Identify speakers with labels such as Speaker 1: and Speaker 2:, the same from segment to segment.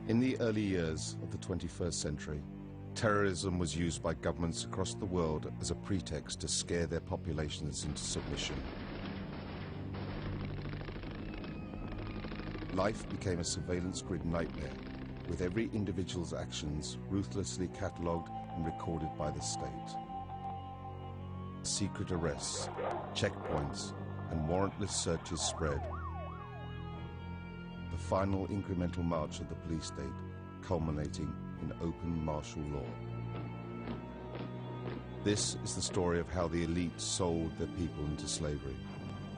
Speaker 1: In the early years of the 21st century, terrorism was used by governments across the world as a pretext to scare their populations into submission. Life became a surveillance grid nightmare, with every individual's actions ruthlessly catalogued and recorded by the state. Secret arrests, checkpoints, and warrantless searches spread. The final incremental march of the police state, culminating in open martial law. This is the story of how the elite sold their people into slavery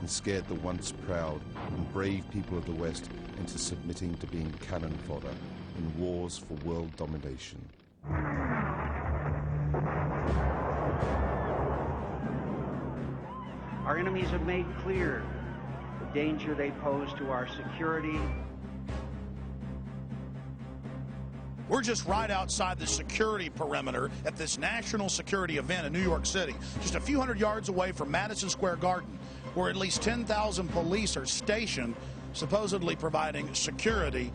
Speaker 1: and scared the once proud and brave people of the West into submitting to being cannon fodder in wars for world domination.
Speaker 2: Our enemies have made clear the danger they pose to our security.
Speaker 3: We're just right outside the security perimeter at this national security event in New York City, just a few hundred yards away from Madison Square Garden, where at least 10,000 police are stationed, supposedly providing security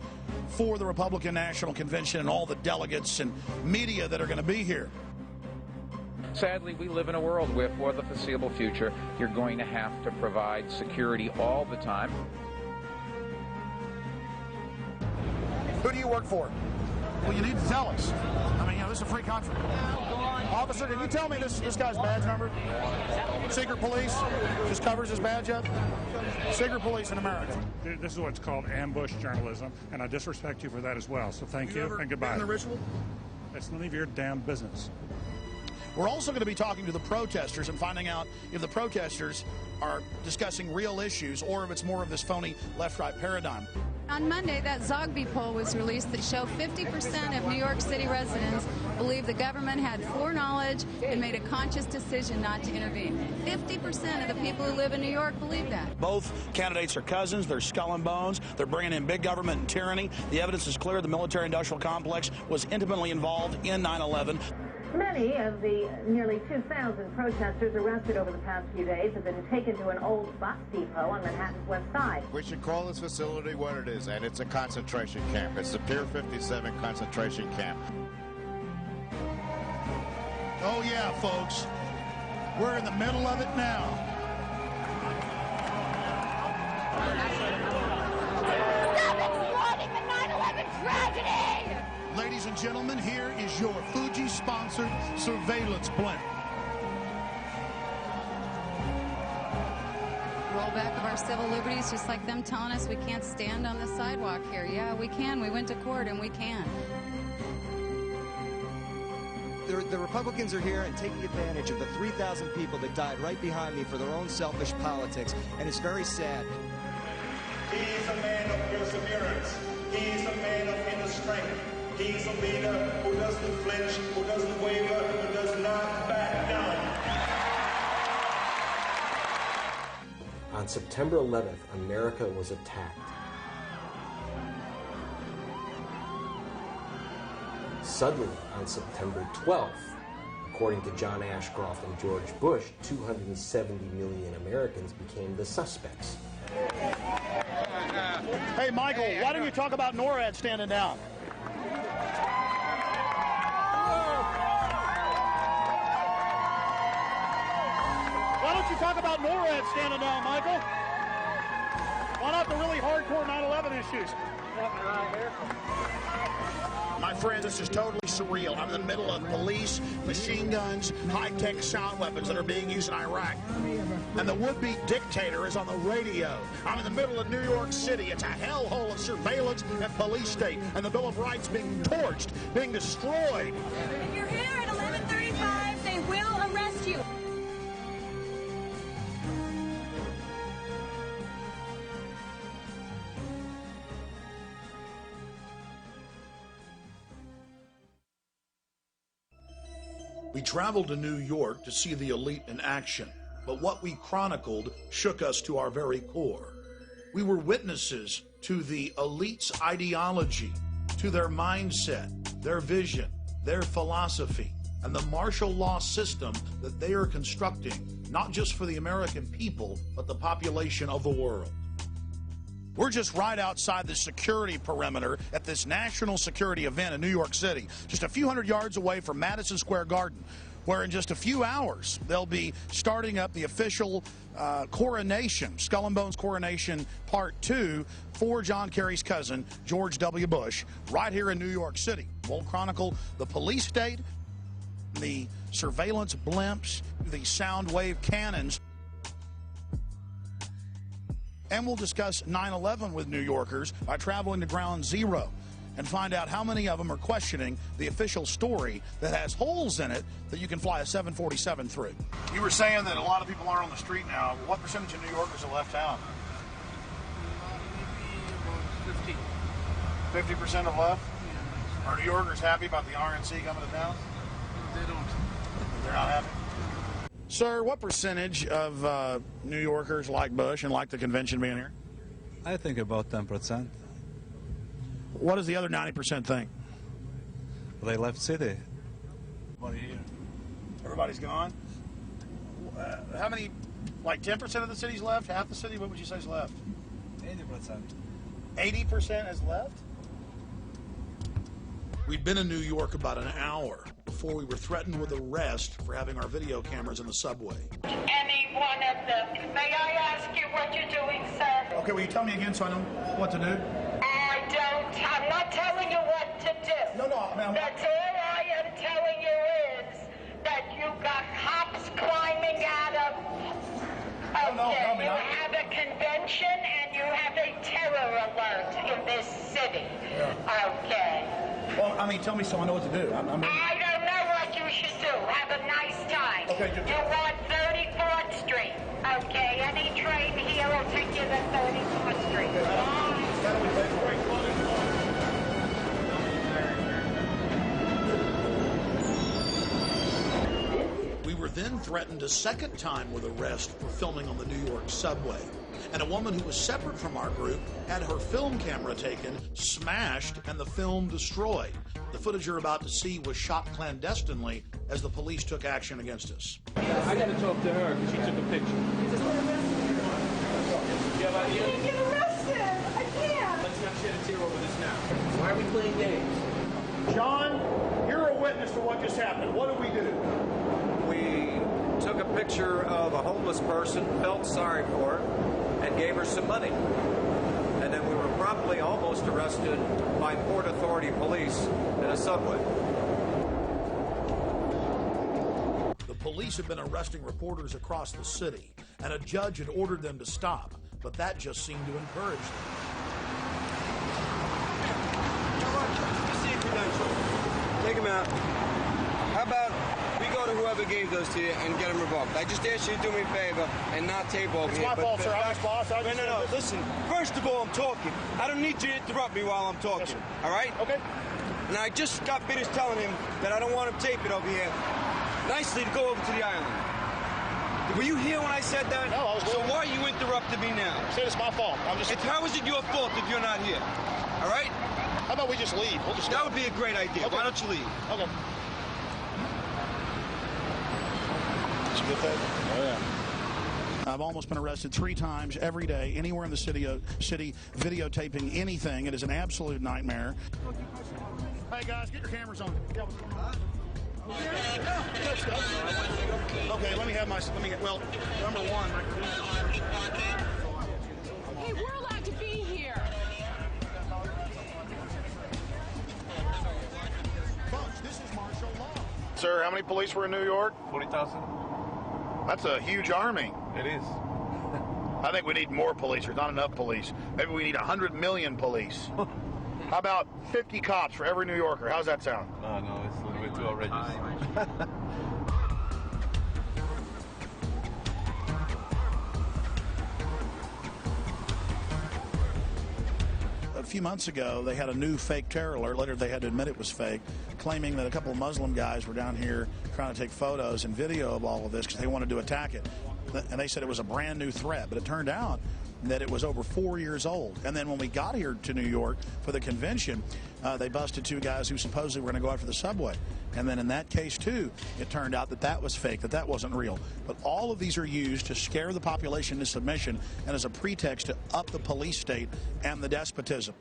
Speaker 3: for the Republican National Convention and all the delegates and media that are going to be here.
Speaker 4: Sadly, we live in a world where, for the foreseeable future, you're going to have to provide security all the time.
Speaker 3: Who do you work for? Well, you need to tell us. I mean, this is a free country. Officer, can you tell me this guy's badge number? Secret police just covers his badge up? Secret police in America.
Speaker 5: This is what's called ambush journalism, and I disrespect you for that as well. So thank you and goodbye.
Speaker 3: In the ritual?
Speaker 5: That's none of your damn business.
Speaker 3: We're also going to be talking to the protesters and finding out if the protesters are discussing real issues or if it's more of this phony left-right paradigm.
Speaker 6: On Monday, that Zogby poll was released that showed 50% of New York City residents believe the government had foreknowledge and made a conscious decision not to intervene. 50% of the people who live in New York believe that.
Speaker 3: Both candidates are cousins. They're skull and bones. They're bringing in big government and tyranny. The evidence is clear. The military-industrial complex was intimately involved in 9/11.
Speaker 7: Many of the nearly 2,000 protesters arrested over the past few days have been taken to an old bus depot on Manhattan's west side.
Speaker 8: We should call this facility what it is, and it's a concentration camp. It's the Pier 57 concentration camp.
Speaker 3: Oh yeah, folks. We're in the middle of it now.
Speaker 9: Stop exploiting the 9/11 tragedy!
Speaker 3: Ladies and gentlemen, here is your Fuji-sponsored surveillance blimp.
Speaker 6: Rollback of our civil liberties, just like them telling us we can't stand on the sidewalk here. Yeah, we can. We went to court and we can.
Speaker 10: The Republicans are here and taking advantage of the 3,000 people that died right behind me for their own selfish politics, and it's very sad.
Speaker 11: He is a man of perseverance. He is a man of inner strength. He is a leader who doesn't flinch, who doesn't waver, who does not back down.
Speaker 12: On September 11th, America was attacked. Suddenly, on September 12th, according to John Ashcroft and George Bush, 270 million Americans became the suspects.
Speaker 3: Hey, Michael, why don't you talk about NORAD standing down? Why don't you talk about NORAD standing down, Michael? Why not the really hardcore 9/11 issues? My friend, this is totally surreal. I'm in the middle of police, machine guns, high-tech sound weapons that are being used in Iraq. And the would-be dictator is on the radio. I'm in the middle of New York City. It's a hellhole of surveillance and police state. And the Bill of Rights being torched, being destroyed.
Speaker 9: If you're here at 11:35, they will arrest you.
Speaker 3: We traveled to New York to see the elite in action, but what we chronicled shook us to our very core. We were witnesses to the elite's ideology, to their mindset, their vision, their philosophy, and the martial law system that they are constructing, not just for the American people, but the population of the world. We're just right outside the security perimeter at this national security event in New York City, just a few hundred yards away from Madison Square Garden, where in just a few hours they'll be starting up the official coronation, Skull and Bones coronation Part 2 for John Kerry's cousin, George W. Bush, right here in New York City. We'll chronicle the police state, the surveillance blimps, the sound wave cannons, and we'll discuss 9/11 with New Yorkers by traveling to Ground Zero and find out how many of them are questioning the official story that has holes in it that you can fly a 747 through. You were saying that a lot of people aren't on the street now. What percentage of New Yorkers have left town? 50% have left? Are New Yorkers happy about the RNC coming to town?
Speaker 13: They don't.
Speaker 3: They're not happy? Sir, what percentage of New Yorkers like Bush and like the convention being here?
Speaker 14: I think about 10%.
Speaker 3: What does the other 90% think?
Speaker 14: They left city.
Speaker 3: Everybody's gone? How many, like 10% of the city's left? Half the city? What would you say is left?
Speaker 14: 80%.
Speaker 3: 80% has left? We'd been in New York about an hour before we were threatened with arrest for having our video cameras in the subway.
Speaker 15: Any one of them. May I ask you what you're doing, sir?
Speaker 3: Okay, will you tell me again so I know what to do?
Speaker 15: I'm not telling you what to do.
Speaker 3: No, ma'am.
Speaker 15: That's all I am telling you is that you got cops climbing out of... Okay, you have a convention and you have a terror alert in this city. Yeah. Okay.
Speaker 3: Well, I mean, tell me so I know what to do.
Speaker 15: I don't know what you should do. Have a nice time.
Speaker 3: Okay.
Speaker 15: You want 34th Street. Okay, any train here will take you to 34th Street.
Speaker 3: How do we take a break? We were then threatened a second time with arrest for filming on the New York subway. And a woman who was separate from our group had her film camera taken, smashed, and the film destroyed. The footage you're about to see was shot clandestinely as the police took action against us.
Speaker 16: I got to talk to her because she took a picture.
Speaker 9: I can't get arrested. I can't.
Speaker 16: Let's not shed a tear over this now. Why are we playing games?
Speaker 3: John, you're a witness to what just happened. What did we do?
Speaker 17: We took a picture of a homeless person, felt sorry for her, and gave her some money. And then we were promptly almost arrested by Port Authority police in a subway.
Speaker 3: The police had been arresting reporters across the city, and a judge had ordered them to stop, but that just seemed to encourage them.
Speaker 18: Take him out. How about we go to whoever gave those to you and get them revoked? I just asked you to do me a favor and not tape over here.
Speaker 3: It's my fault, sir. I'm his boss.
Speaker 18: No. Listen, first of all, I'm talking. I don't need you to interrupt me while I'm talking. Yes, all right?
Speaker 3: Okay.
Speaker 18: And I just got finished telling him that I don't want him taping over here. Nicely to go over to the island. Were you here when I said that?
Speaker 3: No, I was.
Speaker 18: So why are you interrupting me now?
Speaker 3: I said it's my fault.
Speaker 18: How is it your fault if you're not here? All right?
Speaker 3: How about we just leave?
Speaker 18: That would be a great idea. Okay. Why don't you leave?
Speaker 3: Okay. Did you get that? Oh, yeah. I've almost been arrested 3 times every day, anywhere in the city, videotaping anything. It is an absolute nightmare. Hey, guys, get your cameras on. Yeah, what's going on? Okay, let me get, number one.
Speaker 9: Hey, we're allowed to be here.
Speaker 3: Folks, this is martial law. Sir, how many police were in New York?
Speaker 16: 40,000.
Speaker 3: That's a huge army.
Speaker 16: It is.
Speaker 3: I think we need more police. There's not enough police. Maybe we need 100 million police. How about 50 cops for every New Yorker? How's that sound?
Speaker 16: No, it's a little bit too outrageous.
Speaker 3: A few months ago, they had a new fake terror alert. Later, they had to admit it was fake, claiming that a couple of Muslim guys were down here trying to take photos and video of all of this because they wanted to attack it. And they said it was a brand new threat. But it turned out that it was over 4 years old. And then when we got here to New York for the convention, they busted 2 guys who supposedly were going to go after the subway. And then in that case, too, it turned out that that was fake, that that wasn't real. But all of these are used to scare the population into submission and as a pretext to up the police state and the despotism.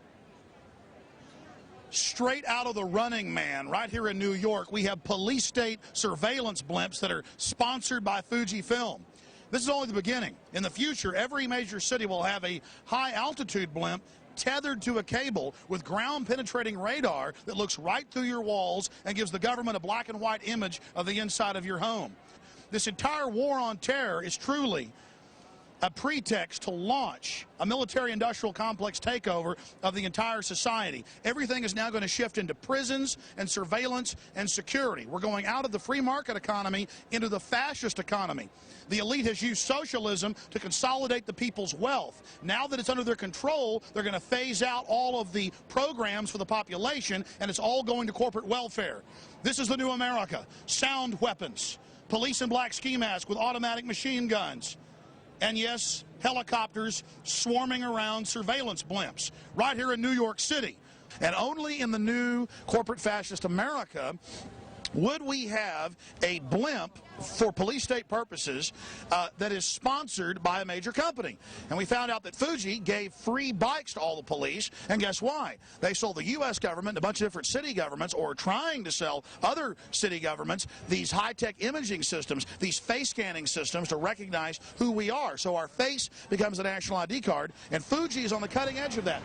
Speaker 3: Straight out of The Running Man, right here in New York, we have police state surveillance blimps that are sponsored by Fujifilm. This is only the beginning. In the future, every major city will have a high-altitude blimp tethered to a cable with ground-penetrating radar that looks right through your walls and gives the government a black and white image of the inside of your home. This entire war on terror is truly a pretext to launch a military-industrial complex takeover of the entire society. Everything is now going to shift into prisons and surveillance and security. We're going out of the free market economy into the fascist economy. The elite has used socialism to consolidate the people's wealth. Now that it's under their control, they're going to phase out all of the programs for the population, and it's all going to corporate welfare. This is the new America. Sound weapons, police in black ski masks with automatic machine guns, and yes, helicopters swarming around surveillance blimps right here in New York City. And only in the new corporate fascist America would we have a blimp for police state purposes that is sponsored by a major company. And we found out that Fuji gave free bikes to all the police, and guess why? They sold the U.S. government, a bunch of different city governments, or trying to sell other city governments, these high-tech imaging systems, these face scanning systems to recognize who we are. So our face becomes a national ID card, and Fuji is on the cutting edge of that.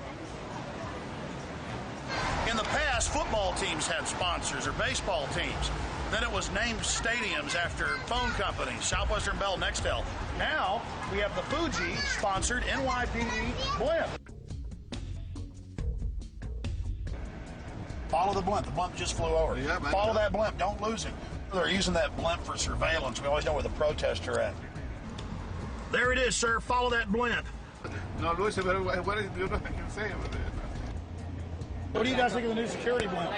Speaker 3: In the past, football teams had sponsors, or baseball teams. Then it was named stadiums after phone companies, Southwestern Bell, Nextel. Now, we have the Fuji-sponsored NYPD blimp. Follow the blimp. The blimp just flew over. Yeah, follow that blimp. Don't lose it. They're using that blimp for surveillance. We always know where the protests are at. There it is, sir. Follow that blimp.
Speaker 13: No, Luis, what is you can say about it?
Speaker 3: What do you guys think of the new security blimp?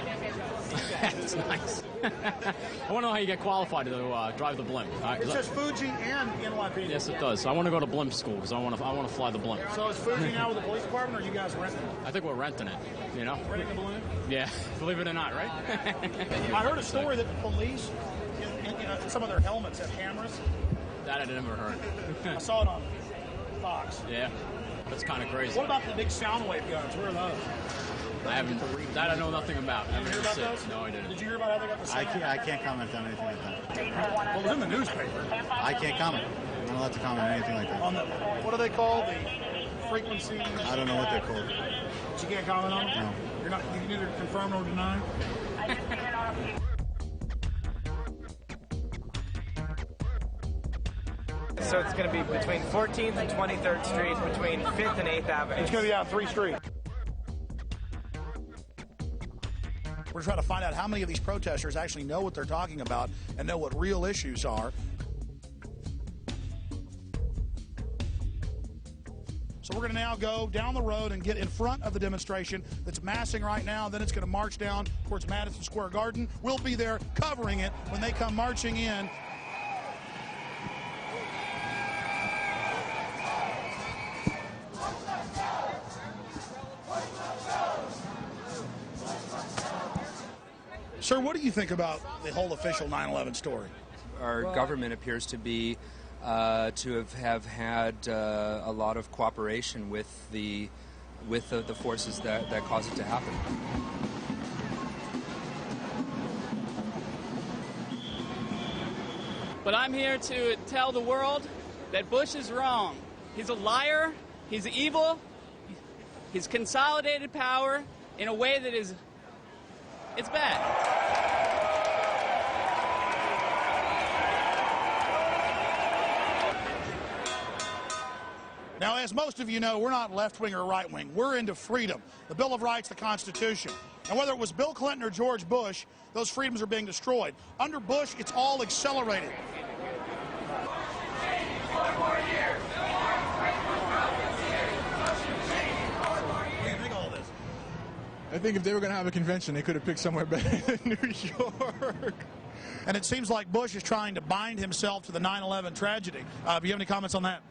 Speaker 19: It's nice. I want to know how you get qualified to drive the blimp.
Speaker 3: It says Fuji and NYPD.
Speaker 19: Yes, it does. So I want to go to blimp school because I want to fly the blimp.
Speaker 3: So is Fuji now with the police department, or are you guys renting it?
Speaker 19: I think we're renting it. You know,
Speaker 3: renting the blimp.
Speaker 19: Yeah, believe it or not, right?
Speaker 3: I heard a story that the police, some of their helmets have cameras.
Speaker 19: That I never heard.
Speaker 3: I saw it on Fox.
Speaker 19: Yeah, that's kind of crazy.
Speaker 3: What about the big sound wave guns? Where are those?
Speaker 19: I haven't. That I know nothing about.
Speaker 3: Did you hear about those?
Speaker 19: No, I didn't.
Speaker 3: Did you hear about how they got the sound?
Speaker 20: I can't comment on anything like that.
Speaker 3: Well, it was in the newspaper.
Speaker 20: I can't comment. I'm not allowed to comment on anything like that.
Speaker 3: On the, what are they called? The frequencies?
Speaker 20: I don't know what they're called.
Speaker 3: But you can't comment on them?
Speaker 20: No.
Speaker 3: You're not. You can neither confirm nor deny.
Speaker 21: So it's going to be between 14th and 23rd Street, between 5th and 8th Avenue.
Speaker 3: It's going to be on 3 streets. We're trying to find out how many of these protesters actually know what they're talking about and know what real issues are. So we're going to now go down the road and get in front of the demonstration that's massing right now. Then it's going to march down towards Madison Square Garden. We'll be there covering it when they come marching in. Sir, what do you think about the whole official 9/11 story?
Speaker 22: Our government appears to be to have had a lot of cooperation with the forces that caused it to happen.
Speaker 23: But I'm here to tell the world that Bush is wrong. He's a liar. He's evil. He's consolidated power in a way that is, it's bad.
Speaker 3: Now, as most of you know, we're not left-wing or right-wing. We're into freedom, the Bill of Rights, the Constitution. And whether it was Bill Clinton or George Bush, those freedoms are being destroyed. Under Bush, it's all accelerated.
Speaker 24: I think if they were going to have a convention, they could have picked somewhere better than New York.
Speaker 3: And it seems like Bush is trying to bind himself to the 9/11 tragedy. Do you have any comments on that?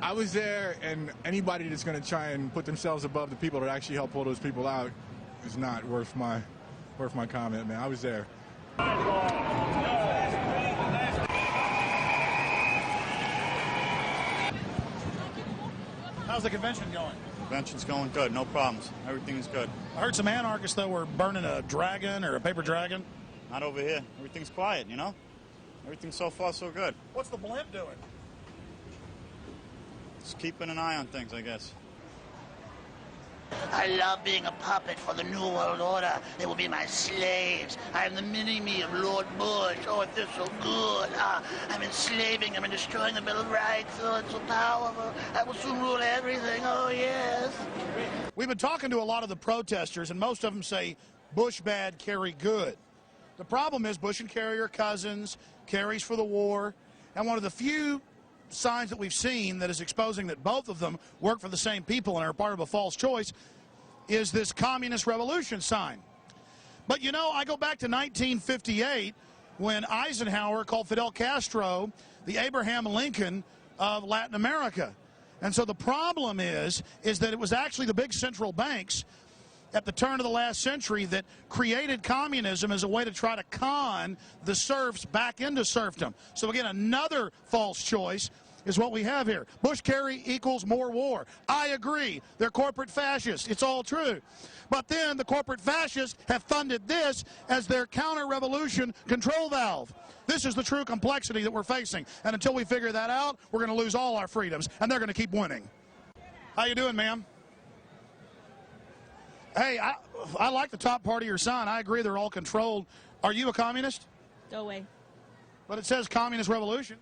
Speaker 24: I was there, and anybody that's going to try and put themselves above the people that actually help pull those people out is not worth my comment, man. I was there.
Speaker 3: How's the convention going?
Speaker 20: Convention's going good, no problems. Everything is good.
Speaker 3: I heard some anarchists, though, were burning a dragon or a paper dragon.
Speaker 20: Not over here. Everything's quiet, you know? Everything's so far so good.
Speaker 3: What's the blimp doing?
Speaker 20: Just keeping an eye on things, I guess.
Speaker 1: I love being a puppet for the New World Order. They will be my slaves. I am the mini-me of Lord Bush. Oh, it feels so good. I'm enslaving them and destroying the Bill of Rights. Oh, it's so powerful. I will soon rule everything. Oh, yes.
Speaker 3: We've been talking to a lot of the protesters, and most of them say Bush bad, Kerry good. The problem is Bush and Kerry are cousins. Kerry's for the war. And one of the few signs that we've seen that is exposing that both of them work for the same people and are part of a false choice is this communist revolution sign. But you know, I go back to 1958 when Eisenhower called Fidel Castro the Abraham Lincoln of Latin America. And so the problem is that it was actually the big central banks at the turn of the last century that created communism as a way to try to con the serfs back into serfdom. So again, another false choice is what we have here. Bush-Kerry equals more war. I agree. They're corporate fascists. It's all true. But then the corporate fascists have funded this as their counter-revolution control valve. This is the true complexity that we're facing. And until we figure that out, we're going to lose all our freedoms, and they're going to keep winning. How you doing, ma'am? Hey, I like the top part of your sign. I agree they're all controlled. Are you a communist?
Speaker 2: Go away.
Speaker 3: But it says communist revolution.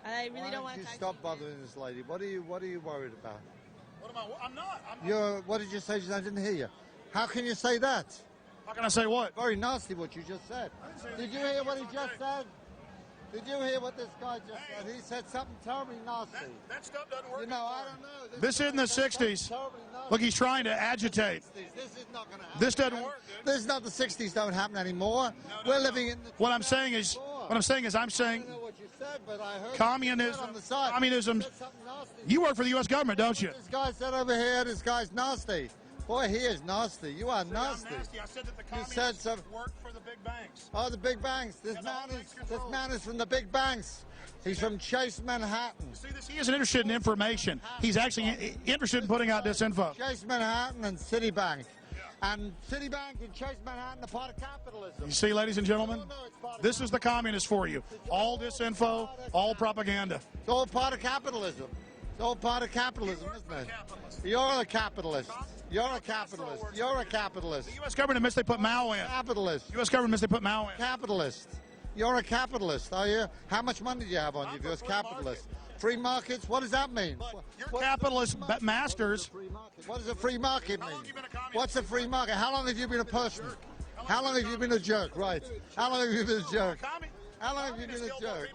Speaker 2: I really don't want to
Speaker 4: stop bothering this lady. What are you worried about?
Speaker 3: What am I? I'm not.
Speaker 4: What did you say? I didn't hear you. How can you say that?
Speaker 3: How can I say what?
Speaker 4: Very nasty what you just said. Did you hear what he just said? Did you hear what this guy just said? He said something terribly nasty.
Speaker 3: That stuff doesn't work.
Speaker 4: You know, I don't know.
Speaker 3: This isn't the 60s. Look, he's trying to agitate.
Speaker 4: This is not going to happen.
Speaker 3: This doesn't work, dude.
Speaker 4: This is not the 60s. Don't happen anymore. We're living in the
Speaker 3: What I'm saying is
Speaker 4: I don't know what you said, but I heard
Speaker 3: communism.
Speaker 4: on the side.
Speaker 3: Communism.
Speaker 4: You said something nasty.
Speaker 3: You work for the U.S. government, don't you?
Speaker 4: This guy said over here, this guy's nasty. Boy, he is nasty. You are nasty.
Speaker 3: I'm nasty. I said that the
Speaker 4: You
Speaker 3: communists
Speaker 4: said
Speaker 3: work for the big banks.
Speaker 4: Oh, the big banks. This man is from the big banks. He's from Chase Manhattan.
Speaker 3: See this? He isn't interested in information. He's actually interested in putting out disinfo.
Speaker 4: Chase Manhattan and Citibank. And Citibank and Chase Manhattan are part of capitalism.
Speaker 3: You see, ladies and gentlemen, this is the communists for you. All disinfo, all propaganda.
Speaker 4: It's all part of capitalism. It's all part of capitalism, isn't it? You're a capitalist. You're a capitalist. You're a capitalist.
Speaker 3: The U.S. government admits they put Mao in.
Speaker 4: Capitalist.
Speaker 3: U.S. government admits they put Mao in.
Speaker 4: Capitalist. You're a capitalist, are you? How much money do you have on you if you're a capitalist? Free markets? What does that mean?
Speaker 3: You're capitalist masters.
Speaker 4: What does a free market mean? What's a free market? How long have you been a person? How long have you been a jerk? Right. How long have you been a jerk? How long have you been a jerk?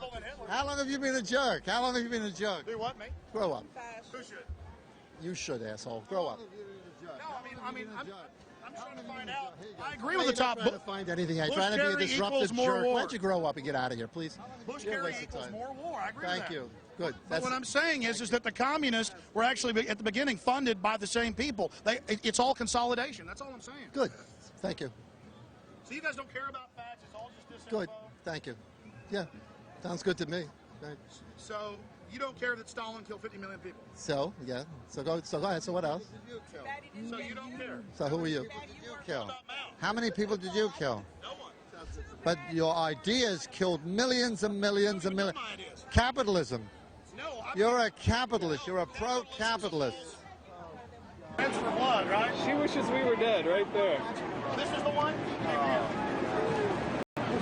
Speaker 4: How long have you been a jerk? How long have you been a jerk?
Speaker 3: Do what, me?
Speaker 4: Grow up.
Speaker 3: Who should?
Speaker 4: You should, asshole. Grow up.
Speaker 3: No, I mean, I'm trying to find out. I agree with the top.
Speaker 4: I'm not trying to find anything. I'm trying to be a disruptive jerk. Why don't you grow up and get out of here, please?
Speaker 3: Bush-Kerry equals more war. I agree with that.
Speaker 4: Thank you. Good.
Speaker 3: But what I'm saying is that the communists were actually at the beginning funded by the same people. It's all consolidation. That's all I'm saying.
Speaker 4: Good. Thank you.
Speaker 3: So you guys don't care about facts. It's all just disinfo.
Speaker 4: Good. Thank you. Yeah. Sounds good to me. Right.
Speaker 3: So you don't care that Stalin killed 50 million people?
Speaker 4: So, yeah. So go ahead. So what else?
Speaker 3: So you don't care?
Speaker 4: So who are you? Did you kill? How many people did you kill?
Speaker 3: No one.
Speaker 4: But your ideas killed millions and millions and millions. Capitalism.
Speaker 3: No,
Speaker 4: you're a capitalist. You're a pro-capitalist.
Speaker 3: That's for blood, right?
Speaker 21: She wishes we were dead, right there.
Speaker 3: This is the one?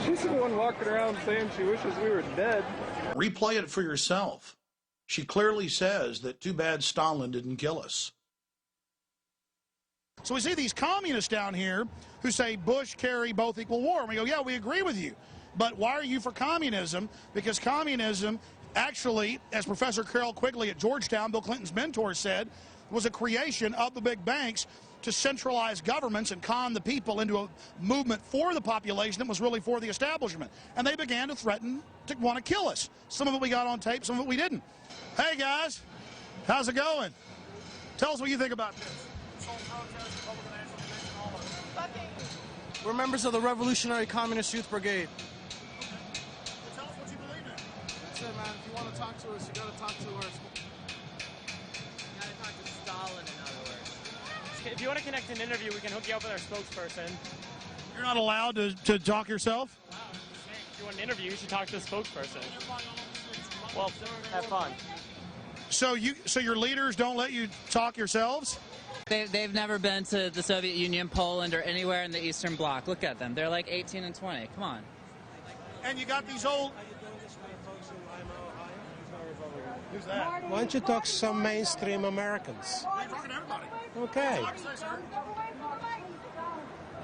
Speaker 21: She's the one walking around saying she wishes we were dead.
Speaker 3: Replay it for yourself. She clearly says that too bad Stalin didn't kill us. So we see these communists down here who say Bush, Kerry, both equal war. And we go, yeah, we agree with you. But why are you for communism? Because communism actually, as Professor Carol Quigley at Georgetown, Bill Clinton's mentor, said, was a creation of the big banks to centralize governments and con the people into a movement for the population that was really for the establishment. And they began to threaten to want to kill us. Some of it we got on tape, some of it we didn't. Hey, guys, How's it going? Tell us what you think about this.
Speaker 5: We're members of the Revolutionary Communist Youth Brigade.
Speaker 3: Tell us what you believe in.
Speaker 5: That's it, man. If you want to talk to us, you got to talk to us.
Speaker 21: You gotta talk to Stalin, in other words. If you want to connect an interview, we can hook you up with our spokesperson.
Speaker 3: You're not allowed to talk yourself?
Speaker 21: If you want an interview, you should talk to the spokesperson. Well, have fun.
Speaker 3: So your leaders don't let you talk yourselves?
Speaker 6: They've never been to the Soviet Union, Poland, or anywhere in the Eastern Bloc. Look at them. They're like 18 and 20. Come on.
Speaker 3: And you got these old... Who's that?
Speaker 7: Why don't you talk to some mainstream Americans?
Speaker 3: I'm talking to everybody.
Speaker 7: Okay.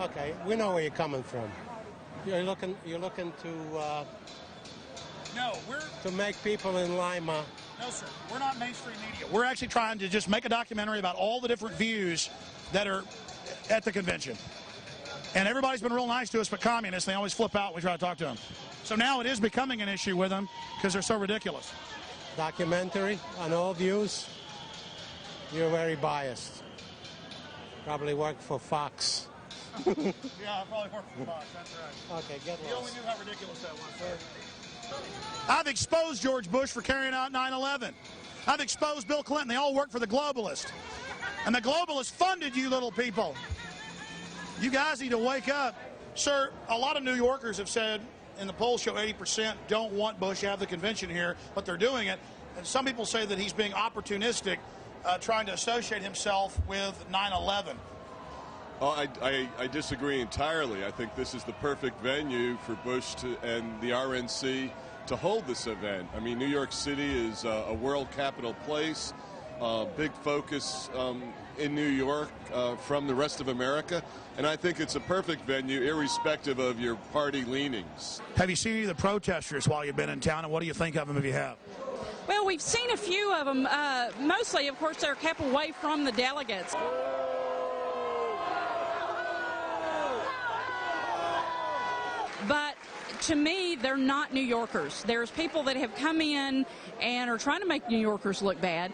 Speaker 7: Okay, we know where you're coming from. You're looking to
Speaker 3: No,
Speaker 7: to make people in Lima.
Speaker 3: No, sir. We're not mainstream media. We're actually trying to just make a documentary about all the different views that are at the convention. And everybody's been real nice to us, but communists, they always flip out when we try to talk to them. So now it is becoming an issue with them because they're so ridiculous.
Speaker 7: Documentary on all views. You're very biased. Probably work for Fox.
Speaker 3: Yeah, I probably work for Fox. That's right.
Speaker 7: Okay, get lost.
Speaker 3: You only knew how ridiculous that was, sir. I've exposed George Bush for carrying out 9/11. I've exposed Bill Clinton. They all work for the globalists. And the globalists funded you little people. You guys need to wake up. Sir, a lot of New Yorkers have said, and the polls show 80% don't want Bush to have the convention here, but they're doing it. And some people say that he's being opportunistic, trying to associate himself with 9/11.
Speaker 8: I disagree entirely. I think this is the perfect venue for Bush and the RNC to hold this event. I mean, New York City is a world capital place, big focus in New York from the rest of America, and I think it's a perfect venue irrespective of your party leanings.
Speaker 3: Have you seen any of the protesters while you've been in town, and what do you think of them if you have?
Speaker 25: Well, we've seen a few of them. Mostly, of course, they're kept away from the delegates. But to me, they're not New Yorkers. There's people that have come in and are trying to make New Yorkers look bad.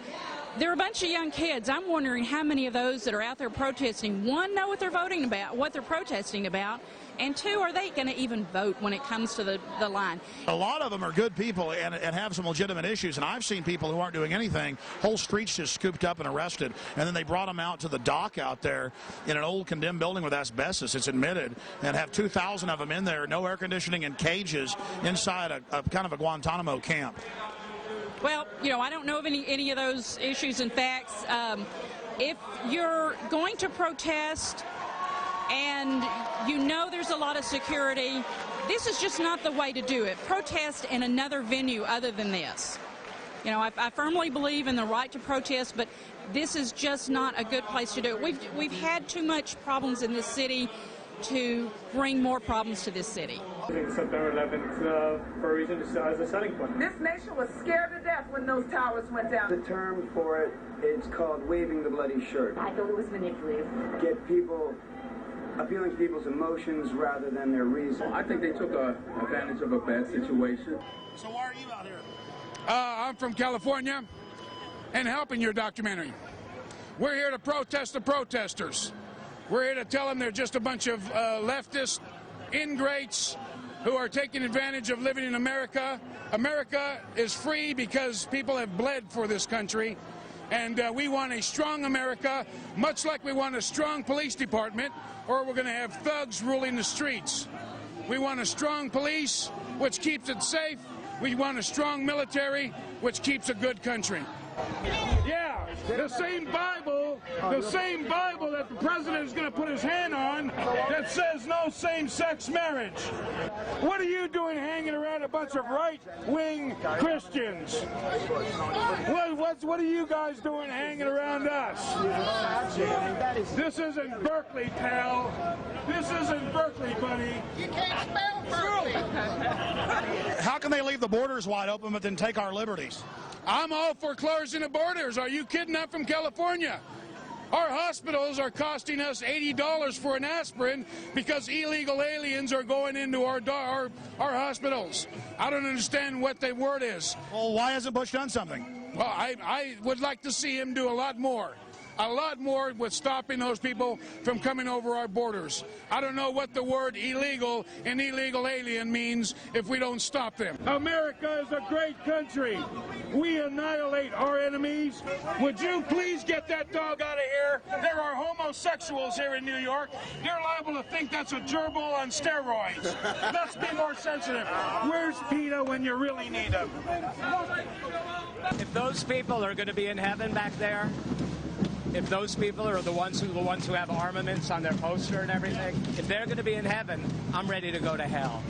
Speaker 25: They're a bunch of young kids. I'm wondering how many of those that are out there protesting, one, know what they're voting about, what they're protesting about, and two, are they going to even vote when it comes to the line?
Speaker 3: A lot of them are good people and have some legitimate issues, and I've seen people who aren't doing anything, whole streets just scooped up and arrested, and then they brought them out to the dock out there in an old condemned building with asbestos, it's admitted, and have 2,000 of them in there, no air conditioning, and cages inside a kind of a Guantanamo camp.
Speaker 25: Well, you know, I don't know of any of those issues and facts. If you're going to protest and you know there's a lot of security, this is just not the way to do it. Protest in another venue other than this. You know, I firmly believe in the right to protest, but this is just not a good place to do it. We've had too much problems in this city to bring more problems to this city.
Speaker 26: September 11th for a reason as a selling point.
Speaker 27: This nation was scared to death when those towers went down.
Speaker 28: The term for it is called waving the bloody shirt.
Speaker 9: I thought it was manipulative.
Speaker 28: Get people appealing to people's emotions rather than their reason.
Speaker 16: I think they took advantage of a bad situation.
Speaker 3: So why are you out here?
Speaker 29: I'm from California and helping your documentary. We're here to protest the protesters. We're here to tell them they're just a bunch of leftist ingrates who are taking advantage of living in America. America is free because people have bled for this country, and we want a strong America, much like we want a strong police department, or we're going to have thugs ruling the streets. We want a strong police, which keeps it safe. We want a strong military, which keeps a good country. Yeah, the same Bible that the president is going to put his hand on that says no same-sex marriage. What are you doing hanging around a bunch of right-wing Christians? What are you guys doing hanging around us? This isn't Berkeley, pal. This isn't Berkeley, buddy.
Speaker 27: You can't spell Berkeley.
Speaker 3: How can they leave the borders wide open but then take our liberties?
Speaker 29: I'm all for closing the borders. Are you kidding? I'm from California. Our hospitals are costing us $80 for an aspirin because illegal aliens are going into our hospitals. I don't understand what the word is.
Speaker 3: Well, why hasn't Bush done something?
Speaker 29: Well, I would like to see him do a lot more with stopping those people from coming over our borders. I don't know what the word illegal and illegal alien means if we don't stop them. America is a great country. We annihilate our enemies. Would you please get that dog out of here? There are homosexuals here in New York. You're liable to think that's a gerbil on steroids. Let's be more sensitive. Where's PETA when you really need him?
Speaker 21: If those people are going to be in heaven back there, if those people are the ones who have armaments on their poster and everything, if they're going to be in heaven, I'm ready to go to hell.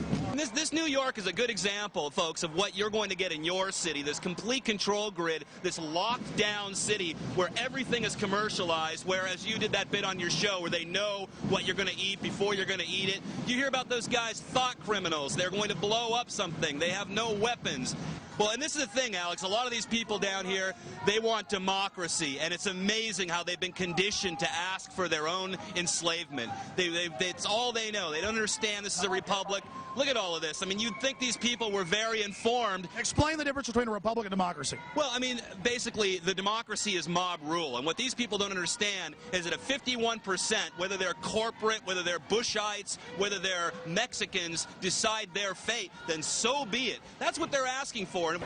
Speaker 10: This New York is a good example, folks, of what you're going to get in your city, this complete control grid, this locked down city where everything is commercialized, whereas you did that bit on your show where they know what you're going to eat before you're going to eat it. You hear about those guys, thought criminals. They're going to blow up something. They have no weapons. Well, and this is the thing, Alex, a lot of these people down here, they want democracy, and it's amazing how they've been conditioned to ask for their own enslavement. It's all they know. They don't understand this is a republic. Look at all of this. I mean, you'd think these people were very informed.
Speaker 3: Explain the difference between a republic and democracy.
Speaker 10: Well, I mean, basically, the democracy is mob rule, and what these people don't understand is that if 51%, whether they're corporate, whether they're Bushites, whether they're Mexicans, decide their fate, then so be it. That's what they're asking for.
Speaker 3: We're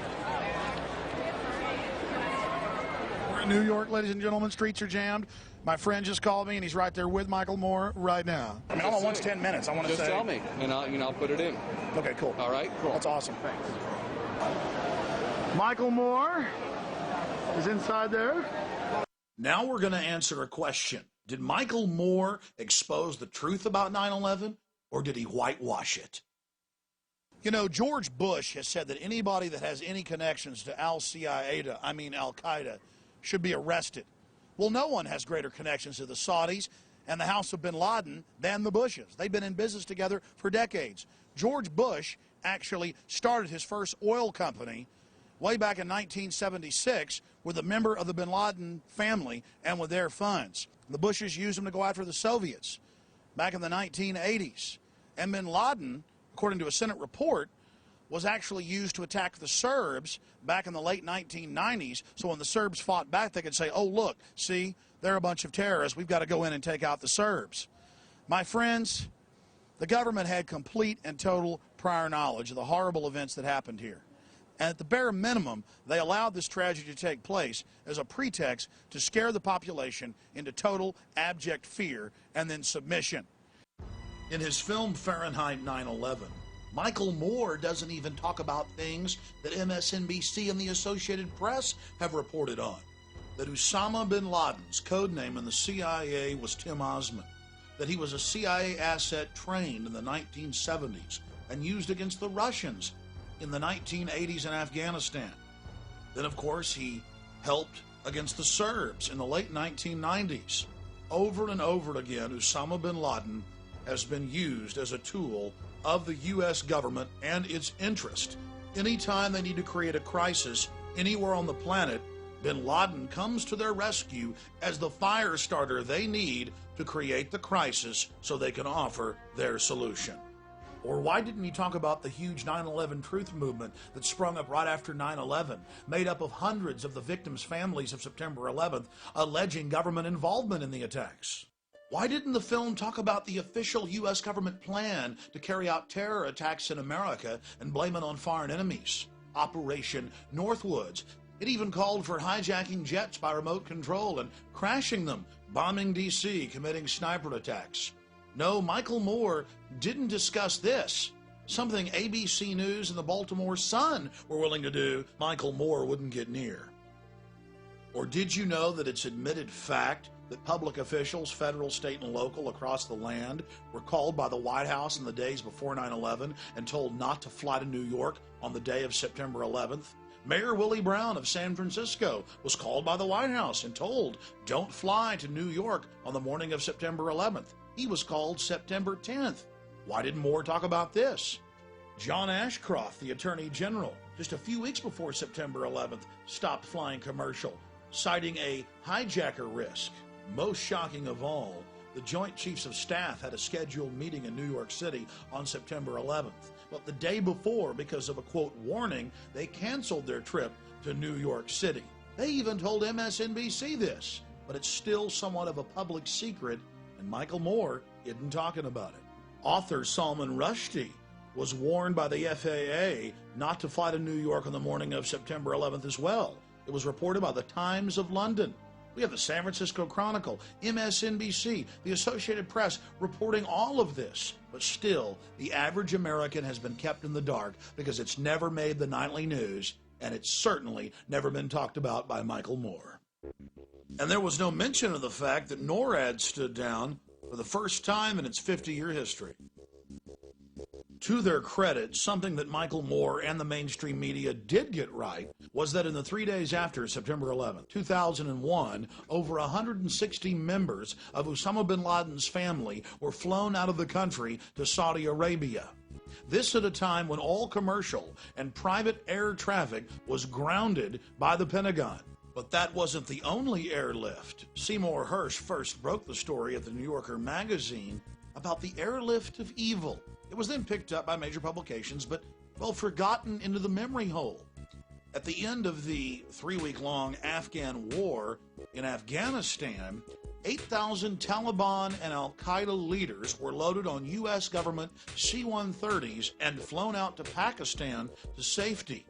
Speaker 3: in New York, ladies and gentlemen. Streets are jammed. My friend just called me, and he's right there with Michael Moore right now. I mean, all I want 10 minutes. I want to say.
Speaker 11: Just tell me, and I'll put it in.
Speaker 3: Okay, cool.
Speaker 11: All right, cool.
Speaker 3: That's awesome. Thanks. Michael Moore is inside there. Now we're going to answer a question. Did Michael Moore expose the truth about 9/11, or did he whitewash it? You know, George Bush has said that anybody that has any connections to Al-Qaeda, should be arrested. Well, no one has greater connections to the Saudis and the House of bin Laden than the Bushes. They've been in business together for decades. George Bush actually started his first oil company way back in 1976 with a member of the bin Laden family and with their funds. The Bushes used them to go after the Soviets back in the 1980s. And bin Laden, according to a Senate report, was actually used to attack the Serbs back in the late 1990s. So when the Serbs fought back, they could say, oh, look, see, they're a bunch of terrorists. We've got to go in and take out the Serbs. My friends, the government had complete and total prior knowledge of the horrible events that happened here. And at the bare minimum, they allowed this tragedy to take place as a pretext to scare the population into total abject fear and then submission. In his film Fahrenheit 9/11, Michael Moore doesn't even talk about things that MSNBC and the Associated Press have reported on. That Osama bin Laden's code name in the CIA was Tim Osman. That he was a CIA asset trained in the 1970s and used against the Russians in the 1980s in Afghanistan. Then, of course, he helped against the Serbs in the late 1990s. Over and over again, Osama bin Laden has been used as a tool of the U.S. government and its interest. Anytime they need to create a crisis anywhere on the planet, bin Laden comes to their rescue as the fire starter they need to create the crisis so they can offer their solution. Or why didn't he talk about the huge 9/11 truth movement that sprung up right after 9/11, made up of hundreds of the victims' families of September 11th, alleging government involvement in the attacks? Why didn't the film talk about the official U.S. government plan to carry out terror attacks in America and blame it on foreign enemies? Operation Northwoods. It even called for hijacking jets by remote control and crashing them, bombing D.C., committing sniper attacks. No, Michael Moore didn't discuss this. Something ABC News and the Baltimore Sun were willing to do, Michael Moore wouldn't get near. Or did you know that it's admitted fact that public officials, federal, state, and local across the land, were called by the White House in the days before 9/11 and told not to fly to New York on the day of September 11th? Mayor Willie Brown of San Francisco was called by the White House and told, don't fly to New York on the morning of September 11th. He was called September 10th. Why didn't Moore talk about this? John Ashcroft, the Attorney General, just a few weeks before September 11th, stopped flying commercial, citing a hijacker risk. Most shocking of all, The Joint Chiefs of Staff had a scheduled meeting in New York City on September 11th. But the day before, because of a, quote, warning, they canceled their trip to New York City. They even told MSNBC this, but it's still somewhat of a public secret, and Michael Moore isn't talking about it. Author Salman Rushdie was warned by the FAA not to fly to New York on the morning of September 11th as well. It was reported by the Times of London. We have the San Francisco Chronicle, MSNBC, the Associated Press reporting all of this. But still, the average American has been kept in the dark because it's never made the nightly news, and it's certainly never been talked about by Michael Moore. And there was no mention of the fact that NORAD stood down for the first time in its 50-year history. To their credit, something that Michael Moore and the mainstream media did get right was that in the 3 days after September 11, 2001, over 160 members of Osama bin Laden's family were flown out of the country to Saudi Arabia. This at a time when all commercial and private air traffic was grounded by the Pentagon. But that wasn't the only airlift. Seymour Hersh first broke the story at the New Yorker magazine about the airlift of evil. It was then picked up by major publications, but, well, forgotten into the memory hole. At the end of the 3-week-long Afghan war in Afghanistan, 8,000 Taliban and al-Qaeda leaders were loaded on U.S. government C-130s and flown out to Pakistan to safety.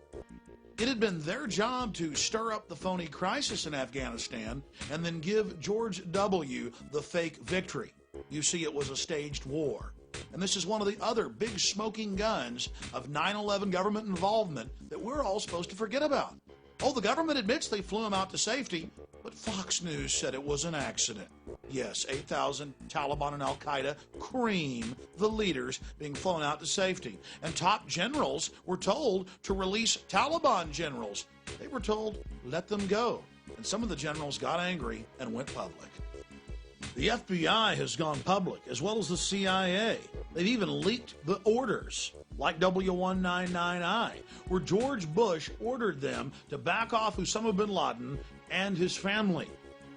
Speaker 3: It had been their job to stir up the phony crisis in Afghanistan and then give George W. the fake victory. You see, it was a staged war. And this is one of the other big smoking guns of 9/11 government involvement that we're all supposed to forget about. Oh, the government admits they flew him out to safety, but Fox News said it was an accident. Yes, 8,000 Taliban and al-Qaeda cream the leaders being flown out to safety. And top generals were told to release Taliban generals. They were told, let them go. And some of the generals got angry and went public. The FBI has gone public, as well as the CIA. They've even leaked the orders, like W199I, where George Bush ordered them to back off Osama bin Laden and his family.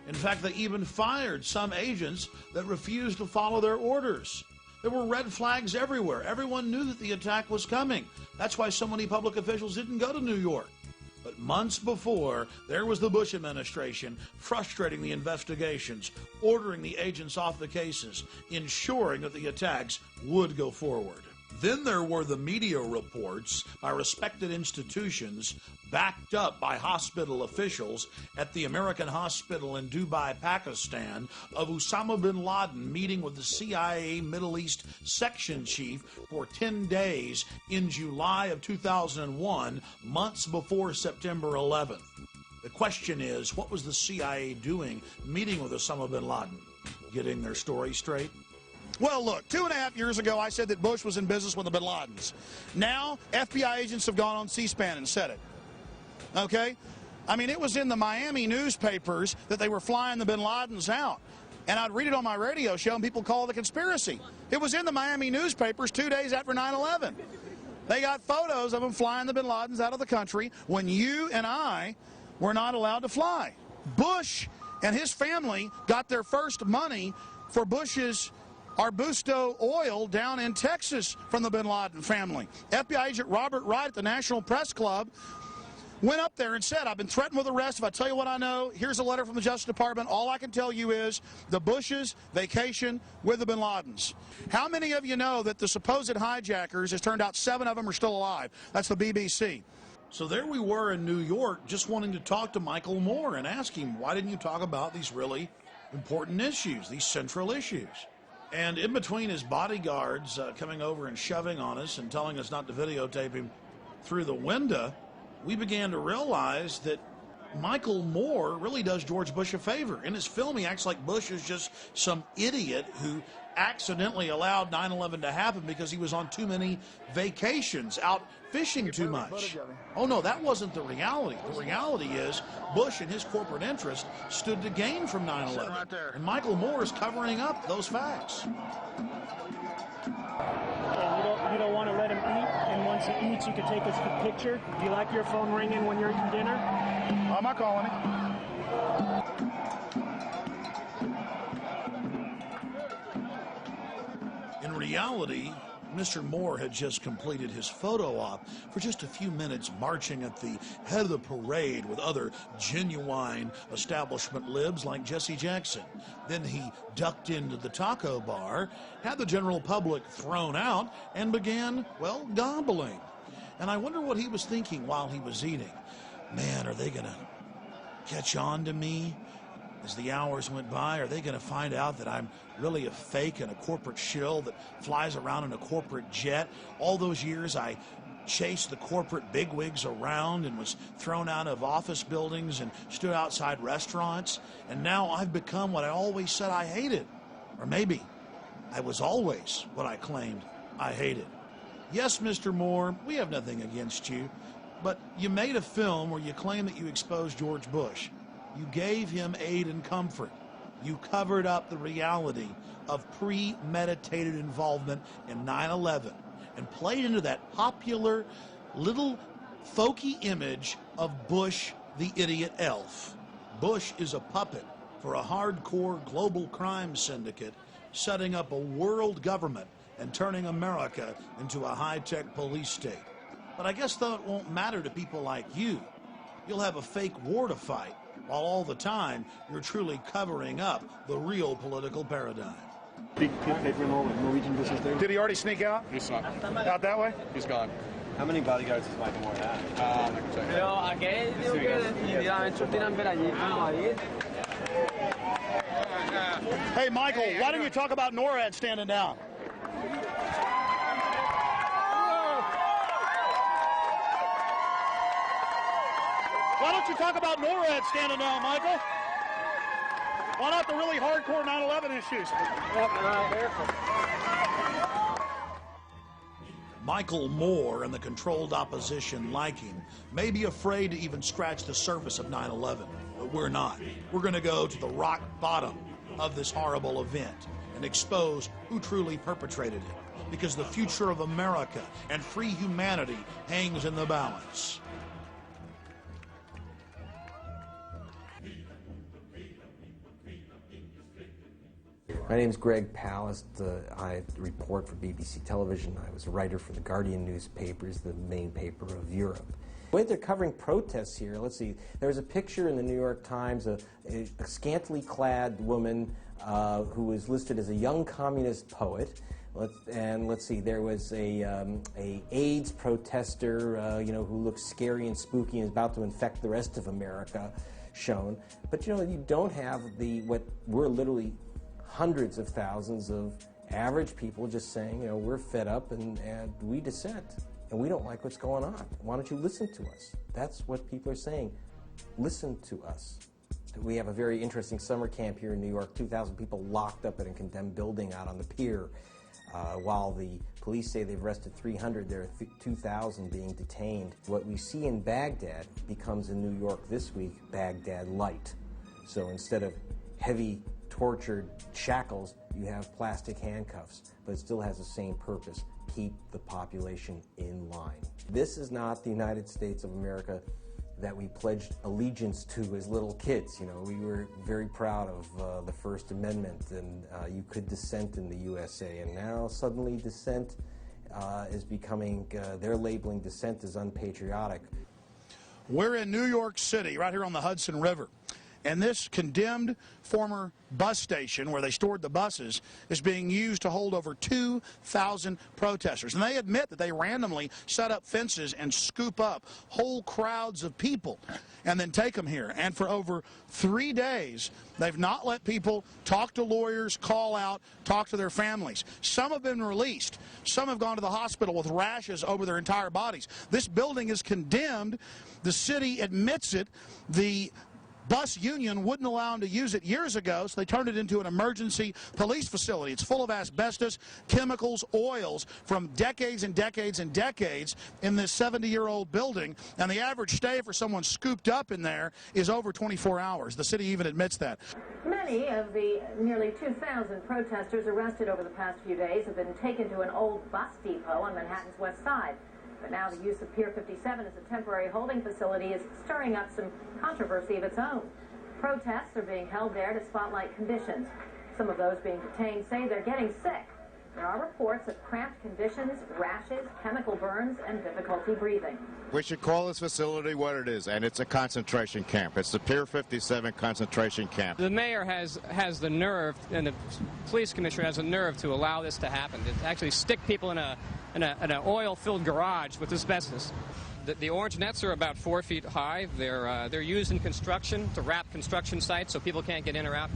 Speaker 3: In fact, they even fired some agents that refused to follow their orders. There were red flags everywhere. Everyone knew that the attack was coming. That's why so many public officials didn't go to New York. But months before, there was the Bush administration frustrating the investigations, ordering the agents off the cases, ensuring that the attacks would go forward. Then there were the media reports by respected institutions backed up by hospital officials at the American hospital in Dubai, Pakistan, of Osama bin Laden meeting with the CIA Middle East section chief for 10 days in July of 2001, months before September 11th. The question is, what was the CIA doing meeting with Osama bin Laden? Getting their story straight?
Speaker 29: Well, look, 2.5 years ago, I said that Bush was in business with the bin Ladens. Now, FBI agents have gone on C-SPAN and said it. Okay? I mean, it was in the Miami newspapers that they were flying the bin Ladens out. And I'd read it on my radio show, and people call it a conspiracy. It was in the Miami newspapers 2 days after 9/11. They got photos of them flying the bin Ladens out of the country when you and I were not allowed to fly. Bush and his family got their first money for Bush's Arbusto oil down in Texas from the bin Laden family. FBI agent Robert Wright at the National Press Club went up there and said, I've been threatened with arrest. If I tell you what I know, here's a letter from the Justice Department. All I can tell you is the Bushes vacation with the bin Ladens. How many of you know that the supposed hijackers, it turned out 7 of them are still alive? That's the BBC.
Speaker 3: So there we were in New York just wanting to talk to Michael Moore and ask him, why didn't you talk about these really important issues, these central issues? And in between his bodyguards coming over and shoving on us and telling us not to videotape him through the window, we began to realize that Michael Moore really does George Bush a favor. In his film, he acts like Bush is just some idiot who accidentally allowed 9/11 to happen because he was on too many vacations, out fishing too much. Oh, no, that wasn't the reality. The reality is Bush and his corporate interest stood to gain from 9/11. And Michael Moore is covering up those facts.
Speaker 26: And you don't want to let him eat, and once he eats, you can take a picture. Do you like your phone ringing when you're eating dinner?
Speaker 29: I'm not calling it.
Speaker 3: In reality, Mr. Moore had just completed his photo op for just a few minutes, marching at the head of the parade with other genuine establishment libs like Jesse Jackson. Then he ducked into the taco bar, had the general public thrown out, and began, well, gobbling. And I wonder what he was thinking while he was eating. Man, are they going to catch on to me? As the hours went by, are they going to find out that I'm really a fake and a corporate shill that flies around in a corporate jet? All those years I chased the corporate bigwigs around and was thrown out of office buildings and stood outside restaurants, and now I've become what I always said I hated. Or maybe I was always what I claimed I hated. Yes, Mr. Moore, we have nothing against you, but you made a film where you claim that you exposed George Bush. You gave him aid and comfort. You covered up the reality of premeditated involvement in 9/11 and played into that popular little folky image of Bush the idiot elf. Bush is a puppet for a hardcore global crime syndicate setting up a world government and turning America into a high-tech police state. But I guess, though, it won't matter to people like you. You'll have a fake war to fight, while all the time you're truly covering up the real political paradigm.
Speaker 12: Big paper Norwegian Bush is there.
Speaker 3: Did he already sneak out?
Speaker 12: He's not.
Speaker 3: Out that way?
Speaker 12: He's gone.
Speaker 13: How many bodyguards does Michael Moore have?
Speaker 3: Hey, Michael, why don't you talk about NORAD standing down? Why don't you talk about NORAD standing down, Michael? Why not the really hardcore 9/11 issues? Michael Moore and the controlled opposition like him may be afraid to even scratch the surface of 9/11, but we're not. We're going to go to the rock bottom of this horrible event and expose who truly perpetrated it, because the future of America and free humanity hangs in the balance.
Speaker 14: My name is Greg Palast. I report for BBC Television. I was a writer for the Guardian newspapers, the main paper of Europe. The way they're covering protests here, let's see, there was a picture in the New York Times, a scantily clad woman who was listed as a young communist poet. And let's see, there was a AIDS protester, who looks scary and spooky and is about to infect the rest of America shown. But you don't have what we're literally hundreds of thousands of average people just saying, we're fed up and we dissent and we don't like what's going on. Why don't you listen to us? That's what people are saying. Listen to us. We have a very interesting summer camp here in New York, 2,000 people locked up in a condemned building out on the pier. While the police say they've arrested 300, there are 2,000 being detained. What we see in Baghdad becomes in New York this week, Baghdad light. So instead of heavy tortured shackles, you have plastic handcuffs, but it still has the same purpose: keep the population in line. This is not the United States of America that we pledged allegiance to as little kids. We were very proud of the First Amendment, and you could dissent in the USA, and now suddenly dissent is becoming, they're labeling dissent as unpatriotic.
Speaker 3: We're in New York City, right here on the Hudson River. And this condemned former bus station where they stored the buses is being used to hold over 2,000 protesters. And they admit that they randomly set up fences and scoop up whole crowds of people and then take them here. And for over 3 days, they've not let people talk to lawyers, call out, talk to their families. Some have been released. Some have gone to the hospital with rashes over their entire bodies. This building is condemned. The city admits it. The bus union wouldn't allow them to use it years ago, so they turned it into an emergency police facility. It's full of asbestos, chemicals, oils from decades and decades and decades in this 70-year-old building, and the average stay for someone scooped up in there is over 24 hours. The city even admits that.
Speaker 15: Many of the nearly 2,000 protesters arrested over the past few days have been taken to an old bus depot on Manhattan's West Side. But now the use of Pier 57 as a temporary holding facility is stirring up some controversy of its own. Protests are being held there to spotlight conditions. Some of those being detained say they're getting sick. There are reports of cramped conditions, rashes, chemical burns, and difficulty breathing.
Speaker 1: We should call this facility what it is, and it's a concentration camp. It's the Pier 57 concentration camp.
Speaker 21: The mayor has the nerve, and the police commissioner has the nerve to allow this to happen, to actually stick people in an oil-filled garage with asbestos. The orange nets are about 4 feet high. They're used in construction to wrap construction sites so people can't get in or out.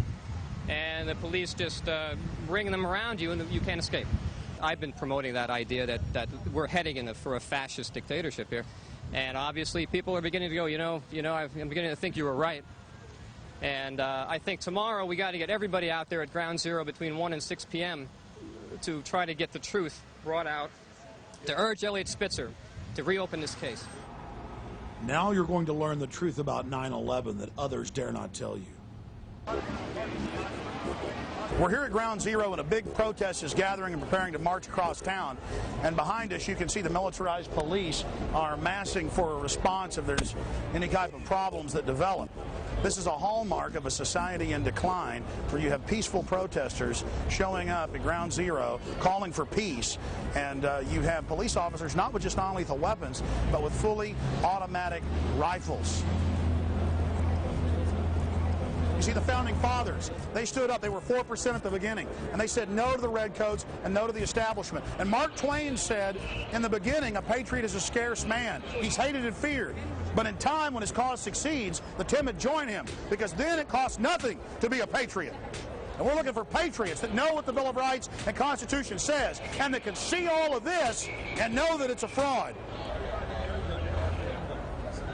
Speaker 21: And the police just ring them around you and you can't escape. I've been promoting that idea that we're heading for a fascist dictatorship here. And obviously people are beginning to go, I'm beginning to think you were right. And I think tomorrow we got to get everybody out there at Ground Zero between 1 and 6 p.m. to try to get the truth brought out, to urge Elliot Spitzer to reopen this case.
Speaker 3: Now you're going to learn the truth about 9/11 that others dare not tell you. We're here at Ground Zero, and a big protest is gathering and preparing to march across town. And behind us, you can see the militarized police are massing for a response if there's any type of problems that develop. This is a hallmark of a society in decline where you have peaceful protesters showing up at Ground Zero calling for peace, and you have police officers not with just non-lethal weapons, but with fully automatic rifles. You see the founding fathers, they stood up, they were 4% at the beginning, and they said no to the redcoats and no to the establishment. And Mark Twain said, in the beginning, a patriot is a scarce man. He's hated and feared. But in time, when his cause succeeds, the timid join him, because then it costs nothing to be a patriot. And we're looking for patriots that know what the Bill of Rights and Constitution says, and that can see all of this and know that it's a fraud.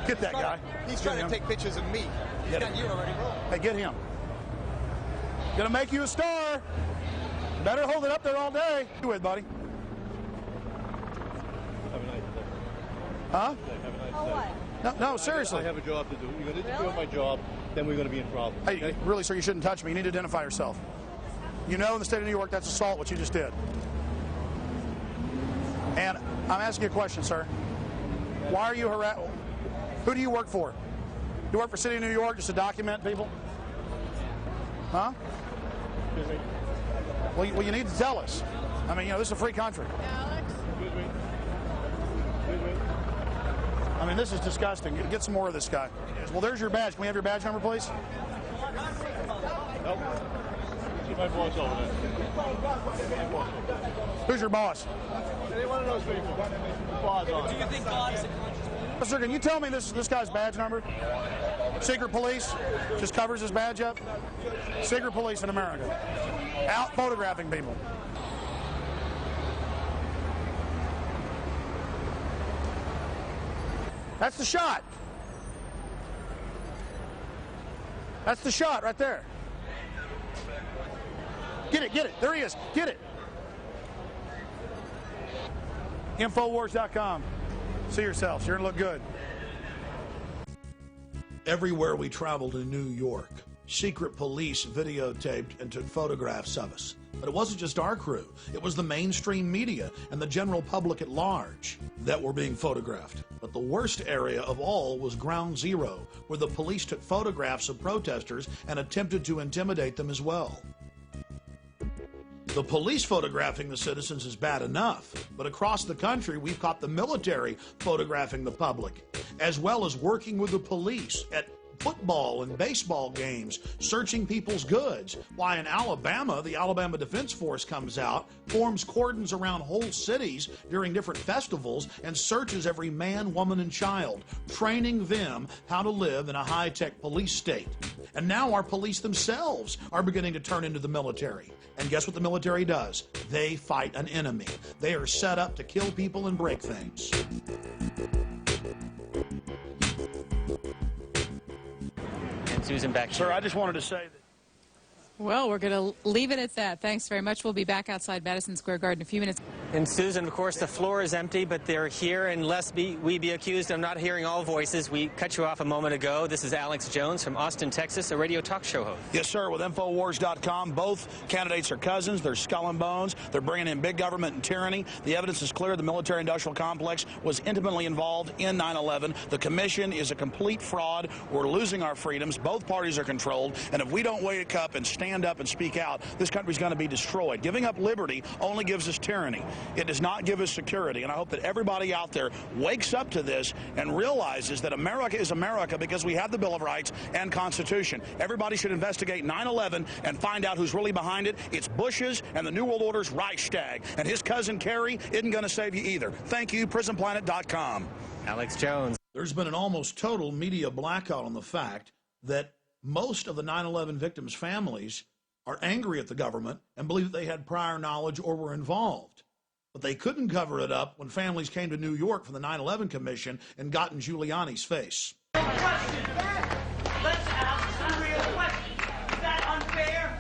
Speaker 3: Get that guy.
Speaker 2: He's trying to take pictures of me. He's got you already rolling.
Speaker 3: Hey, get him. Gonna make you a star. Better hold it up there all day. You with, buddy?
Speaker 12: Have a nice day.
Speaker 3: Huh?
Speaker 12: Have a nice day.
Speaker 3: No, seriously.
Speaker 12: I have a job to do. You're going to interfere with my job, then we're going to be in trouble.
Speaker 3: Hey,
Speaker 12: okay?
Speaker 3: really, sir, you shouldn't touch me. You need to identify yourself. You know in the state of New York that's assault, what you just did. And I'm asking you a question, sir. Why are you harassed? Who do you work for? You work for the City of New York just to document people? Huh?
Speaker 12: Excuse me.
Speaker 3: Well, you need to tell us. I mean, this is a free country.
Speaker 2: Alex?
Speaker 12: Excuse me. Excuse me.
Speaker 3: I mean, this is disgusting. Get some more of this guy. Well, there's your badge. Can we have your badge number, please?
Speaker 12: Nope. See my boss over there.
Speaker 3: Who's your boss?
Speaker 12: Any one of those people. Boss on.
Speaker 2: Do you think God is a
Speaker 3: Sir, can you tell me this guy's badge number? Secret police just covers his badge up. Secret police in America. Out photographing people. That's the shot. That's the shot right there. Get it. There he is. Get it. Infowars.com. See yourselves. You're going to look good. Everywhere we traveled in New York, secret police videotaped and took photographs of us. But it wasn't just our crew. It was the mainstream media and the general public at large that were being photographed. But the worst area of all was Ground Zero, where the police took photographs of protesters and attempted to intimidate them as well. The police photographing the citizens is bad enough, but across the country we've caught the military photographing the public, as well as working with the police at football and baseball games, searching people's goods. Why, in Alabama, the Alabama Defense Force comes out, forms cordons around whole cities during different festivals, and searches every man, woman, and child, training them how to live in a high-tech police state. And now our police themselves are beginning to turn into the military. And guess what the military does? They fight an enemy. They are set up to kill people and break things.
Speaker 6: Susan, back to
Speaker 3: Sir, I just wanted to say that.
Speaker 17: Well, we're going to leave it at that. Thanks very much. We'll be back outside Madison Square Garden in a few minutes.
Speaker 4: And Susan, of course, the floor is empty, but they're here, and lest we be accused of not hearing all voices. We cut you off a moment ago. This is Alex Jones from Austin, Texas, a radio talk show host.
Speaker 3: Yes, sir, with Infowars.com. Both candidates are cousins. They're skull and bones. They're bringing in big government and tyranny. The evidence is clear. The military-industrial complex was intimately involved in 9/11. The commission is a complete fraud. We're losing our freedoms. Both parties are controlled, and if we don't wake up and stand up and speak out, this country's going to be destroyed. Giving up liberty only gives us tyranny. It does not give us security, and I hope that everybody out there wakes up to this and realizes that America is America because we have the Bill of Rights and Constitution. Everybody should investigate 9/11 and find out who's really behind it. It's Bush's and the New World Order's Reichstag, and his cousin Kerry isn't going to save you either. Thank you, PrisonPlanet.com.
Speaker 4: Alex Jones.
Speaker 3: There's been an almost total media blackout on the fact that most of the 9/11 victims' families are angry at the government and believe that they had prior knowledge or were involved. But they couldn't cover it up when families came to New York for the 9/11 Commission and got in Giuliani's face.
Speaker 5: Let's ask some real questions. Is that unfair?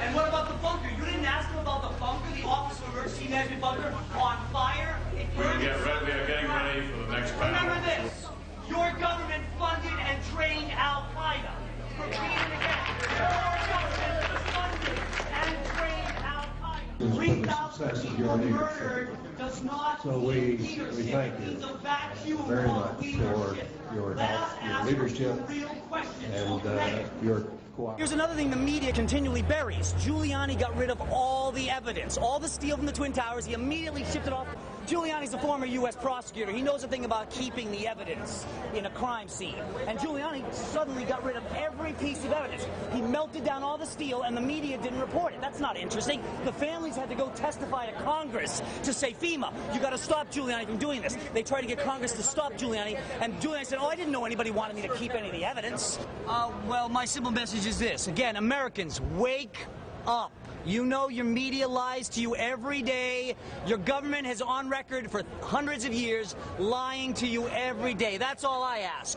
Speaker 5: And what about the bunker? You didn't ask them about the bunker, the Office of Emergency Management bunker on fire?
Speaker 12: We are getting ready for the next panel.
Speaker 5: Remember this. Your government funded and trained Al-Qaeda. Repeat it again. Your government funded and trained Al-Qaeda. 3,000 people murdered does not mean leadership.
Speaker 17: We thank you
Speaker 5: It means a vacuum
Speaker 17: very
Speaker 5: of
Speaker 17: much
Speaker 5: leadership.
Speaker 17: for your
Speaker 5: Let us
Speaker 17: help, your
Speaker 5: ask
Speaker 17: leadership,
Speaker 5: real questions.
Speaker 17: and your cooperation.
Speaker 18: Here's another thing the media continually buries. Giuliani got rid of all the evidence, all the steel from the Twin Towers. He immediately shipped it off. Giuliani's a former U.S. prosecutor. He knows a thing about keeping the evidence in a crime scene. And Giuliani suddenly got rid of every piece of evidence. He melted down all the steel, and the media didn't report it. That's not interesting. The families had to go testify to Congress to say, FEMA, you got to stop Giuliani from doing this. They tried to get Congress to stop Giuliani, and Giuliani said, oh, I didn't know anybody wanted me to keep any of the evidence. Well, my simple message is this. Again, Americans, wake up. You know your media lies to you every day. Your government has on record for hundreds of years lying to you every day. That's all I ask.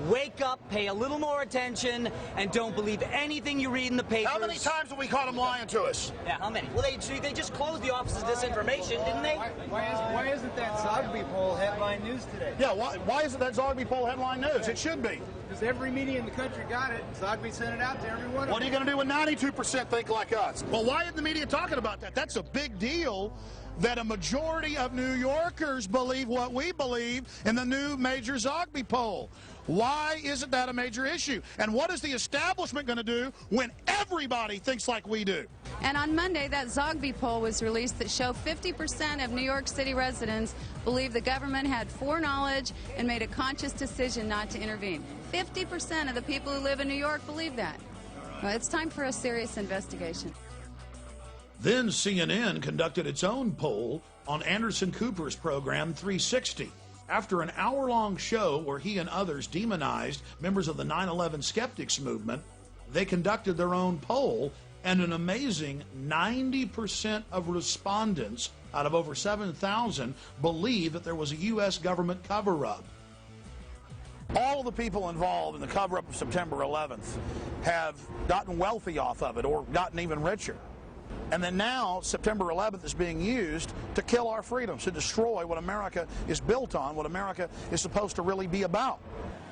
Speaker 18: Wake up, pay a little more attention, and don't believe anything you read in the papers.
Speaker 3: How many times have we caught them lying to us?
Speaker 18: Yeah, how many? Well, they just closed the Office of Disinformation, didn't they?
Speaker 2: Why isn't that Zogby poll headline news today?
Speaker 3: Yeah, why isn't that Zogby poll headline news? It should be.
Speaker 2: Because every media in the country got it. Zogby sent it out to everyone.
Speaker 3: What are you going to do when 92% think like us? Well, why isn't the media talking about that? That's a big deal that a majority of New Yorkers believe what we believe in the new major Zogby poll. Why isn't that a major issue? And what is the establishment going to do when everybody thinks like we do?
Speaker 19: And on Monday, that Zogby poll was released that showed 50% of New York City residents believe the government had foreknowledge and made a conscious decision not to intervene. 50% of the people who live in New York believe that. Well, it's time for a serious investigation.
Speaker 3: Then CNN conducted its own poll on Anderson Cooper's program 360. After an hour-long show where he and others demonized members of the 9/11 skeptics movement, they conducted their own poll, and an amazing 90% of respondents out of over 7,000 believe that there was a U.S. government cover-up. All of the people involved in the cover-up of September 11th have gotten wealthy off of it or gotten even richer. And then now, September 11th is being used to kill our freedoms, to destroy what America is built on, what America is supposed to really be about.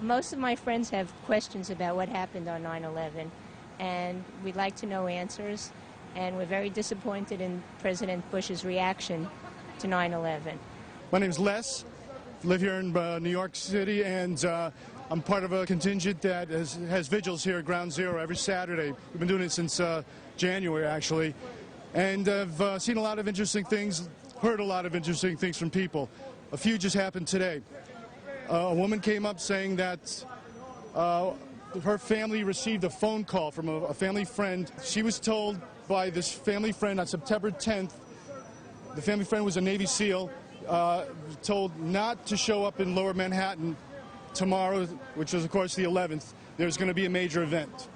Speaker 20: Most of my friends have questions about what happened on 9/11, and we'd like to know answers, and we're very disappointed in President Bush's reaction to 9/11.
Speaker 22: My name is Les. I live here in New York City, and I'm part of a contingent that has vigils here at Ground Zero every Saturday. We've been doing it since January, actually. And I've seen a lot of interesting things, heard a lot of interesting things from people. A few just happened today. A woman came up saying that her family received a phone call from a family friend. She was told by this family friend on September 10th, the family friend was a Navy SEAL, told not to show up in Lower Manhattan tomorrow, which was, of course, the 11th. There's going to be a major event.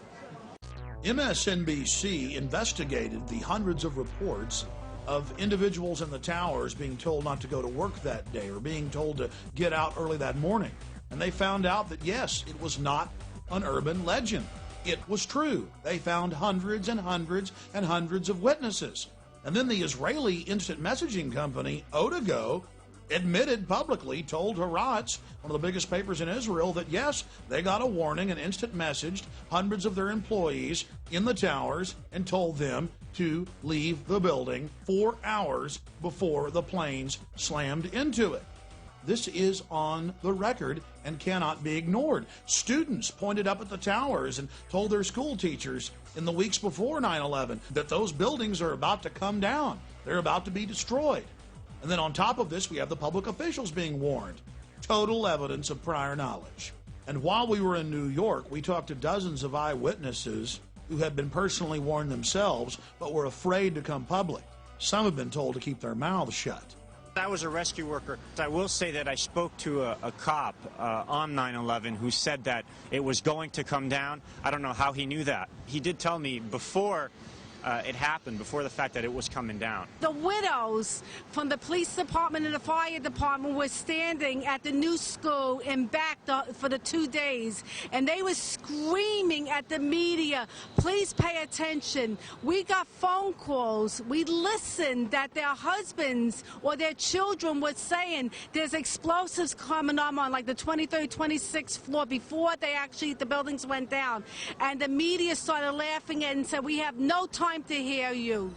Speaker 22: MSNBC investigated the hundreds of reports of individuals in the towers being told not to go to work that day or being told to get out early that morning. And they found out that, yes, it was not an urban legend. It was true. They found hundreds and hundreds and hundreds of witnesses.
Speaker 3: And then the Israeli instant messaging company, Otago, admitted publicly, told Haaretz, one of the biggest papers in Israel, that yes, they got a warning and instant messaged hundreds of their employees in the towers and told them to leave the building 4 hours before the planes slammed into it. This is on the record and cannot be ignored. Students pointed up at the towers and told their school teachers in the weeks before 9/11 that those buildings are about to come down. They're about to be destroyed. And then on top of this, we have the public officials being warned. Total evidence of prior knowledge. And while we were in New York, we talked to dozens of eyewitnesses who had been personally warned themselves, but were afraid to come public. Some have been told to keep their mouths shut.
Speaker 7: I was a rescue worker. I will say that I spoke to a cop on 9/11 who said that it was going to come down. I don't know how he knew that. He did tell me before it happened, before the fact that it was coming down.
Speaker 8: The widows from the police department and the fire department were standing at the new school and back for the 2 days, and they were screaming at the media, please pay attention. We got phone calls. We listened that their husbands or their children were saying there's explosives coming on like the 23rd, 26th floor before the buildings went down. And the media started laughing and said, we have no time to hear you.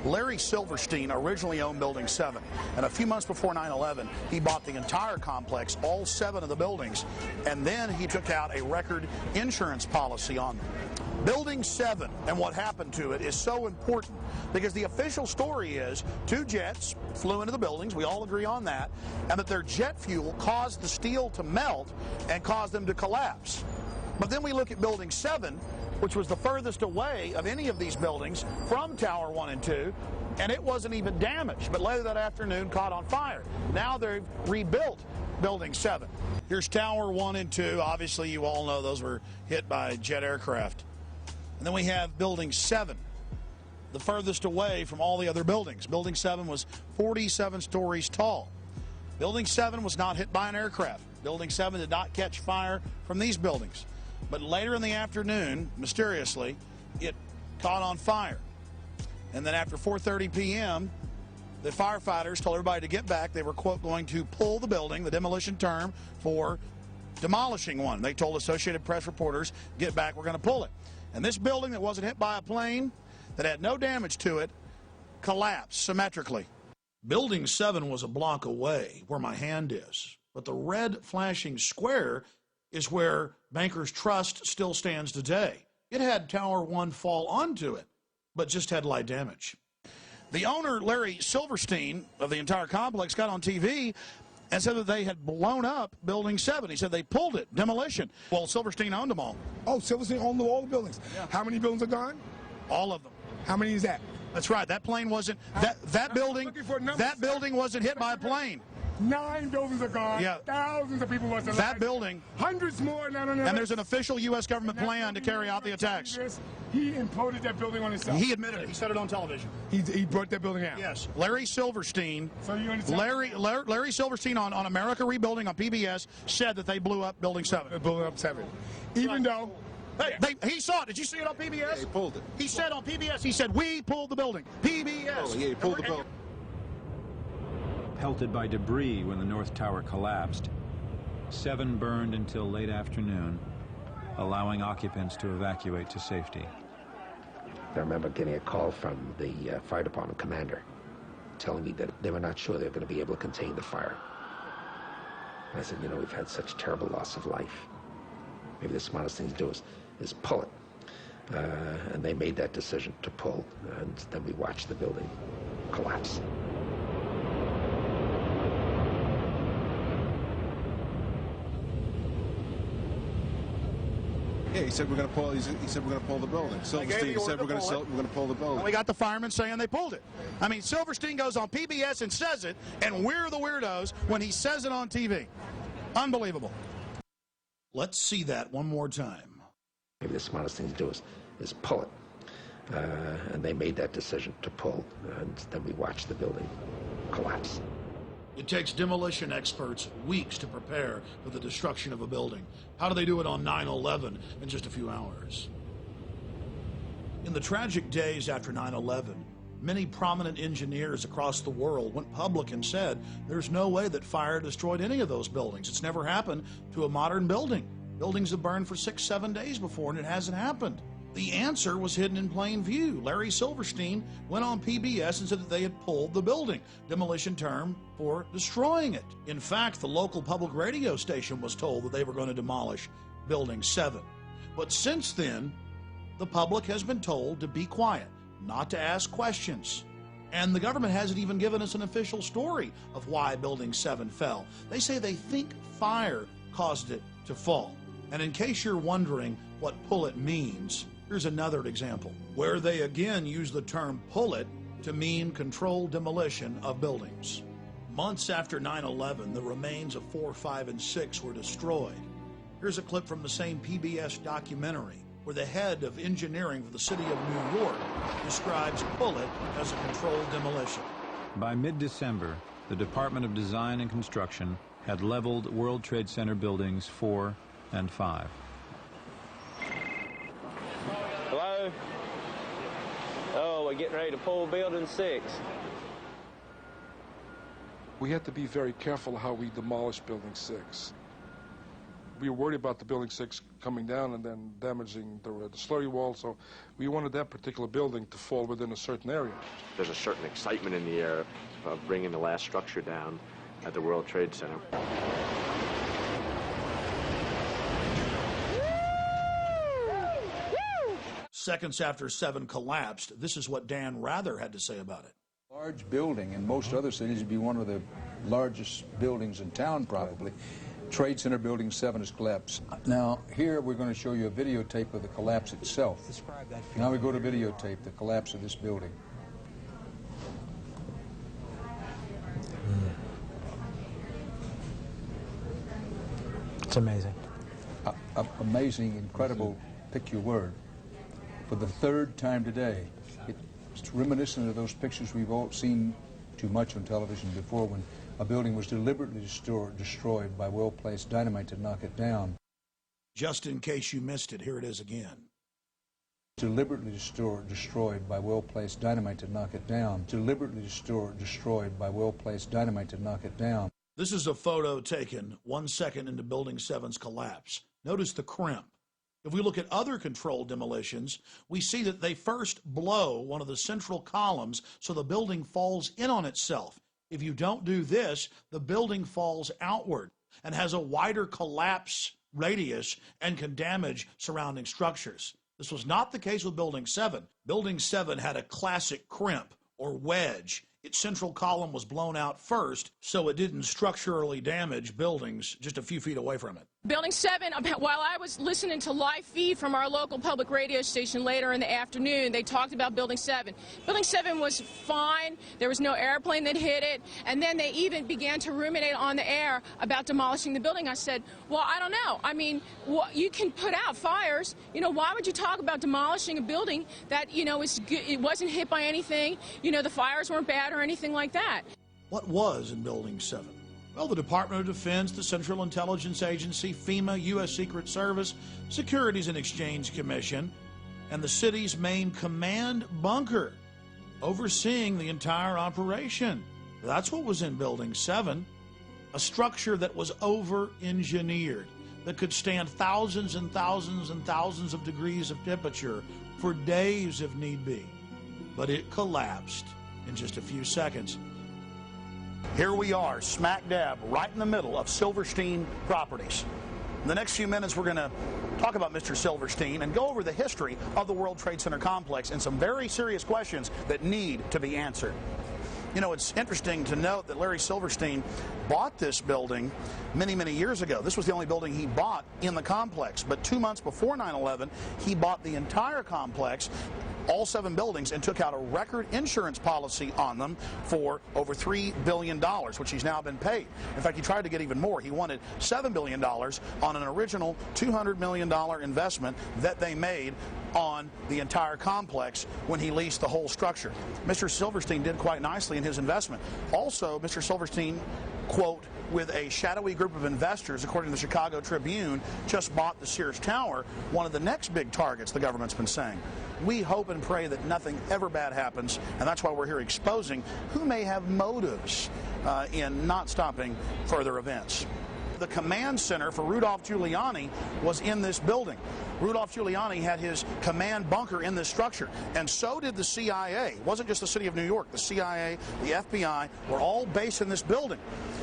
Speaker 3: Larry Silverstein originally owned Building 7, and a few months before 9/11, he bought the entire complex, all 7 of the buildings, and then he took out a record insurance policy on them. Building 7 and what happened to it is so important because the official story is 2 jets flew into the buildings, we all agree on that, and that their jet fuel caused the steel to melt and caused them to collapse. But then we look at Building 7, which was the furthest away of any of these buildings from Tower 1 and 2, and it wasn't even damaged, but later that afternoon caught on fire. Now they've rebuilt Building 7. Here's Tower 1 and 2. Obviously, you all know those were hit by jet aircraft. And then we have Building 7, the furthest away from all the other buildings. Building 7 was 47 stories tall. Building 7 was not hit by an aircraft. Building 7 did not catch fire from these buildings. But later in the afternoon, mysteriously, it caught on fire. And then after 4:30 p.m., the firefighters told everybody to get back. They were, quote, going to pull the building, the demolition term for demolishing one. They told Associated Press reporters, get back, we're going to pull it. And this building that wasn't hit by a plane, that had no damage to it, collapsed symmetrically. Building 7 was a block away where my hand is. But the red flashing square is where Bankers Trust still stands today. It had Tower 1 fall onto it, but just had light damage. The owner, Larry Silverstein, of the entire complex, got on TV and said that they had blown up Building 7. He said they pulled it, demolition. Well, Silverstein owned them all.
Speaker 9: Oh, Silverstein owned all the buildings. Yeah. How many buildings are gone?
Speaker 3: All of them.
Speaker 9: How many is that?
Speaker 3: That's right. That plane wasn't, that building wasn't hit by a plane.
Speaker 9: 9 buildings are gone.
Speaker 3: Yeah.
Speaker 9: Thousands of people lost their lives.
Speaker 3: That building.
Speaker 9: Hundreds more. No.
Speaker 3: And there's an official U.S. government plan to carry out the attacks.
Speaker 9: He imploded that building on himself.
Speaker 3: He admitted it. He said it on television.
Speaker 9: He brought that building out.
Speaker 3: Yes. Larry Silverstein.
Speaker 9: So you understand?
Speaker 3: Larry Silverstein on America Rebuilding on PBS said that they blew up Building 7.
Speaker 9: They blew up 7. Even though.
Speaker 3: He saw it. Did you see it on PBS?
Speaker 9: Yeah, he pulled it.
Speaker 3: He said on PBS, he said, we pulled the building. PBS.
Speaker 9: Oh, yeah, he pulled the building.
Speaker 16: Pelted by debris when the North Tower collapsed. 7 burned until late afternoon, allowing occupants to evacuate to safety.
Speaker 23: I remember getting a call from the fire department commander telling me that they were not sure they were going to be able to contain the fire. And I said, you know, we've had such terrible loss of life. Maybe the smartest thing to do is pull it. And they made that decision to pull, and then we watched the building collapse.
Speaker 17: Yeah, he said we're going to pull. He said we're going to pull the building. Silverstein said we're going to pull the building.
Speaker 3: And we got the firemen saying they pulled it. I mean, Silverstein goes on PBS and says it, and we're the weirdos when he says it on TV. Unbelievable. Let's see that one more time.
Speaker 23: Maybe the smartest thing to do is pull it. And they made that decision to pull, and then we watched the building collapse.
Speaker 3: It takes demolition experts weeks to prepare for the destruction of a building. How do they do it on 9/11 in just a few hours? In the tragic days after 9/11, many prominent engineers across the world went public and said there's no way that fire destroyed any of those buildings. It's never happened to a modern building. Buildings have burned for 6-7 days before, and it hasn't happened. The answer was hidden in plain view. Larry Silverstein went on PBS and said that they had pulled the building, demolition term for destroying it. In fact, the local public radio station was told that they were going to demolish Building 7. But since then, the public has been told to be quiet, not to ask questions. And the government hasn't even given us an official story of why Building 7 fell. They say they think fire caused it to fall. And in case you're wondering what pull it means, here's another example, where they again use the term pull it to mean controlled demolition of buildings. Months after 9/11, the remains of 4, 5, and 6 were destroyed. Here's a clip from the same PBS documentary, where the head of engineering for the city of New York describes pull it as a controlled demolition.
Speaker 16: By mid-December, the Department of Design and Construction had leveled World Trade Center buildings 4 and 5.
Speaker 10: Hello? Oh, we're getting ready to pull Building 6.
Speaker 11: We had to be very careful how we demolished Building 6. We were worried about the Building 6 coming down and then damaging the slurry wall, so we wanted that particular building to fall within a certain area.
Speaker 13: There's a certain excitement in the air of bringing the last structure down at the World Trade Center.
Speaker 3: Seconds after 7 collapsed, this is what Dan Rather had to say about it.
Speaker 24: Large building, in most other cities would be one of the largest buildings in town probably. Trade Center Building 7 has collapsed. Now here we're going to show you a videotape of the collapse itself.
Speaker 25: Describe that.
Speaker 24: Now we go to videotape, the collapse of this building.
Speaker 25: It's amazing.
Speaker 24: Amazing, incredible, pick your word. For the third time today, it's reminiscent of those pictures we've all seen too much on television before, when a building was deliberately destroyed by well-placed dynamite to knock it down.
Speaker 3: Just in case you missed it, here it is again.
Speaker 24: Deliberately destroyed by well-placed dynamite to knock it down. Deliberately destroyed by well-placed dynamite to knock it down.
Speaker 3: This is a photo taken 1 second into Building 7's collapse. Notice the crimp. If we look at other controlled demolitions, we see that they first blow one of the central columns so the building falls in on itself. If you don't do this, the building falls outward and has a wider collapse radius and can damage surrounding structures. This was not the case with Building 7. Building 7 had a classic crimp or wedge. Its central column was blown out first, so it didn't structurally damage buildings just a few feet away from it.
Speaker 26: Building 7, while I was listening to live feed from our local public radio station later in the afternoon, they talked about Building 7. Building 7 was fine. There was no airplane that hit it. And then they even began to ruminate on the air about demolishing the building. I said, well, I don't know. I mean, you can put out fires. You know, why would you talk about demolishing a building that, you know, it wasn't hit by anything? You know, the fires weren't bad or anything like that.
Speaker 3: What was in Building 7? Well, the Department of Defense, the Central Intelligence Agency, FEMA, U.S. Secret Service, Securities and Exchange Commission, and the city's main command bunker, overseeing the entire operation. That's what was in Building 7, a structure that was over-engineered, that could stand thousands and thousands and thousands of degrees of temperature for days if need be. But it collapsed in just a few seconds. Here we are, smack dab, right in the middle of Silverstein Properties. In the next few minutes, we're going to talk about Mr. Silverstein and go over the history of the World Trade Center complex and some very serious questions that need to be answered. You know, it's interesting to note that Larry Silverstein bought this building many, many years ago. This was the only building he bought in the complex. But 2 months before 9/11, he bought the entire complex, all 7 buildings, and took out a record insurance policy on them for over $3 billion, which he's now been paid. In fact, he tried to get even more. He wanted $7 billion on an original $200 million investment that they made on the entire complex when he leased the whole structure. Mr. Silverstein did quite nicely in his investment. Also, Mr. Silverstein, quote, with a shadowy group of investors, according to the Chicago Tribune, just bought the Sears Tower, one of the next big targets the government's been saying. We hope and pray that nothing ever bad happens, and that's why we're here exposing who may have motives in not stopping further events. The command center for Rudolph Giuliani was in this building. Rudolph Giuliani had his command bunker in this structure, and so did the CIA. It wasn't just the city of New York. The CIA, the FBI were all based in this building.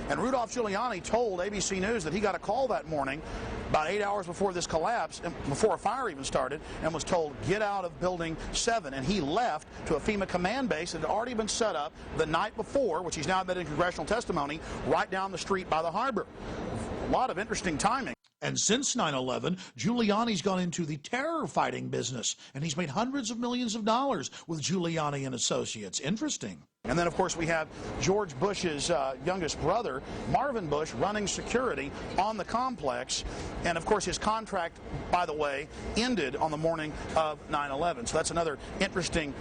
Speaker 3: And Rudolph Giuliani told ABC News that he got a call that morning about 8 hours before this collapse, before a fire even started, and was told, get out of Building 7. And he left to a FEMA command base that had already been set up the night before, which he's now admitted in congressional testimony, right down the street by the harbor. A lot of interesting timing.
Speaker 1: And since 9/11, Giuliani's gone into the terror fighting business, and he's made hundreds of millions of dollars with Giuliani and Associates. Interesting.
Speaker 3: And then, of course, we have George Bush's youngest brother, Marvin Bush, running security on the complex. And, of course, his contract, by the way, ended on the morning of 9/11. So that's another interesting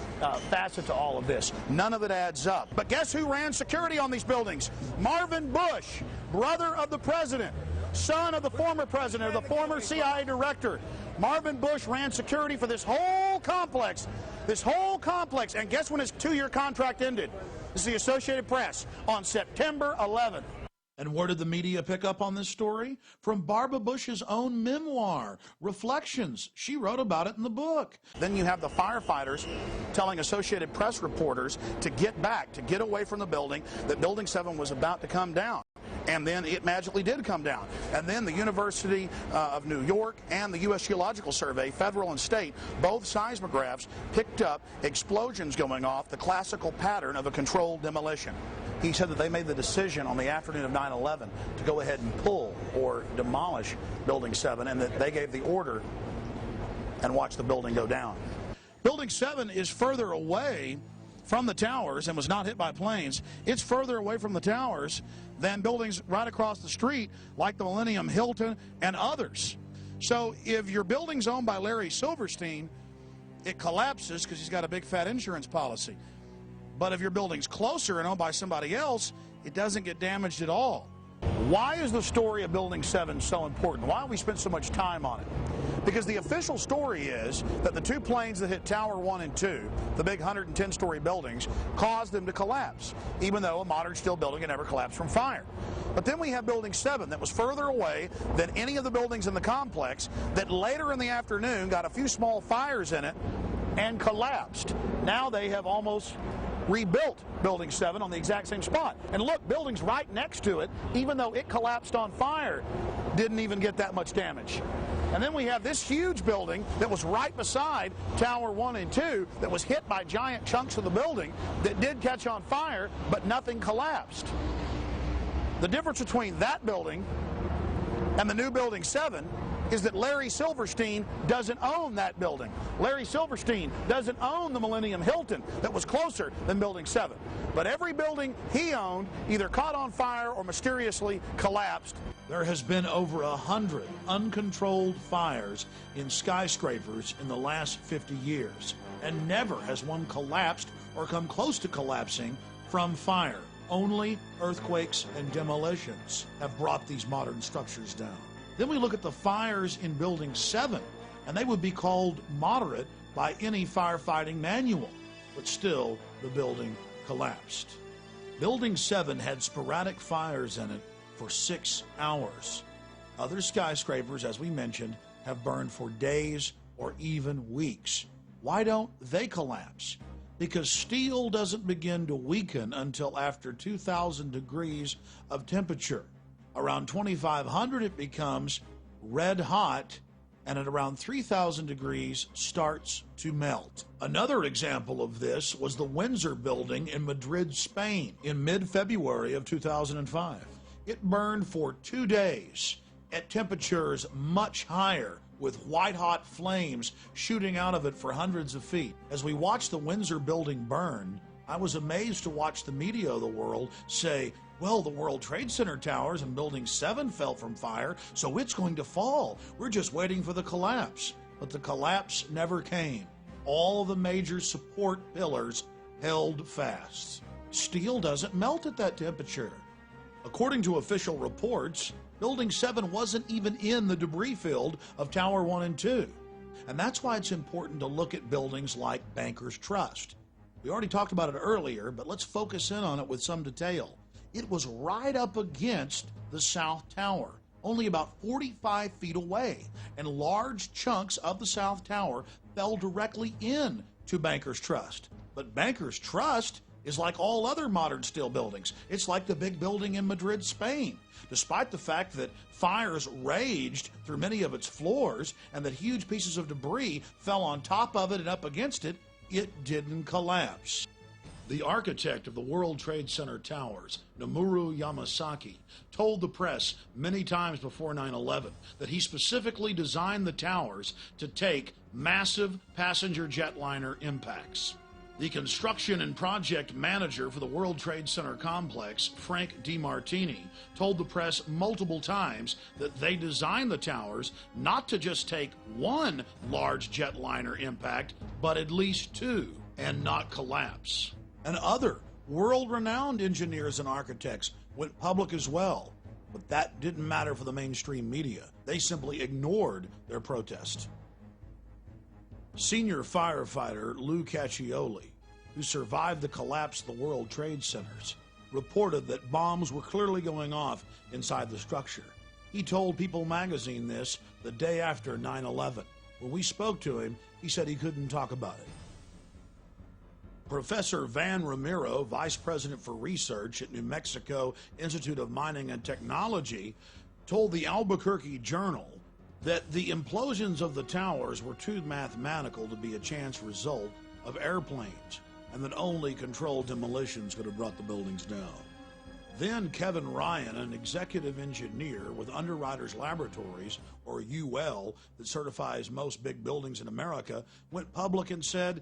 Speaker 3: facet to all of this. None of it adds up. But guess who ran security on these buildings? Marvin Bush, brother of the president, son of the former president, or the former CIA director. Marvin Bush ran security for this whole complex. This whole complex. And guess when his 2-year contract ended? This is the Associated Press on September 11th.
Speaker 1: And where did the media pick up on this story? From Barbara Bush's own memoir, Reflections. She wrote about it in the book.
Speaker 3: Then you have the firefighters telling Associated Press reporters to get back, to get away from the building, that Building 7 was about to come down. And then it magically did come down. And then the University of New York and the U.S. Geological Survey, federal and state, both seismographs picked up explosions going off, the classical pattern of a controlled demolition. He said that they made the decision on the afternoon of 9/11 to go ahead and pull or demolish Building 7, and that they gave the order and watched the building go down.
Speaker 1: Building 7 is further away from the towers and was not hit by planes. It's further away from the towers than buildings right across the street like the Millennium Hilton and others. So if your building's owned by Larry Silverstein, it collapses because he's got a big fat insurance policy. But if your building's closer and owned by somebody else, it doesn't get damaged at all.
Speaker 3: Why is the story of Building 7 so important? Why have we spent so much time on it? Because the official story is that the 2 planes that hit Tower 1 and 2, the big 110-story buildings, caused them to collapse, even though a modern steel building had never collapsed from fire. But then we have Building 7 that was further away than any of the buildings in the complex, that later in the afternoon got a few small fires in it and collapsed. Now they have almost rebuilt Building 7 on the exact same spot. And look, buildings right next to it, even though it collapsed on fire, didn't even get that much damage. And then we have this huge building that was right beside Tower 1 and 2 that was hit by giant chunks of the building that did catch on fire, but nothing collapsed. The difference between that building and the new Building 7 is that Larry Silverstein doesn't own that building. Larry Silverstein doesn't own the Millennium Hilton that was closer than Building 7. But every building he owned either caught on fire or mysteriously collapsed.
Speaker 1: There has been over 100 uncontrolled fires in skyscrapers in the last 50 years, and never has one collapsed or come close to collapsing from fire. Only earthquakes and demolitions have brought these modern structures down. Then we look at the fires in Building 7, and they would be called moderate by any firefighting manual, but still the building collapsed. Building 7 had sporadic fires in it for 6 hours. Other skyscrapers, as we mentioned, have burned for days or even weeks. Why don't they collapse? Because steel doesn't begin to weaken until after 2,000 degrees of temperature. Around 2,500 it becomes red hot, and at around 3,000 degrees starts to melt. Another example of this was the Windsor building in Madrid, Spain in mid-February of 2005. It burned for 2 days at temperatures much higher, with white-hot flames shooting out of it for hundreds of feet. As we watched the Windsor building burn, I was amazed to watch the media of the world say, well, the World Trade Center towers and Building 7 fell from fire, so it's going to fall. We're just waiting for the collapse. but the collapse never came. All the major support pillars held fast. Steel doesn't melt at that temperature. According to official reports, Building 7 wasn't even in the debris field of Tower 1 and 2. And that's why it's important to look at buildings like Bankers Trust. We already talked about it earlier, but let's focus in on it with some detail. It was right up against the South Tower, only about 45 feet away, and large chunks of the South Tower fell directly into Bankers Trust. But Bankers Trust is like all other modern steel buildings. It's like the big building in Madrid, Spain. Despite the fact that fires raged through many of its floors and that huge pieces of debris fell on top of it and up against it, it didn't collapse. The architect of the World Trade Center towers, Nomura Yamasaki, told the press many times before 9/11 that he specifically designed the towers to take massive passenger jetliner impacts. The construction and project manager for the World Trade Center complex, Frank DiMartini, told the press multiple times that they designed the towers not to just take one large jetliner impact, but at least two, and not collapse. And other world-renowned engineers and architects went public as well, but that didn't matter for the mainstream media. They simply ignored their protest. Senior firefighter Lou Caccioli, who survived the collapse of the World Trade Centers, reported that bombs were clearly going off inside the structure. He told People magazine this the day after 9/11. When we spoke to him, he said he couldn't talk about it. Professor Van Ramiro, Vice President for Research at New Mexico Institute of Mining and Technology, told the Albuquerque Journal that the implosions of the towers were too mathematical to be a chance result of airplanes, and that only controlled demolitions could have brought the buildings down. Then Kevin Ryan, an executive engineer with Underwriters Laboratories, or UL, that certifies most big buildings in America, went public and said,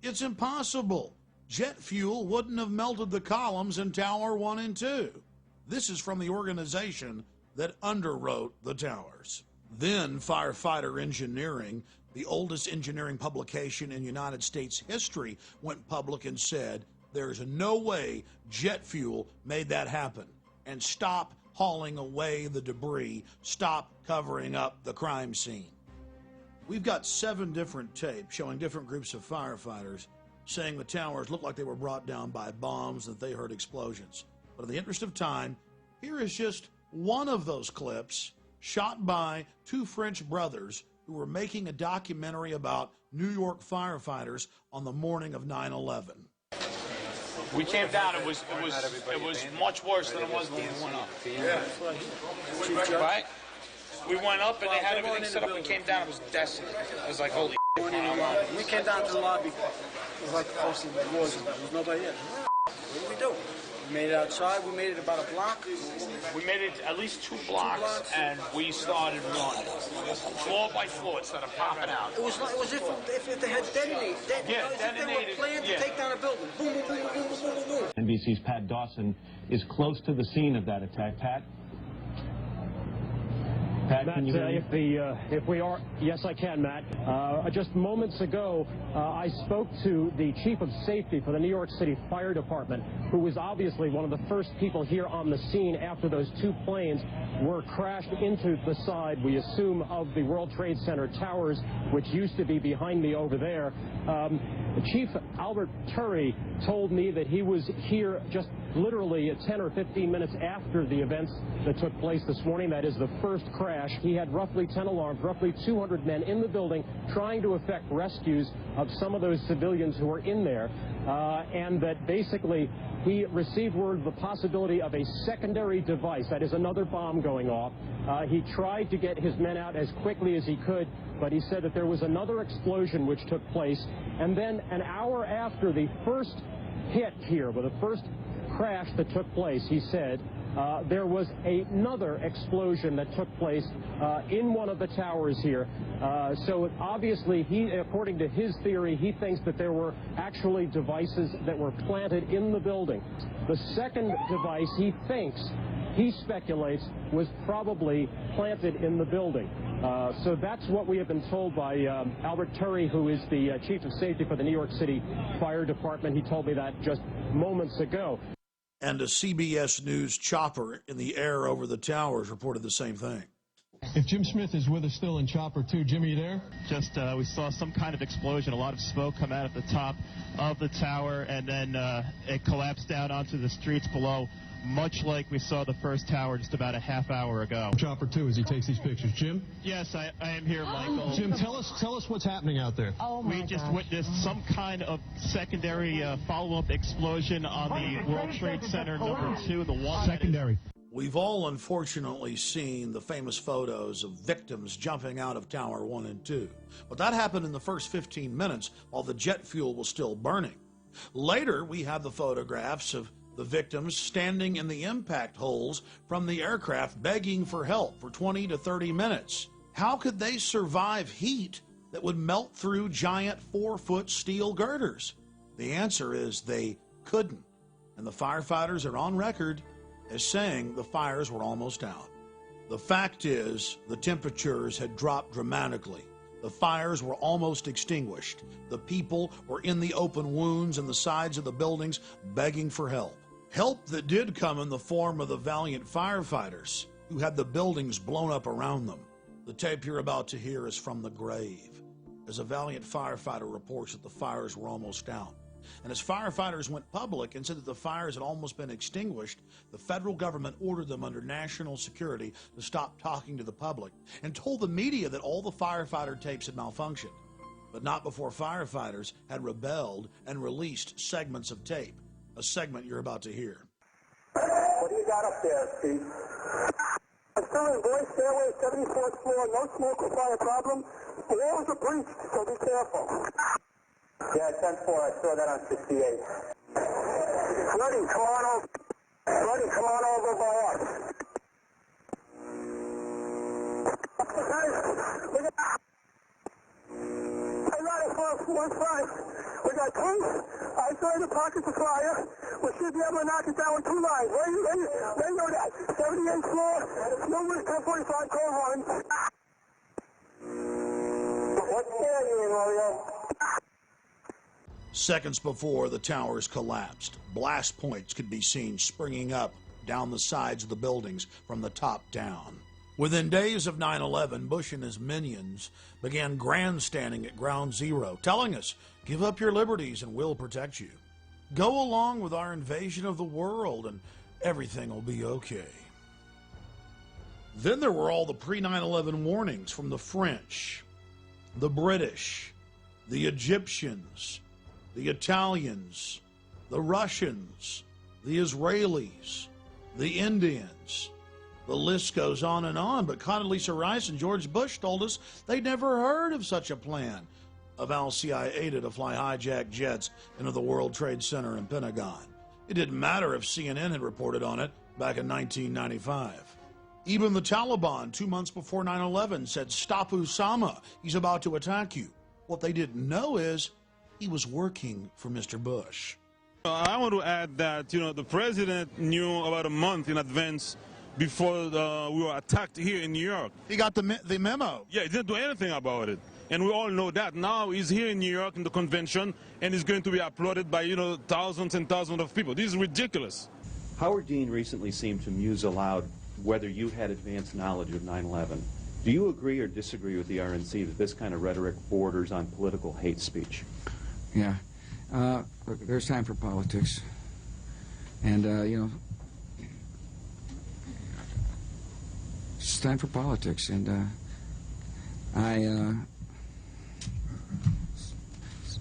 Speaker 1: "It's impossible. Jet fuel wouldn't have melted the columns in Tower 1 and 2. This is from the organization that underwrote the towers. Then Firefighter Engineering, the oldest engineering publication in United States history, went public and said, there's no way jet fuel made that happen. And stop hauling away the debris. Stop covering up the crime scene. We've got 7 different tapes showing different groups of firefighters saying the towers looked like they were brought down by bombs, that they heard explosions. But in the interest of time, here is just one of those clips shot by 2 French brothers who were making a documentary about New York firefighters on the morning of 9/11.
Speaker 4: We came down. It was much worse than it was when we went up. Yeah. Right? We went up and they had everything set up and came down. It was desolate. It was like, holy shit.
Speaker 2: We came down to the lobby. It was like the first of the wars. There was nobody in. What did we do? We made it outside. We made it about a block.
Speaker 4: We made it at least 2 blocks, and we started running. Floor by floor, instead of popping out.
Speaker 2: It was if they had detonated.
Speaker 4: Detonated.
Speaker 2: If they were planned to take down a building. Boom, boom, boom, boom, boom, boom, boom.
Speaker 6: NBC's Pat Dawson is close to the scene of that attack. Pat?
Speaker 12: Matt, if we are, yes, I can, Matt. Just moments ago, I spoke to the chief of safety for the New York City Fire Department, who was obviously one of the first people here on the scene after those 2 planes were crashed into the side, we assume, of the World Trade Center towers, which used to be behind me over there. Chief Albert Turry told me that he was here just literally 10 or 15 minutes after the events that took place this morning. That is the first crash. He had roughly 10 alarms, roughly 200 men in the building trying to effect rescues of some of those civilians who were in there, and that basically he received word of the possibility of a secondary device, that is another bomb going off. He tried to get his men out as quickly as he could, but he said that there was another explosion which took place, and then an hour after the first hit here, with the first crash that took place, he said, there was another explosion that took place in one of the towers here. So obviously, according to his theory, he thinks that there were actually devices that were planted in the building. The second device, he speculates, was probably planted in the building. So that's what we have been told by Albert Turry, who is the Chief of Safety for the New York City Fire Department. He told me that just moments ago.
Speaker 1: And a CBS News chopper in the air over the towers reported the same thing.
Speaker 5: If Jim Smith is with us still in Chopper 2, Jimmy, you there?
Speaker 14: Just, we saw some kind of explosion, a lot of smoke come out at the top of the tower, and then it collapsed down onto the streets below, much like we saw the first tower just about a half hour ago.
Speaker 5: Chopper 2 as he takes these pictures. Jim?
Speaker 14: Yes, I am here, Michael.
Speaker 5: Jim, tell us what's happening out there.
Speaker 14: Oh, we just witnessed some kind of secondary follow-up explosion on the World Trade Center #2, the one
Speaker 5: secondary.
Speaker 1: We've all unfortunately seen the famous photos of victims jumping out of Tower 1 and 2. But that happened in the first 15 minutes while the jet fuel was still burning. Later, we have the photographs of the victims standing in the impact holes from the aircraft begging for help for 20 to 30 minutes. How could they survive heat that would melt through giant 4-foot steel girders? The answer is they couldn't. And the firefighters are on record as saying the fires were almost out. The fact is, the temperatures had dropped dramatically. The fires were almost extinguished. The people were in the open wounds in the sides of the buildings begging for help. Help that did come in the form of the valiant firefighters who had the buildings blown up around them. The tape you're about to hear is from the grave, as a valiant firefighter reports that the fires were almost out. And as firefighters went public and said that the fires had almost been extinguished, the federal government ordered them under national security to stop talking to the public and told the media that all the firefighter tapes had malfunctioned. But not before firefighters had rebelled and released segments of tape, a segment you're about to hear.
Speaker 15: What do you got up there, Steve? I'm still in Boy Stairway, 74th floor, no smoke or fire problem. The walls are breached, so be careful. Yeah, 10-4, I saw that on 68. Freddie, come on over. Freddie, come on over by us. I got it for 1-5. We got police. I saw in the pockets of fire. We should be able to knock it down with 2 lines. Where you know that? 78th floor, numbers 1045, call 1. What scared you in, Oreo?
Speaker 1: Seconds before the towers collapsed, blast points could be seen springing up down the sides of the buildings from the top down. Within days of 9/11, Bush and his minions began grandstanding at Ground Zero, telling us, give up your liberties and we'll protect you. Go along with our invasion of the world and everything will be okay. Then there were all the pre-9/11 warnings from the French, the British, the Egyptians, the Italians, the Russians, the Israelis, the Indians. The list goes on and on, but Condoleezza Rice and George Bush told us they'd never heard of such a plan of al-CIA to fly hijacked jets into the World Trade Center and Pentagon. It didn't matter if CNN had reported on it back in 1995. Even the Taliban, 2 months before 9/11, said, stop Osama, he's about to attack you. What they didn't know is he was working for Mr. Bush.
Speaker 18: I want to add that, the president knew about a month in advance before we were attacked here in New York.
Speaker 1: He got the memo.
Speaker 18: Yeah, he didn't do anything about it. And we all know that. Now he's here in New York in the convention, and he's going to be applauded by, thousands and thousands of people. This is ridiculous.
Speaker 19: Howard Dean recently seemed to muse aloud whether you had advanced knowledge of 9/11. Do you agree or disagree with the RNC that this kind of rhetoric borders on political hate speech?
Speaker 21: Yeah. Look, there's time for politics. And, it's time for politics. And,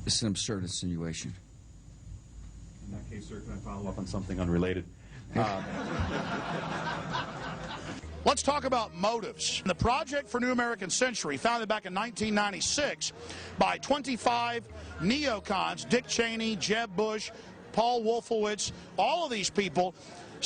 Speaker 21: it's an absurd insinuation.
Speaker 19: In that case, sir, can I follow up on something unrelated?
Speaker 3: Let's talk about motives. The Project for New American Century, founded back in 1996 by 25 neocons, Dick Cheney, Jeb Bush, Paul Wolfowitz, all of these people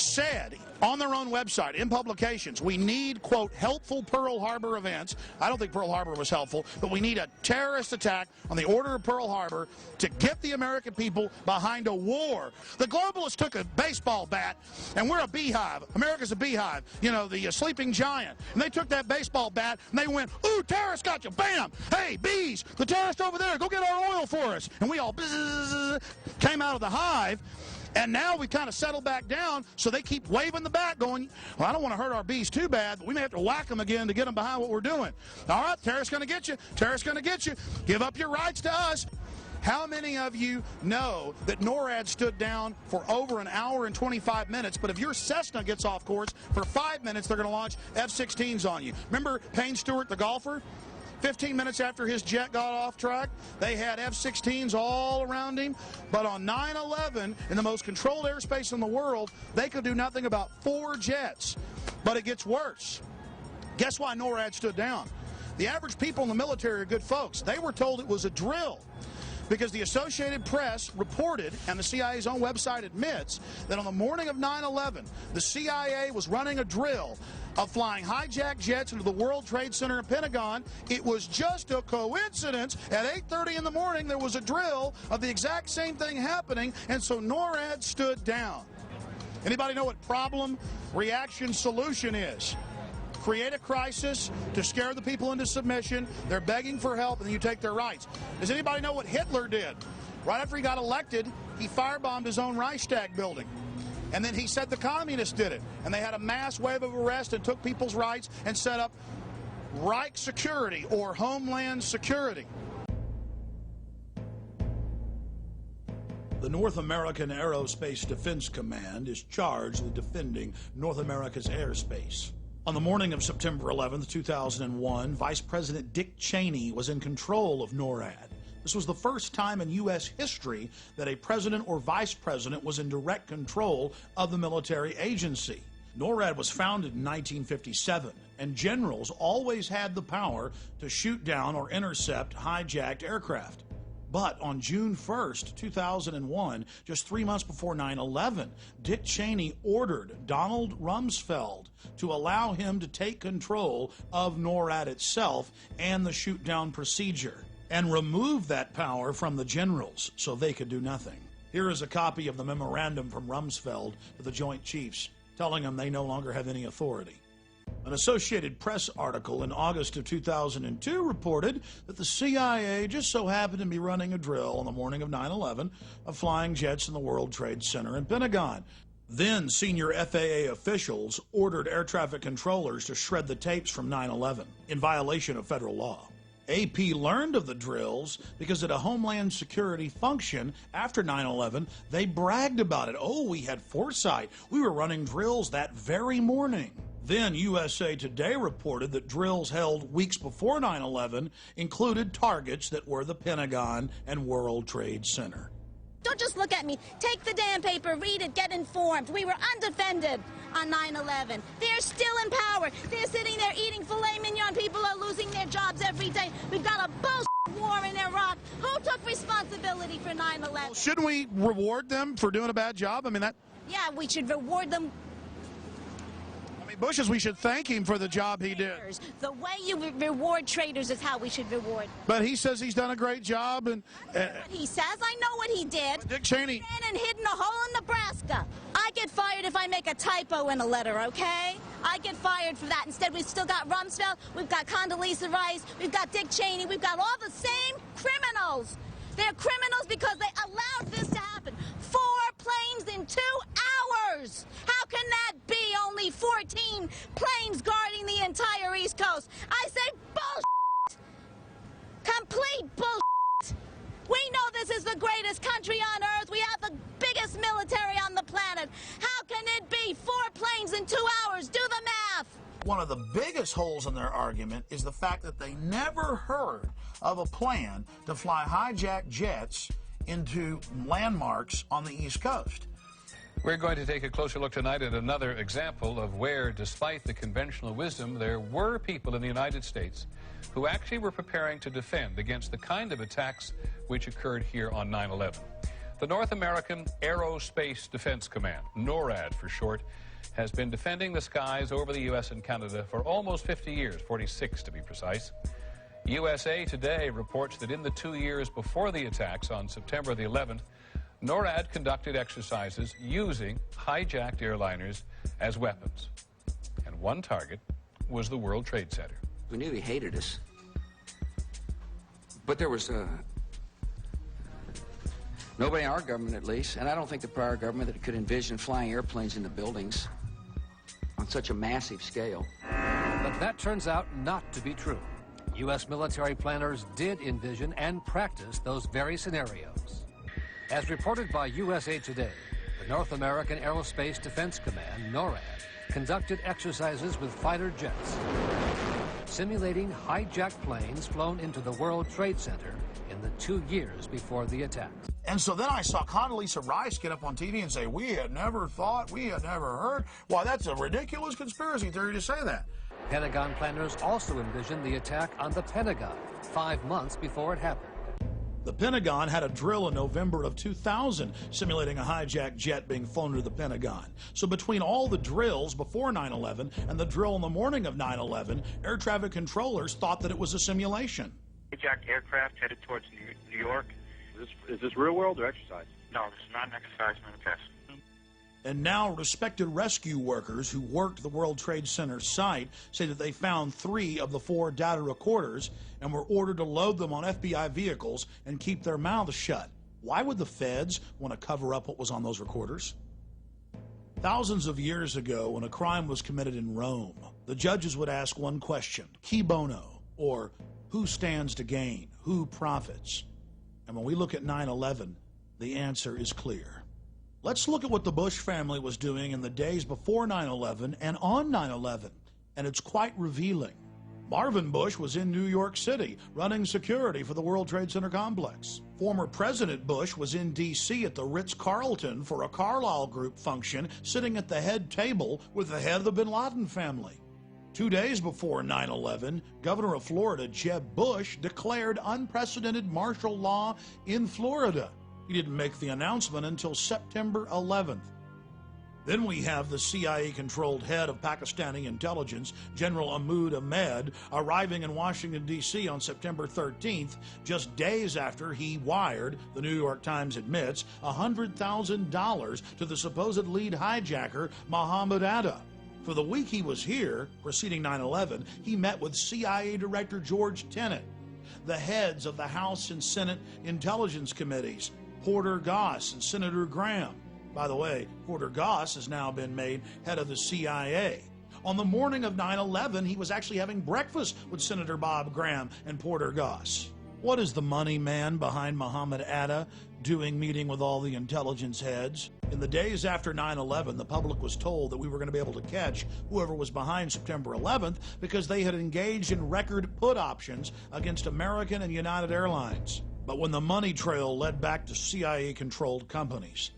Speaker 3: said on their own website, in publications, we need, quote, helpful Pearl Harbor events. I don't think Pearl Harbor was helpful, but we need a terrorist attack on the order of Pearl Harbor to get the American people behind a war. The globalists took a baseball bat, and we're a beehive. America's a beehive, you know, the sleeping giant. And they took that baseball bat, and they went, ooh, terrorist got you, bam! Hey, bees, the terrorist over there, go get our oil for us. And we all came out of the hive. And now we kind of settled back down, so they keep waving the bat going, well, I don't want to hurt our bees too bad, but we may have to whack them again to get them behind what we're doing. All right, terrorist's going to get you. Terrorist's going to get you. Give up your rights to us. How many of you know that NORAD stood down for over an hour and 25 minutes, but if your Cessna gets off course for 5 minutes, they're going to launch F-16s on you? Remember Payne Stewart, the golfer? 15 minutes after his jet got off track, they had F-16s all around him. But on 9/11, in the most controlled airspace in the world, they could do nothing about 4 jets. But it gets worse. Guess why NORAD stood down? The average people in the military are good folks. They were told it was a drill, because the Associated Press reported, and the CIA's own website admits, that on the morning of 9/11, the CIA was running a drill of flying hijacked jets into the World Trade Center and Pentagon. It was just a coincidence. At 8:30 in the morning, there was a drill of the exact same thing happening, and so NORAD stood down. Anybody know what problem, reaction, solution is? Create a crisis to scare the people into submission. They're begging for help, and then you take their rights. Does anybody know what Hitler did? Right after he got elected, he firebombed his own Reichstag building. And then he said the communists did it. And they had a mass wave of arrest and took people's rights and set up Reich Security, or Homeland Security. The North American Aerospace Defense Command is charged with defending North America's airspace. On the morning of September 11th, 2001, Vice President Dick Cheney was in control of NORAD. This was the first time in U.S. history that a president or vice president was in direct control of the military agency. NORAD was founded in 1957, and generals always had the power to shoot down or intercept hijacked aircraft. But on June 1st, 2001, just 3 months before 9/11, Dick Cheney ordered Donald Rumsfeld to allow him to take control of NORAD itself and the shoot-down procedure, and remove that power from the generals so they could do nothing. Here is a copy of the memorandum from Rumsfeld to the Joint Chiefs, telling them they no longer have any authority. An Associated Press article in August of 2002 reported that the CIA just so happened to be running a drill on the morning of 9/11 of flying jets in the World Trade Center and Pentagon. Then senior FAA officials ordered air traffic controllers to shred the tapes from 9/11 in violation of federal law. AP learned of the drills because at a Homeland Security function after 9/11, they bragged about it. Oh, we had foresight. We were running drills that very morning. Then USA Today reported that drills held weeks before 9/11 included targets that were the Pentagon and World Trade Center.
Speaker 7: Don't just look at me. Take the damn paper, read it, get informed. We were undefended on 9/11. They're still in power. They're sitting there eating filet mignon. People are losing their jobs every day. We've got a bullshit war in Iraq. Who took responsibility for 9/11?
Speaker 3: Well, shouldn't we reward them for doing a bad job? I mean, that...
Speaker 7: Yeah, we should reward them.
Speaker 3: Bushes, we should thank him for the job he did.
Speaker 7: The way you reward traitors is how we should reward.
Speaker 3: But he says he's done a great job, and
Speaker 7: what he says, I know what he did.
Speaker 3: Dick Cheney
Speaker 7: he ran and hid in a hole in Nebraska. I get fired if I make a typo in a letter, okay? I get fired for that. Instead, we've still got Rumsfeld, we've got Condoleezza Rice, we've got Dick Cheney, we've got all the same criminals. They're criminals because they allowed this to happen. 4 planes in 2 hours. How can that be? Only 14 planes guarding the entire East Coast. I say bullshit. Complete bullshit. We know this is the greatest country on earth. We have the biggest military on the planet. How can it be 4 planes in 2 hours? Do the math.
Speaker 3: One of the biggest holes in their argument is the fact that they never heard of a plan to fly hijacked jets into landmarks on the East Coast.
Speaker 8: We're going to take a closer look tonight at another example of where, despite the conventional wisdom, there were people in the United States who actually were preparing to defend against the kind of attacks which occurred here on 9/11. The North American Aerospace Defense Command, NORAD for short, has been defending the skies over the U.S. and Canada for almost 50 years, 46 to be precise. USA Today reports that in the 2 years before the attacks on September the 11th, NORAD conducted exercises using hijacked airliners as weapons. And one target was the World Trade Center.
Speaker 21: We knew he hated us. But there was nobody in our government, at least, and I don't think the prior government that could envision flying airplanes into buildings on such a massive scale.
Speaker 9: But that turns out not to be true. U.S. military planners did envision and practice those very scenarios. As reported by USA Today, the North American Aerospace Defense Command, NORAD, conducted exercises with fighter jets, simulating hijacked planes flown into the World Trade Center in the 2 years before the attacks.
Speaker 3: And so then I saw Condoleezza Rice get up on TV and say, we had never thought, we had never heard. Why, that's a ridiculous conspiracy theory to say that.
Speaker 9: Pentagon planners also envisioned the attack on the Pentagon 5 months before it happened.
Speaker 1: The Pentagon had a drill in November of 2000 simulating a hijacked jet being flown to the Pentagon. So between all the drills before 9/11 and the drill in the morning of 9/11, air traffic controllers thought that it was a simulation.
Speaker 16: Hijacked aircraft headed towards New York.
Speaker 13: Is this real world or exercise?
Speaker 16: No, this is not an exercise, not a test.
Speaker 1: And now respected rescue workers who worked the World Trade Center site say that they found 3 of the 4 data recorders and were ordered to load them on FBI vehicles and keep their mouths shut. Why would the feds want to cover up what was on those recorders? Thousands of years ago, when a crime was committed in Rome, the judges would ask one question, qui bono, or who stands to gain, who profits? And when we look at 9/11, the answer is clear. Let's look at what the Bush family was doing in the days before 9/11 and on 9/11, and it's quite revealing. Marvin Bush was in New York City running security for the World Trade Center complex. Former President Bush was in D.C. at the Ritz-Carlton for a Carlyle Group function, sitting at the head table with the head of the bin Laden family. 2 days before 9/11, Governor of Florida, Jeb Bush, declared unprecedented martial law in Florida. He didn't make the announcement until September 11th. Then we have the CIA-controlled head of Pakistani intelligence, General Ahmad Ahmed, arriving in Washington, D.C. on September 13th, just days after he wired, the New York Times admits, $100,000 to the supposed lead hijacker, Mohammed Atta. For the week he was here, preceding 9/11, he met with CIA Director George Tenet, the heads of the House and Senate Intelligence Committees, Porter Goss and Senator Graham. By the way, Porter Goss has now been made head of the CIA. On the morning of 9/11, he was actually having breakfast with Senator Bob Graham and Porter Goss. What is the money man behind Mohammed Atta doing meeting with all the intelligence heads? In the days after 9/11, the public was told that we were going to be able to catch whoever was behind September 11th because they had engaged in record put options against American and United Airlines. But when the money trail led back to CIA-controlled companies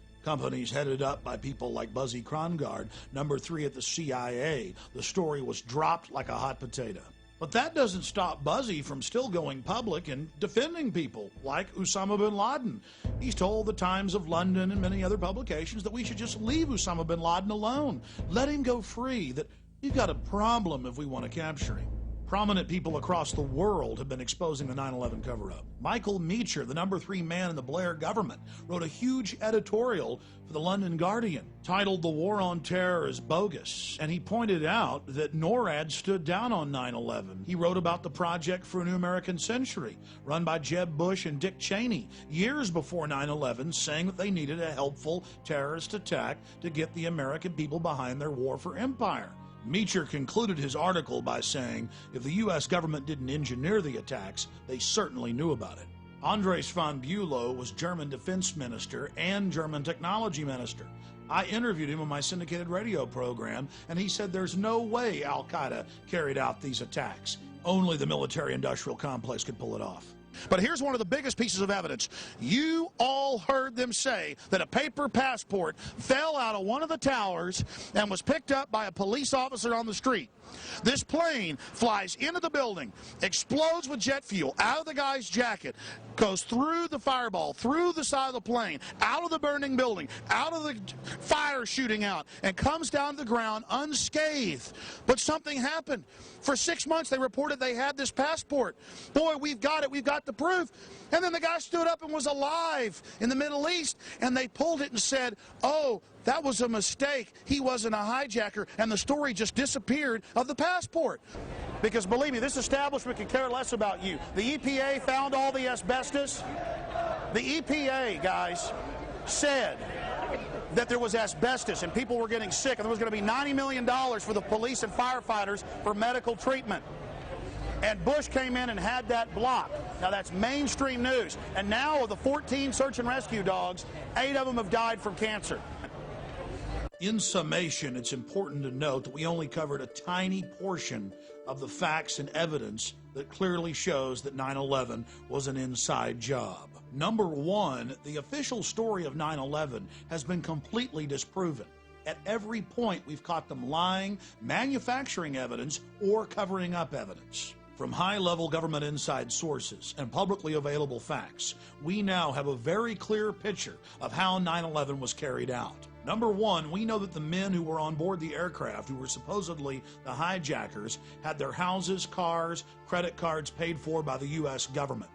Speaker 1: headed up by people like Buzzy Krongard, number 3 at the CIA, the story was dropped like a hot potato. But that doesn't stop Buzzy from still going public and defending people like Osama bin Laden. He's told the Times of London and many other publications that we should just leave Osama bin Laden alone. Let him go free, that we've got a problem if we want to capture him. Prominent people across the world have been exposing the 9/11 cover-up. Michael Meacher, the number 3 man in the Blair government, wrote a huge editorial for the London Guardian titled "The War on Terror is Bogus," and he pointed out that NORAD stood down on 9/11. He wrote about the Project for a New American Century, run by Jeb Bush and Dick Cheney, years before 9/11, saying that they needed a helpful terrorist attack to get the American people behind their war for empire. Meacher concluded his article by saying, if the U.S. government didn't engineer the attacks, they certainly knew about it. Andres von Bülow was German defense minister and German technology minister. I interviewed him on my syndicated radio program, and he said there's no way Al-Qaeda carried out these attacks. Only the military-industrial complex could pull it off.
Speaker 3: But here's one of the biggest pieces of evidence. You all heard them say that a paper passport fell out of one of the towers and was picked up by a police officer on the street. This plane flies into the building, explodes with jet fuel out of the guy's jacket, goes through the fireball, through the side of the plane, out of the burning building, out of the fire shooting out, and comes down to the ground unscathed. But something happened. For 6 months, they reported they had this passport. Boy, we've got it. We've got the proof. And then the guy stood up and was alive in the Middle East, and they pulled it and said, oh, that was a mistake. He wasn't a hijacker, and the story just disappeared of the passport. Because believe me, this establishment could care less about you. The EPA found all the asbestos. The EPA, guys, said that there was asbestos and people were getting sick, and there was going to be $90 million for the police and firefighters for medical treatment. And Bush came in and had that blocked. Now that's mainstream news. And now of the 14 search and rescue dogs, 8 of them have died from cancer.
Speaker 1: In summation, it's important to note that we only covered a tiny portion of the facts and evidence that clearly shows that 9/11 was an inside job. Number one, the official story of 9/11 has been completely disproven. At every point, we've caught them lying, manufacturing evidence, or covering up evidence. From high-level government inside sources and publicly available facts, we now have a very clear picture of how 9/11 was carried out. Number one, we know that the men who were on board the aircraft, who were supposedly the hijackers, had their houses, cars, credit cards paid for by the U.S. government.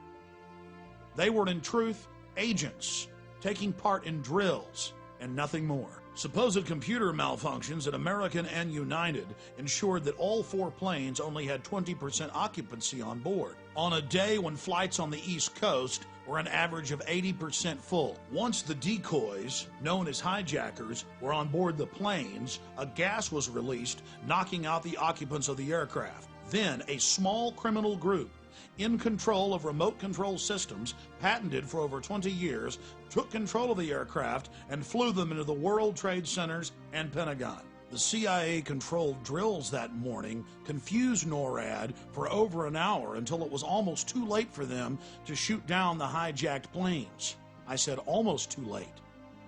Speaker 1: They were, in truth, agents taking part in drills and nothing more. Supposed computer malfunctions at American and United ensured that all 4 planes only had 20% occupancy on board, on a day when flights on the East Coast were an average of 80% full. Once the decoys, known as hijackers, were on board the planes, a gas was released, knocking out the occupants of the aircraft. Then a small criminal group in control of remote control systems, patented for over 20 years, took control of the aircraft and flew them into the World Trade Centers and Pentagon. The CIA-controlled drills that morning confused NORAD for over an hour until it was almost too late for them to shoot down the hijacked planes. I said almost too late.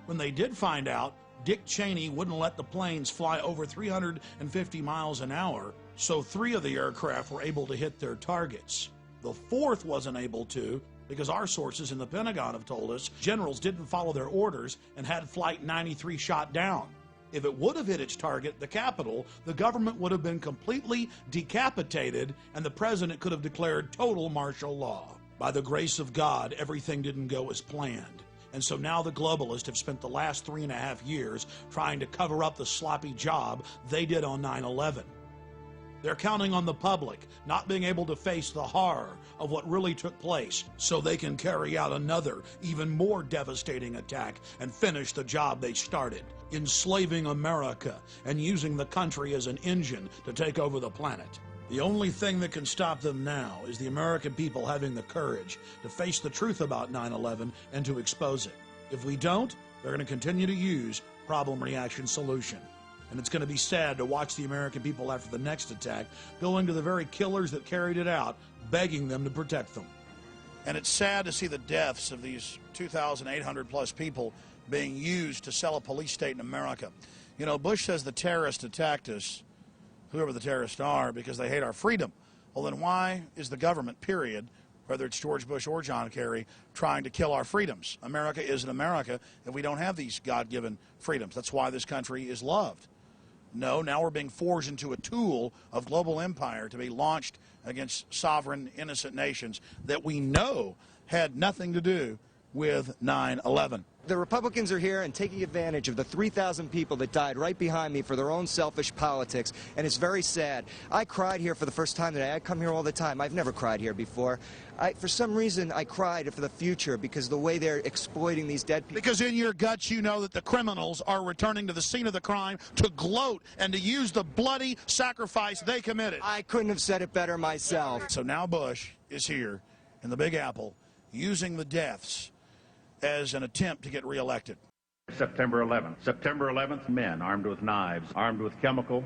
Speaker 1: When they did find out, Dick Cheney wouldn't let the planes fly over 350 miles an hour, so 3 of the aircraft were able to hit their targets. The 4th wasn't able to because our sources in the Pentagon have told us generals didn't follow their orders and had Flight 93 shot down. If it would have hit its target, the Capitol, the government would have been completely decapitated and the president could have declared total martial law. By the grace of God, everything didn't go as planned. And so now the globalists have spent the last 3.5 years trying to cover up the sloppy job they did on 9/11. They're counting on the public not being able to face the horror of what really took place so they can carry out another, even more devastating attack and finish the job they started, enslaving America and using the country as an engine to take over the planet. The only thing that can stop them now is the American people having the courage to face the truth about 9/11 and to expose it. If we don't, they're going to continue to use problem, reaction, solution. And it's going to be sad to watch the American people after the next attack going to the very killers that carried it out, begging them to protect them. And it's sad to see the deaths of these 2,800 plus people being used to sell a police state in America. You know, Bush says the terrorists attacked us, whoever the terrorists are, because they hate our freedom. Well, then why is the government, period, whether it's George Bush or John Kerry, trying to kill our freedoms? America isn't America if we don't have these God-given freedoms. That's why this country is loved. No, now we're being forged into a tool of global empire to be launched against sovereign, innocent nations that we know had nothing to do with 9/11.
Speaker 10: The Republicans are here and taking advantage of the 3,000 people that died right behind me for their own selfish politics, and it's very sad. I cried here for the first time today. I come here all the time. I've never cried here before. For some reason, I cried for the future because the way they're exploiting these dead people.
Speaker 3: Because in your guts, you know that the criminals are returning to the scene of the crime to gloat and to use the bloody sacrifice they committed.
Speaker 10: I couldn't have said it better myself.
Speaker 3: So now Bush is here in the Big Apple using the deaths as an attempt to get reelected.
Speaker 11: September 11th. September 11th, men armed with knives, armed with chemical,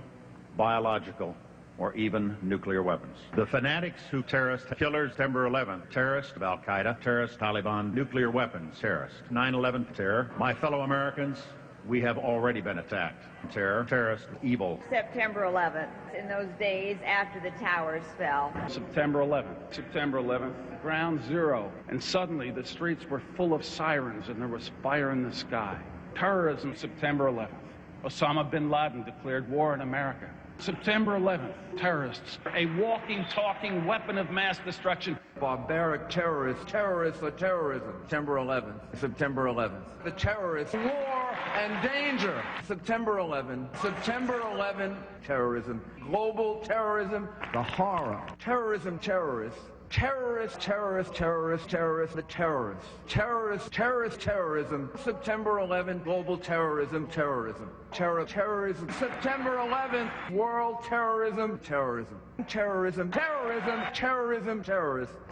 Speaker 11: biological, or even nuclear weapons. The fanatics who terrorist killers, September 11th, terrorist of Al-Qaeda, terrorist Taliban, nuclear weapons, terrorist. 9/11 terror. My fellow Americans, We have already been attacked. Terrorist, evil.
Speaker 17: September 11th, in those days after the towers fell.
Speaker 2: September 11th, ground zero. And suddenly the streets were full of sirens and there was fire in the sky. Terrorism, September 11th. Osama bin Laden declared war on America. September 11th, terrorists, a walking, talking weapon of mass destruction.
Speaker 20: Barbaric terrorists for terrorism. September 11th. The terrorists, war and danger. September 11th. Terrorism. Global terrorism. The horror. Terrorism. The terrorists. Terrorism. September 11th. Global terrorism. Terrorism. September 11th. World terrorism. Terrorism.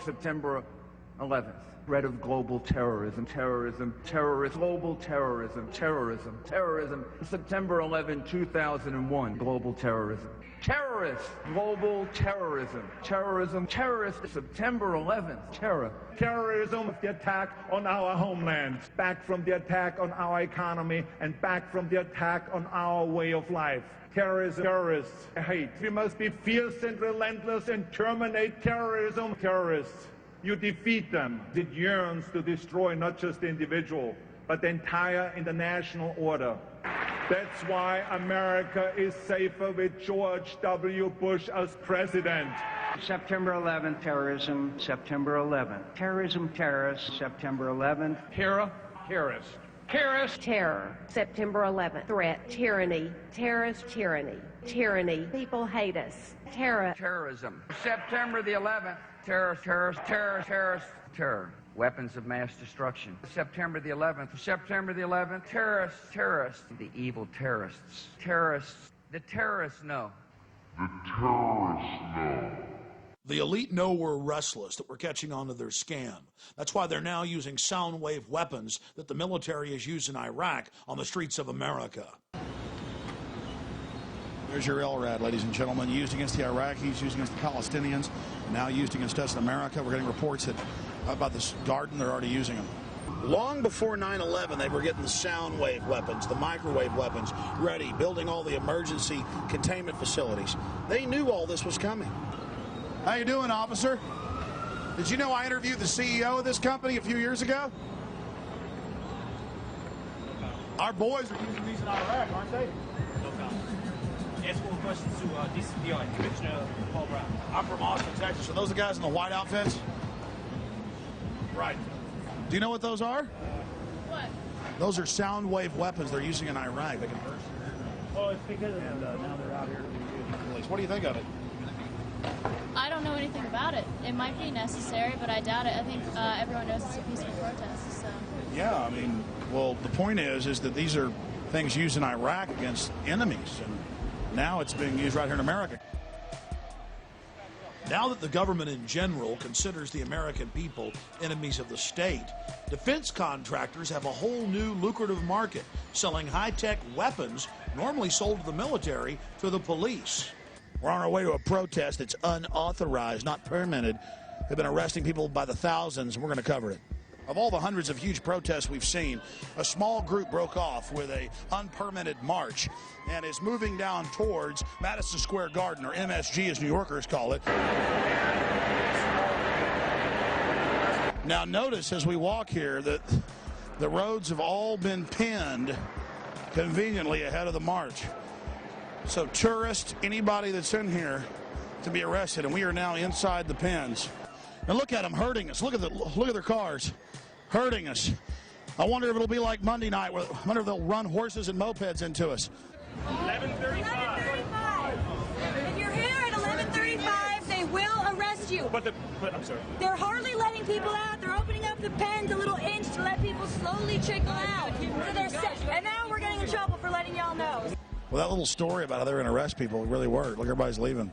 Speaker 20: September 11th. Threat of global terrorism. Global terrorism. September 11, 2001. Global terrorism. Global terrorism. September 11th.
Speaker 22: Terrorism, the attack on our homeland, back from the attack on our economy, and back from the attack on our way of life. Terrorists, hate. We must be fierce and relentless and terminate terrorism. Terrorists, you defeat them. It yearns to destroy not just the individual, but the entire international order. That's why America is safer with George W. Bush as president.
Speaker 2: September 11th, terrorism. September 11th. Terrorists. September 11th. Terrorist.
Speaker 23: Terror. September 11th. Threat. Tyranny. Terrorist. Tyranny. People hate us.
Speaker 21: Terrorism. September the 11th. Terror. Weapons of mass destruction. September the 11th. Terrorists. The evil terrorists. The terrorists know.
Speaker 1: The elite know we're restless, that we're catching on to their scam. That's why they're now using sound wave weapons that the military has used in Iraq on the streets of America.
Speaker 3: There's your LRAD, ladies and gentlemen, used against the Iraqis, used against the Palestinians, now used against us in America. We're getting reports about this garden, they're already using them.
Speaker 1: Long before 9/11, they were getting the sound wave weapons, the microwave weapons ready, building all the emergency containment facilities. They knew all this was coming.
Speaker 3: How you doing, officer? Did you know I interviewed the CEO of this company a few years ago? Our boys are using these in Iraq, aren't they?
Speaker 24: No comment. Ask all questions to DCPI, Commissioner Paul Brown.
Speaker 3: I'm from Austin, Texas. Are those the guys in the white outfits? Right. Do you know what those are?
Speaker 24: What?
Speaker 3: Those are sound wave weapons they're using in Iraq. They can burst.
Speaker 24: Oh, it's because now they're out here to be used.
Speaker 3: Police. What do you think of it?
Speaker 25: I don't know anything about it. It might be necessary, but I doubt it. I think everyone knows it's a peaceful protest. So.
Speaker 3: Yeah, I mean, well, the point is that these are things used in Iraq against enemies, and now it's being used right here in America.
Speaker 1: Now that the government in general considers the American people enemies of the state, defense contractors have a whole new lucrative market, selling high-tech weapons normally sold to the military to the police.
Speaker 3: We're on our way to a protest that's unauthorized, not permitted. They've been arresting people by the thousands, and we're going to cover it. Of all the hundreds of huge protests we've seen, a small group broke off with a unpermitted march and is moving down towards Madison Square Garden, or MSG as New Yorkers call it. Now notice as we walk here that the roads have all been pinned conveniently ahead of the march. So tourists, anybody that's in here, to be arrested, and we are now inside the pins. And look at them hurting us. Look at their cars hurting us. I wonder if it'll be like Monday night. I wonder if they'll run horses and mopeds into us.
Speaker 24: 11:35.
Speaker 27: If you're here at 11:35, they will arrest you.
Speaker 24: But I'm sorry.
Speaker 27: They're hardly letting people out. They're opening up the pens a little inch to let people slowly trickle out. So and now we're getting in trouble for letting y'all know.
Speaker 3: Well, that little story about how they were going to arrest people really worked. Look, everybody's leaving.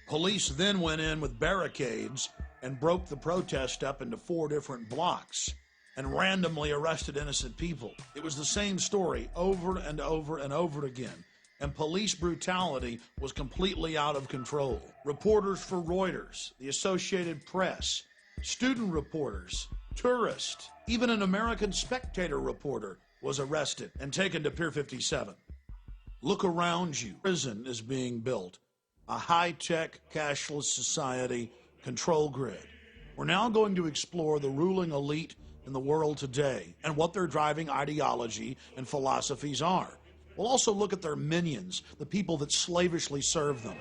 Speaker 1: Police then went in with barricades and broke the protest up into 4 different blocks and randomly arrested innocent people. It was the same story over and over and over again, and police brutality was completely out of control. Reporters for Reuters, the Associated Press, student reporters, tourists, even an American Spectator reporter was arrested and taken to Pier 57. Look around you. Prison is being built. A high-tech, cashless society control grid. We're now going to explore the ruling elite in the world today and what their driving ideology and philosophies are. We'll also look at their minions, the people that slavishly serve them.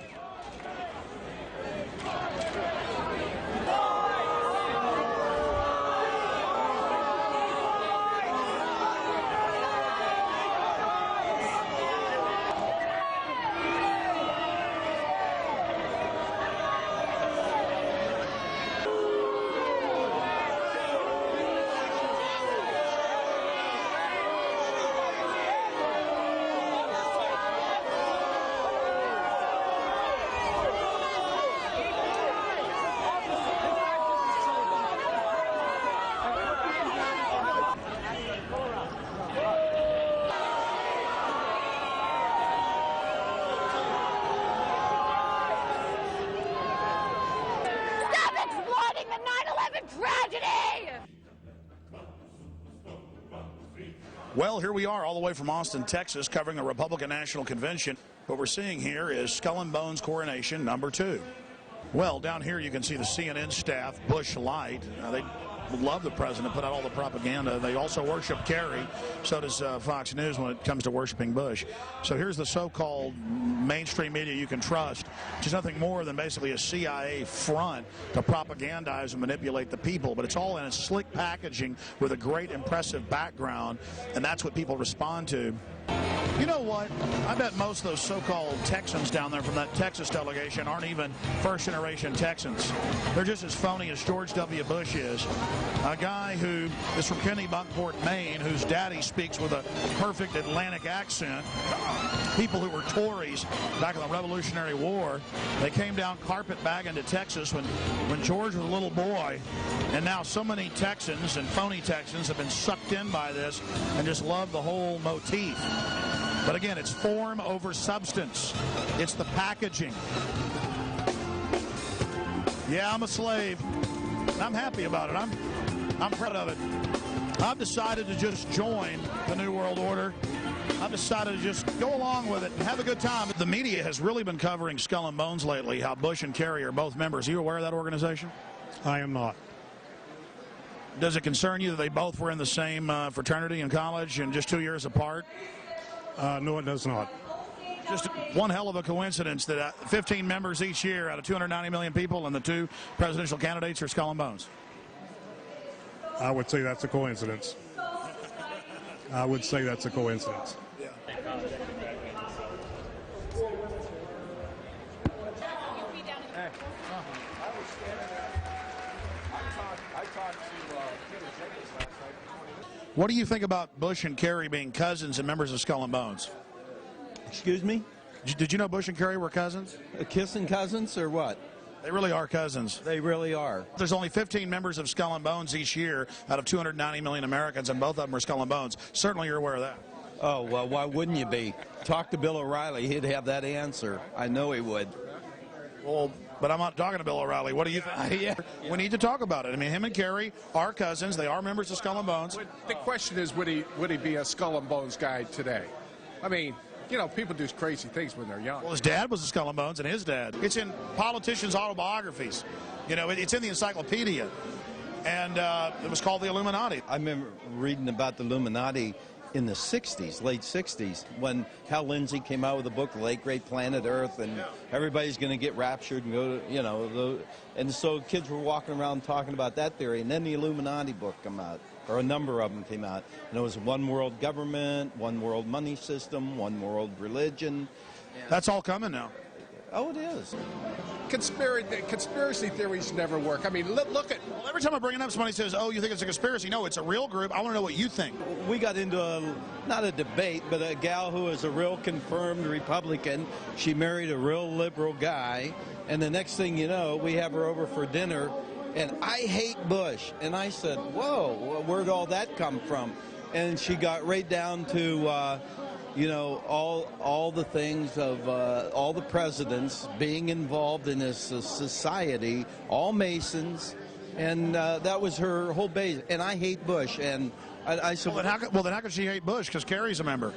Speaker 1: Well, here we are all the way from Austin, Texas, covering the Republican National Convention. What we're seeing here is Skull and Bones coronation number 2. Well, down here you can see the CNN staff, Bush Light. They love the president, put out all the propaganda. They also worship Kerry. So does Fox News when it comes to worshiping Bush. So here's the so-called mainstream media you can trust, which is nothing more than basically a CIA front to propagandize and manipulate the people. But it's all in a slick packaging with a great, impressive background, and that's what people respond to. You know what? I bet most of those so-called Texans down there from that Texas delegation aren't even first-generation Texans. They're just as phony as George W. Bush is. A guy who is from Kennebunkport, Maine, whose daddy speaks with a perfect Atlantic accent. People who were Tories back in the Revolutionary War. They came down carpetbagging to Texas when George was a little boy. And now so many Texans and phony Texans have been sucked in by this and just love the whole motif. But again, it's form over substance. It's the packaging. Yeah, I'm a slave. I'm happy about it. I'm proud of it. I've decided to just join the New World Order. I've decided to just go along with it and have a good time. The media has really been covering Skull and Bones lately, how Bush and Kerry are both members. Are you aware of that organization?
Speaker 4: I am not.
Speaker 1: Does it concern you that they both were in the same fraternity in college and just 2 years apart?
Speaker 4: No, it does not.
Speaker 1: Just one hell of a coincidence that 15 members each year out of 290 million people and the 2 presidential candidates are Skull and Bones.
Speaker 4: I would say that's a coincidence. I would say that's a coincidence.
Speaker 1: Yeah. What do you think about Bush and Kerry being cousins and members of Skull and Bones?
Speaker 5: Excuse me?
Speaker 1: Did you know Bush and Kerry were cousins?
Speaker 5: Kissing cousins or what?
Speaker 1: They really are cousins.
Speaker 5: They really are.
Speaker 1: There's only 15 members of Skull and Bones each year out of 290 million Americans, and both of them are Skull and Bones. Certainly you're aware of that.
Speaker 5: Oh, well, why wouldn't you be? Talk to Bill O'Reilly. He'd have that answer. I know he would.
Speaker 1: Well, but I'm not talking to Bill O'Reilly. What do you think?
Speaker 5: Yeah.
Speaker 1: We need to talk about it. I mean, him and Kerry are cousins. They are members of Skull and Bones.
Speaker 6: The question is, would he be a Skull and Bones guy today? I mean, you know, people do crazy things when they're young.
Speaker 1: Well, his dad was a Skull and Bones, and his dad. It's in politicians' autobiographies. You know, it's in the encyclopedia. And it was called the Illuminati.
Speaker 5: I remember reading about the Illuminati in the 60s, late 60s, when Hal Lindsey came out with a book, The Late Great Planet Earth, and everybody's going to get raptured and go to, you know, and so kids were walking around talking about that theory, and then the Illuminati book came out, or a number of them came out, and it was one world government, one world money system, one world religion.
Speaker 1: That's all coming now.
Speaker 5: Oh, it is.
Speaker 6: Conspiracy theories never work. I mean, look at...
Speaker 1: Well, every time I bring it up, somebody says, oh, you think it's a conspiracy? No, it's a real group. I want to know what you think.
Speaker 5: We got into not a debate, but a gal who is a real confirmed Republican. She married a real liberal guy, and the next thing you know, we have her over for dinner, and I hate Bush. And I said, whoa, where'd all that come from? And she got right down to... you know, all the things of all the presidents being involved in this society, all Masons, and that was her whole base. And I hate Bush, and
Speaker 3: Well, then how could she hate Bush? Because Kerry's a member.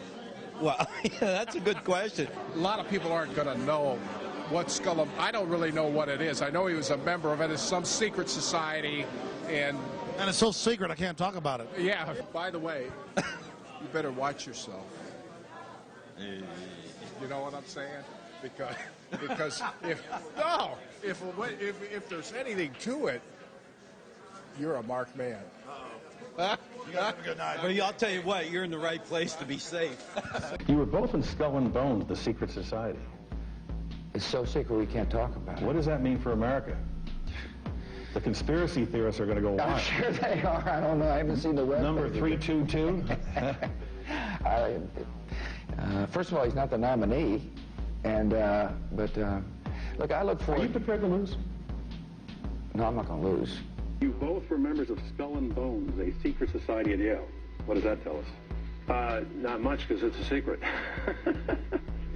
Speaker 5: Well, yeah, that's a good question.
Speaker 6: A lot of people aren't going to know what Skull and I don't really know what it is. I know he was a member of it. It's some secret society, and
Speaker 3: it's so secret I can't talk about it.
Speaker 6: Yeah. By the way, you better watch yourself. You know what I'm saying? Because if there's anything to it, you're a marked man.
Speaker 3: You guys have a good night.
Speaker 5: Well, I'll tell you what, you're in the right place to be safe.
Speaker 11: You were both in Skull and Bones, the secret society.
Speaker 21: It's so secret we can't talk about it.
Speaker 11: What does that mean for America? The conspiracy theorists are going to go wild.
Speaker 21: I'm sure they are. I don't know. I haven't seen the web.
Speaker 11: Number 322?
Speaker 21: First of all, he's not the nominee. And, look, I look forward...
Speaker 11: Are you prepared to lose?
Speaker 21: No, I'm not going to lose.
Speaker 7: You both were members of Skull and Bones, a secret society at Yale. What does that tell us? Not much, because it's a secret.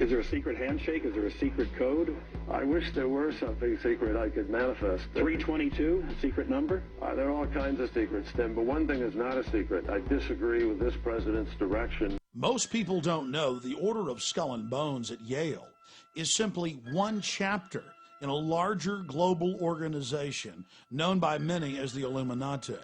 Speaker 7: Is there a secret handshake? Is there a secret code? I wish there were something secret I could manifest. 322, secret number? There are all kinds of secrets, Tim, but one thing is not a secret. I disagree with this president's direction.
Speaker 3: Most people don't know the Order of Skull and Bones at Yale is simply one chapter in a larger global organization known by many as the Illuminati.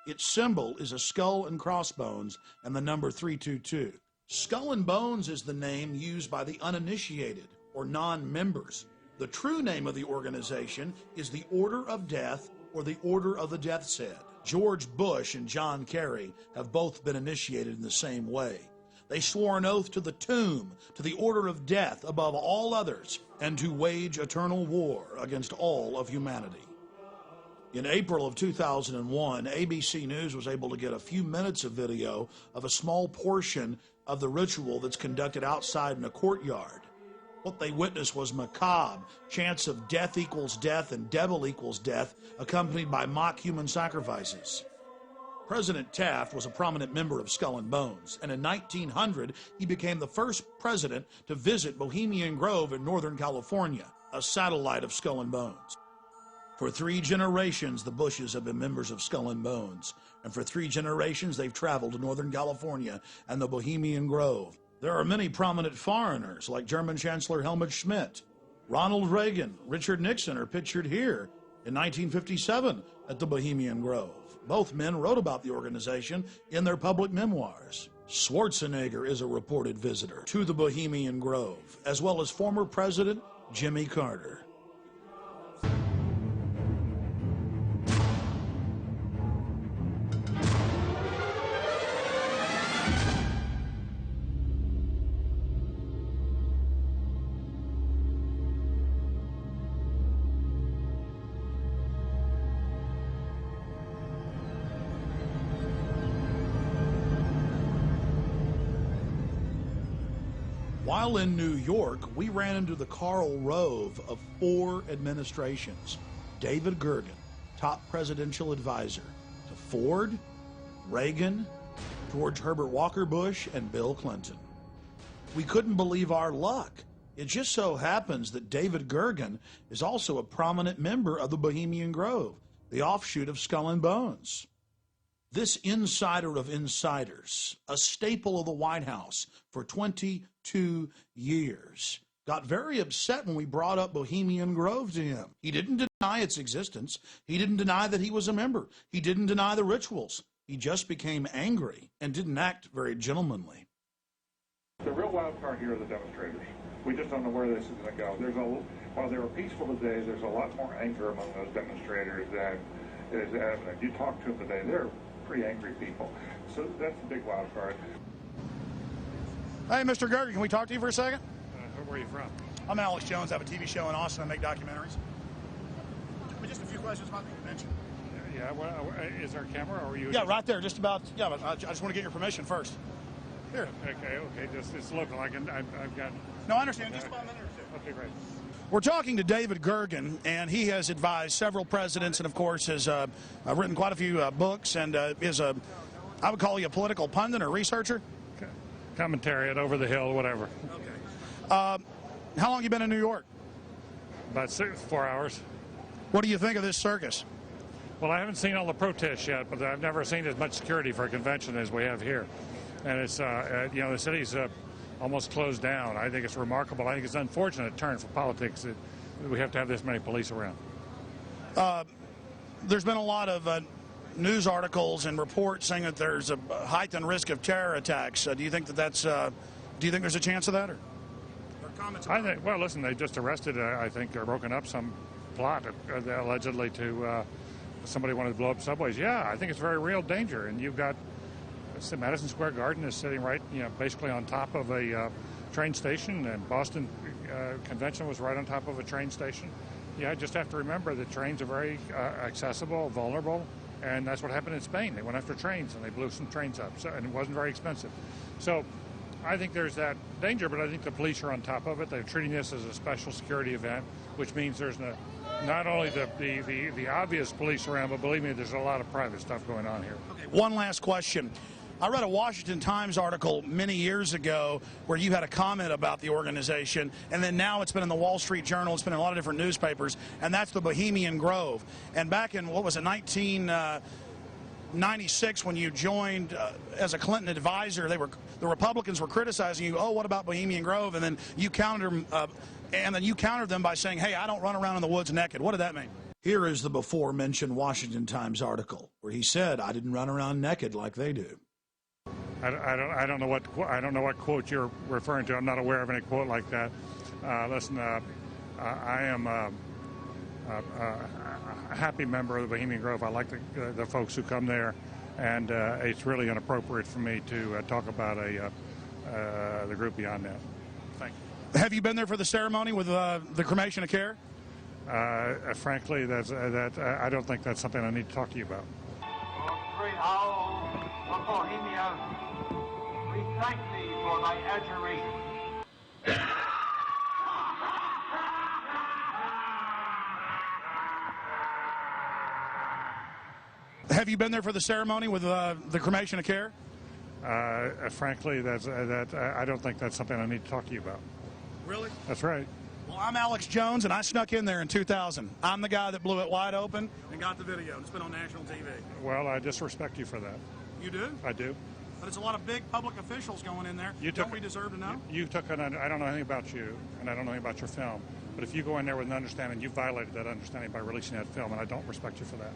Speaker 3: Its symbol is a skull and crossbones and the number 322. Skull and Bones is the name used by the uninitiated or non-members. The true name of the organization is the Order of Death or the Order of the Death's Head. George Bush and John Kerry have both been initiated in the same way. They swore an oath to the tomb, to the order of death above all others, and to wage eternal war against all of humanity. In April of 2001, ABC News was able to get a few minutes of video of a small portion of the ritual that's conducted outside in a courtyard. What they witnessed was macabre, chants of death equals death and devil equals death, accompanied by mock human sacrifices. President Taft was a prominent member of Skull and Bones, and in 1900, he became the first president to visit Bohemian Grove in Northern California, a satellite of Skull and Bones. For 3 generations, the Bushes have been members of Skull and Bones, and for 3 generations, they've traveled to Northern California and the Bohemian Grove. There are many prominent foreigners, like German Chancellor Helmut Schmidt. Ronald Reagan, Richard Nixon are pictured here in 1957 at the Bohemian Grove. Both men wrote about the organization in their public memoirs. Schwarzenegger is a reported visitor to the Bohemian Grove, as well as former President Jimmy Carter. While in New York, we ran into the Karl Rove of 4 administrations. David Gergen, top presidential advisor to Ford, Reagan, George Herbert Walker Bush, and Bill Clinton. We couldn't believe our luck. It just so happens that David Gergen is also a prominent member of the Bohemian Grove, the offshoot of Skull and Bones. This insider of insiders, a staple of the White House for 22 years, got very upset when we brought up Bohemian Grove to him. He didn't deny its existence. He didn't deny that he was a member. He didn't deny the rituals. He just became angry and didn't act very gentlemanly.
Speaker 12: The real wild card here are the demonstrators. We just don't know where this is going to go. While they were peaceful today, there's a lot more anger among those demonstrators than is evident. You talk to them today, they're pretty angry people. So that's the big wild card.
Speaker 3: Hey, Mr. Gergen, can we talk to you for a second?
Speaker 12: Where are you from?
Speaker 3: I'm Alex Jones. I have a TV show in Austin. I make documentaries. Just a few questions about the convention.
Speaker 12: Yeah, well, is there a camera or are you?
Speaker 3: Yeah, right there. Just about. Yeah, but I just want to get your permission first. Here.
Speaker 12: Okay. It's local. I've got.
Speaker 3: No, I understand. Just about a minute or two.
Speaker 12: Okay, great.
Speaker 3: We're talking to David Gergen, and he has advised several presidents and, of course, has written quite a few books and is I would call you a political pundit or researcher?
Speaker 12: Commentary at Over the Hill, whatever.
Speaker 3: Okay. How long have you been in New York?
Speaker 12: About 4 hours.
Speaker 3: What do you think of this circus?
Speaker 8: Well, I haven't seen all the protests yet, but I've never seen as much security for a convention as we have here. And it's, you know, the city's almost closed down. I think it's remarkable. I think it's an unfortunate turn for politics that we have to have this many police around.
Speaker 3: There's been a lot of news articles and reports saying that there's a heightened risk of terror attacks. Do you think that that's? Do you think there's a chance of that, or comments?
Speaker 8: I think. Well, listen, they just arrested, I think, or broken up some plot allegedly to somebody wanted to blow up subways. Yeah, I think it's a very real danger, and you've got Madison Square Garden is sitting right, you know, basically on top of a train station, and Boston Convention was right on top of a train station. Yeah, just have to remember that trains are very accessible, vulnerable, and that's what happened in Spain. They went after trains and they blew some trains up, and it wasn't very expensive. So I think there's that danger, but I think the police are on top of it. They're treating this as a special security event, which means there's not only the obvious police around, but believe me, there's a lot of private stuff going on here.
Speaker 3: Okay, one last question. I read a Washington Times article many years ago where you had a comment about the organization, and then now it's been in the Wall Street Journal, it's been in a lot of different newspapers, and that's the Bohemian Grove. And back in, what was it, 1996, when you joined as a Clinton advisor, the Republicans were criticizing you, oh, what about Bohemian Grove? And then you countered them by saying, hey, I don't run around in the woods naked. What did that mean? Here is the before-mentioned Washington Times article where he said, I didn't run around naked like they do.
Speaker 8: I don't know what quote you're referring to. I'm not aware of any quote like that. Listen, I am a happy member of the Bohemian Grove. I like the folks who come there, and it's really inappropriate for me to talk about the group beyond that. Thank you.
Speaker 3: Have you been there for the ceremony with the cremation of care?
Speaker 8: Frankly, I don't think that's something I need to talk to you about.
Speaker 9: Great owl of Bohemia, we thank thee for thy adjuration.
Speaker 3: Have you been there for the ceremony with the cremation of care?
Speaker 8: Frankly, I don't think that's something I need to talk to you about.
Speaker 3: Really?
Speaker 8: That's right.
Speaker 3: Well, I'm Alex Jones, and I snuck in there in 2000. I'm the guy that blew it wide open and got the video. It's been on national TV.
Speaker 8: Well, I disrespect you for that.
Speaker 3: You do?
Speaker 8: I do.
Speaker 3: But it's a lot of big public officials going in there. Don't we deserve to know?
Speaker 8: I don't know anything about you, and I don't know anything about your film. But if you go in there with an understanding, you violated that understanding by releasing that film, and I don't respect you for that.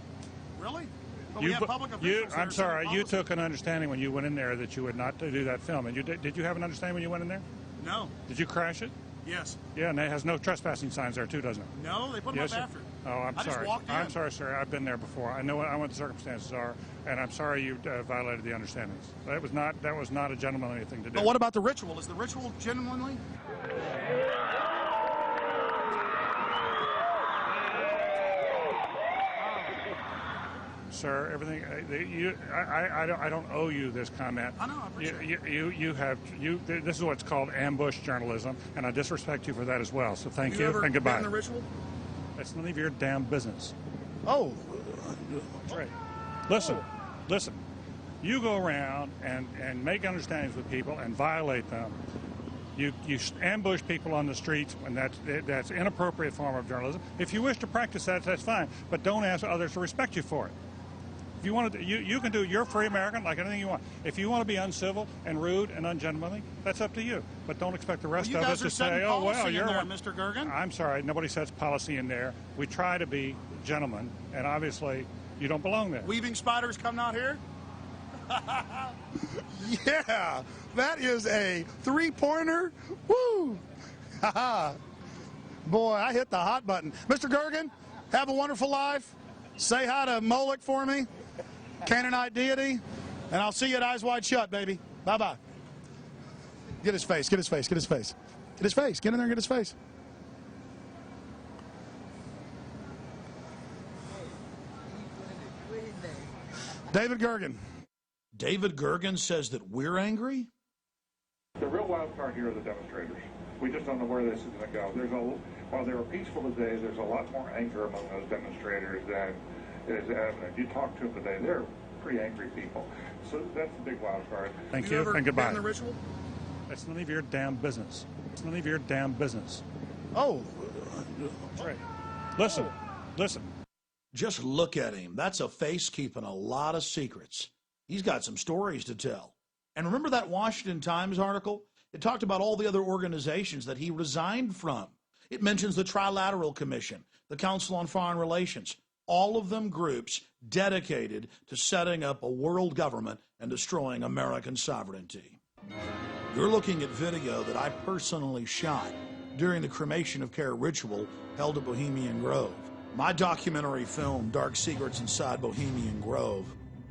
Speaker 3: Really? But we have public officials.
Speaker 8: I'm sorry. You took an understanding when you went in there that you would not do that film. And did you have an understanding when you went in there?
Speaker 3: No.
Speaker 8: Did you crash it?
Speaker 3: Yes.
Speaker 8: Yeah, and it has no trespassing signs there too, doesn't it?
Speaker 3: No, they put them up after.
Speaker 8: Oh, I'm sorry.
Speaker 3: Just walked in.
Speaker 8: I'm sorry, sir. I've been there before. I know what the circumstances are, and I'm sorry you violated the understandings. That was not a gentlemanly thing to do.
Speaker 3: But what about the ritual? Is the ritual genuinely?
Speaker 8: Sir, everything. I don't owe you this comment.
Speaker 3: I know. I appreciate
Speaker 8: it. This is what's called ambush journalism, and I disrespect you for that as well. So thank you
Speaker 3: and
Speaker 8: goodbye.
Speaker 3: Been in the ritual?
Speaker 8: It's none of your damn business.
Speaker 3: Oh,
Speaker 8: that's right. Listen. You go around and make understandings with people and violate them. You ambush people on the streets, and that's inappropriate form of journalism. If you wish to practice that, that's fine, but don't ask others to respect you for it. If you want to, you can do. You're free American, like anything you want. If you want to be uncivil and rude and ungentlemanly, that's up to you. But don't expect the rest of us to say, "Oh well, you're
Speaker 3: there, Mr. Gergen."
Speaker 8: I'm sorry, nobody sets policy in there. We try to be gentlemen, and obviously, you don't belong there.
Speaker 3: Weaving spiders come out here. Yeah, that is a three-pointer. Woo! Boy, I hit the hot button. Mr. Gergen, have a wonderful life. Say hi to Moloch for me, Canaanite deity, and I'll see you at Eyes Wide Shut, baby. Bye-bye. Get his face, get his face, get his face. Get his face, get in there and get his face. David Gergen. David Gergen says that we're angry?
Speaker 12: The real wild card here are the demonstrators. We just don't know where this is going to go. While they were peaceful today, there's a lot more anger among those demonstrators than is evident. You talk to them today, they're pretty angry people. So that's the big wild card.
Speaker 8: Thank you, and goodbye.
Speaker 3: Been in the ritual?
Speaker 8: It's none of your damn business. It's none of your damn business.
Speaker 3: Oh.
Speaker 8: That's right. Listen.
Speaker 1: Just look at him. That's a face keeping a lot of secrets. He's got some stories to tell. And remember that Washington Times article? It talked about all the other organizations that he resigned from. It mentions the Trilateral Commission, the Council on Foreign Relations, all of them groups dedicated to setting up a world government and destroying American sovereignty. You're looking at video that I personally shot during the cremation of care ritual held at Bohemian Grove. My documentary film, Dark Secrets Inside Bohemian Grove,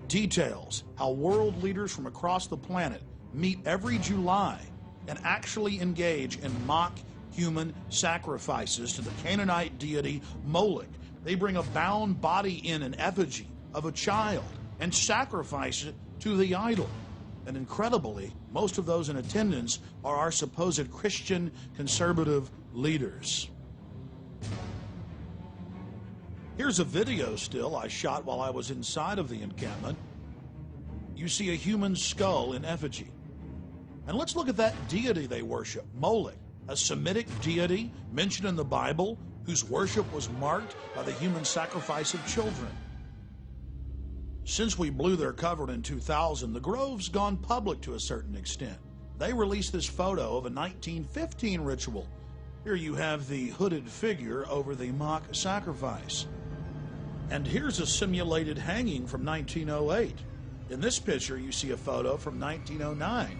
Speaker 1: details how world leaders from across the planet meet every July and actually engage in mock human sacrifices to the Canaanite deity Moloch. They bring a bound body in an effigy of a child and sacrifice it to the idol. And incredibly, most of those in attendance are our supposed Christian conservative leaders. Here's a video still I shot while I was inside of the encampment. You see a human skull in effigy. And let's look at that deity they worship, Moloch, a Semitic deity mentioned in the Bible whose worship was marked by the human sacrifice of children. Since we blew their cover in 2000, the Grove's gone public to a certain extent. They released this photo of a 1915 ritual. Here you have the hooded figure over the mock sacrifice. And here's a simulated hanging from 1908. In this picture, you see a photo from 1909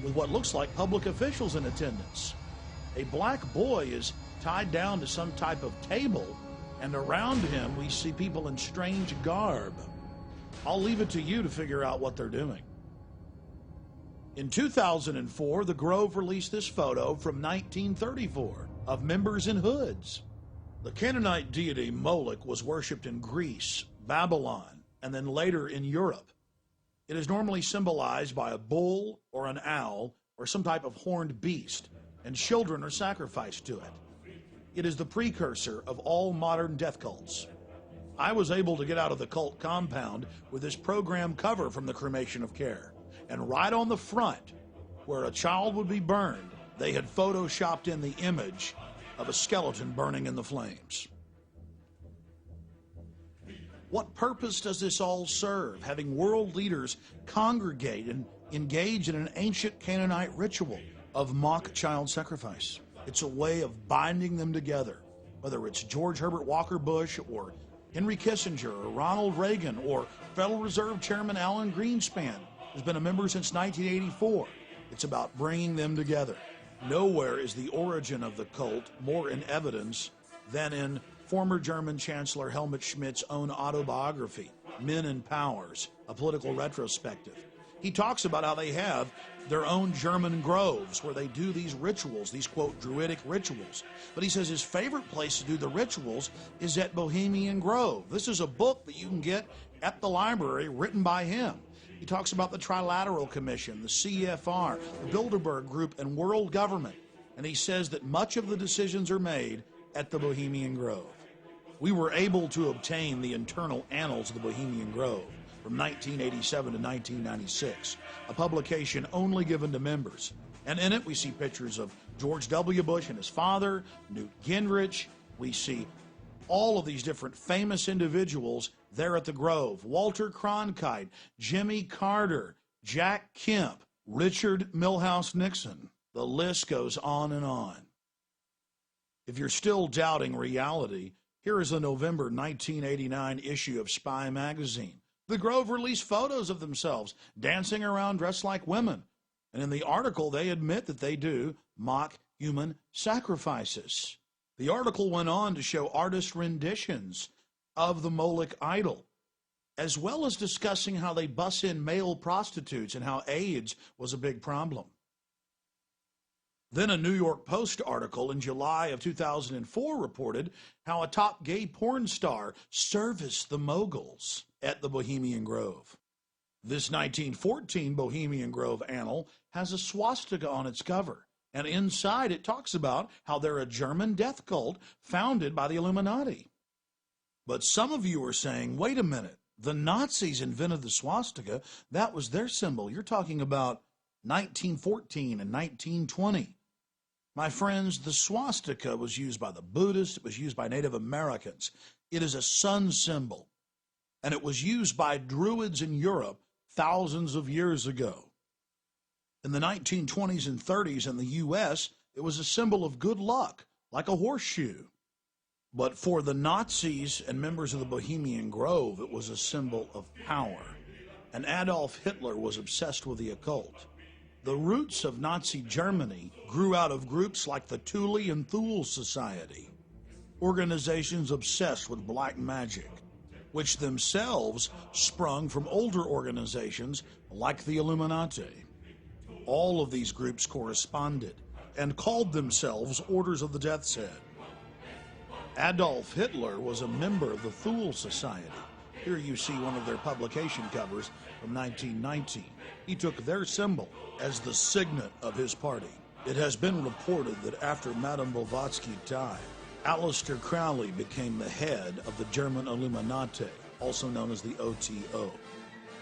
Speaker 1: with what looks like public officials in attendance. A black boy is tied down to some type of table, and around him we see people in strange garb. I'll leave it to you to figure out what they're doing. In 2004, the Grove released this photo from 1934 of members in hoods. The Canaanite deity Moloch was worshipped in Greece, Babylon, and then later in Europe. It is normally symbolized by a bull or an owl or some type of horned beast, and children are sacrificed to it. It is the precursor of all modern death cults. I was able to get out of the cult compound with this program cover from the Cremation of Care. And right on the front, where a child would be burned, they had photoshopped in the image of a skeleton burning in the flames. What purpose does this all serve, having world leaders congregate and engage in an ancient Canaanite ritual of mock child sacrifice? It's a way of binding them together, whether it's George Herbert Walker Bush or Henry Kissinger or Ronald Reagan or Federal Reserve Chairman Alan Greenspan, who's been a member since 1984. It's about bringing them together. Nowhere is the origin of the cult more in evidence than in former German Chancellor Helmut Schmidt's own autobiography, Men and Powers, a political retrospective. He talks about how they have their own German groves where they do these rituals, these, quote, druidic rituals. But he says his favorite place to do the rituals is at Bohemian Grove. This is a book that you can get at the library written by him. He talks about the Trilateral Commission, the CFR, the Bilderberg Group, and world government. And he says that much of the decisions are made at the Bohemian Grove. We were able to obtain the internal annals of the Bohemian Grove from 1987 to 1996, a publication only given to members. And in it, we see pictures of George W. Bush and his father, Newt Gingrich. We see all of these different famous individuals there at the Grove. Walter Cronkite, Jimmy Carter, Jack Kemp, Richard Milhouse Nixon. The list goes on and on. If you're still doubting reality, here is a November 1989 issue of Spy magazine. The Grove released photos of themselves dancing around dressed like women. And in the article, they admit that they do mock human sacrifices. The article went on to show artist renditions of the Moloch idol, as well as discussing how they bus in male prostitutes and how AIDS was a big problem. Then a New York Post article in July of 2004 reported how a top gay porn star serviced the moguls at the Bohemian Grove. This 1914 Bohemian Grove annal has a swastika on its cover, and inside it talks about how they're a German death cult founded by the Illuminati. But some of you are saying, wait a minute, the Nazis invented the swastika. That was their symbol. You're talking about 1914 and 1920. My friends, the swastika was used by the Buddhists. It was used by Native Americans. It is a sun symbol, and it was used by Druids in Europe thousands of years ago. In the 1920s and 30s in the U.S., it was a symbol of good luck, like a horseshoe. But for the Nazis and members of the Bohemian Grove, it was a symbol of power. And Adolf Hitler was obsessed with the occult. The roots of Nazi Germany grew out of groups like the Thule and Thule Society, organizations obsessed with black magic, which themselves sprung from older organizations like the Illuminati. All of these groups corresponded and called themselves Orders of the Death's Head. Adolf Hitler was a member of the Thule Society. Here you see one of their publication covers from 1919. He took their symbol as the signet of his party. It has been reported that after Madame Blavatsky died, Aleister Crowley became the head of the German Illuminati, also known as the OTO.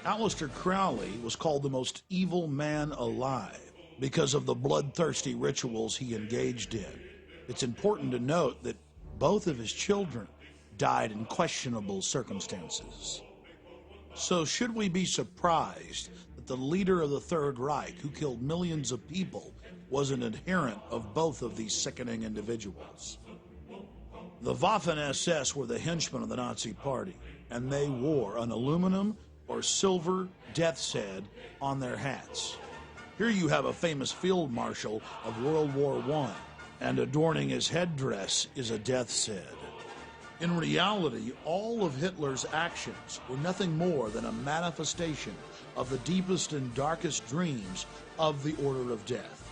Speaker 1: Aleister Crowley was called the most evil man alive because of the bloodthirsty rituals he engaged in. It's important to note that both of his children died in questionable circumstances. So should we be surprised that the leader of the Third Reich, who killed millions of people, was an adherent of both of these sickening individuals? The Waffen-SS were the henchmen of the Nazi Party, and they wore an aluminum or silver death's head on their hats. Here you have a famous field marshal of World War I, and adorning his headdress is a death's head. In reality, all of Hitler's actions were nothing more than a manifestation of the deepest and darkest dreams of the Order of Death.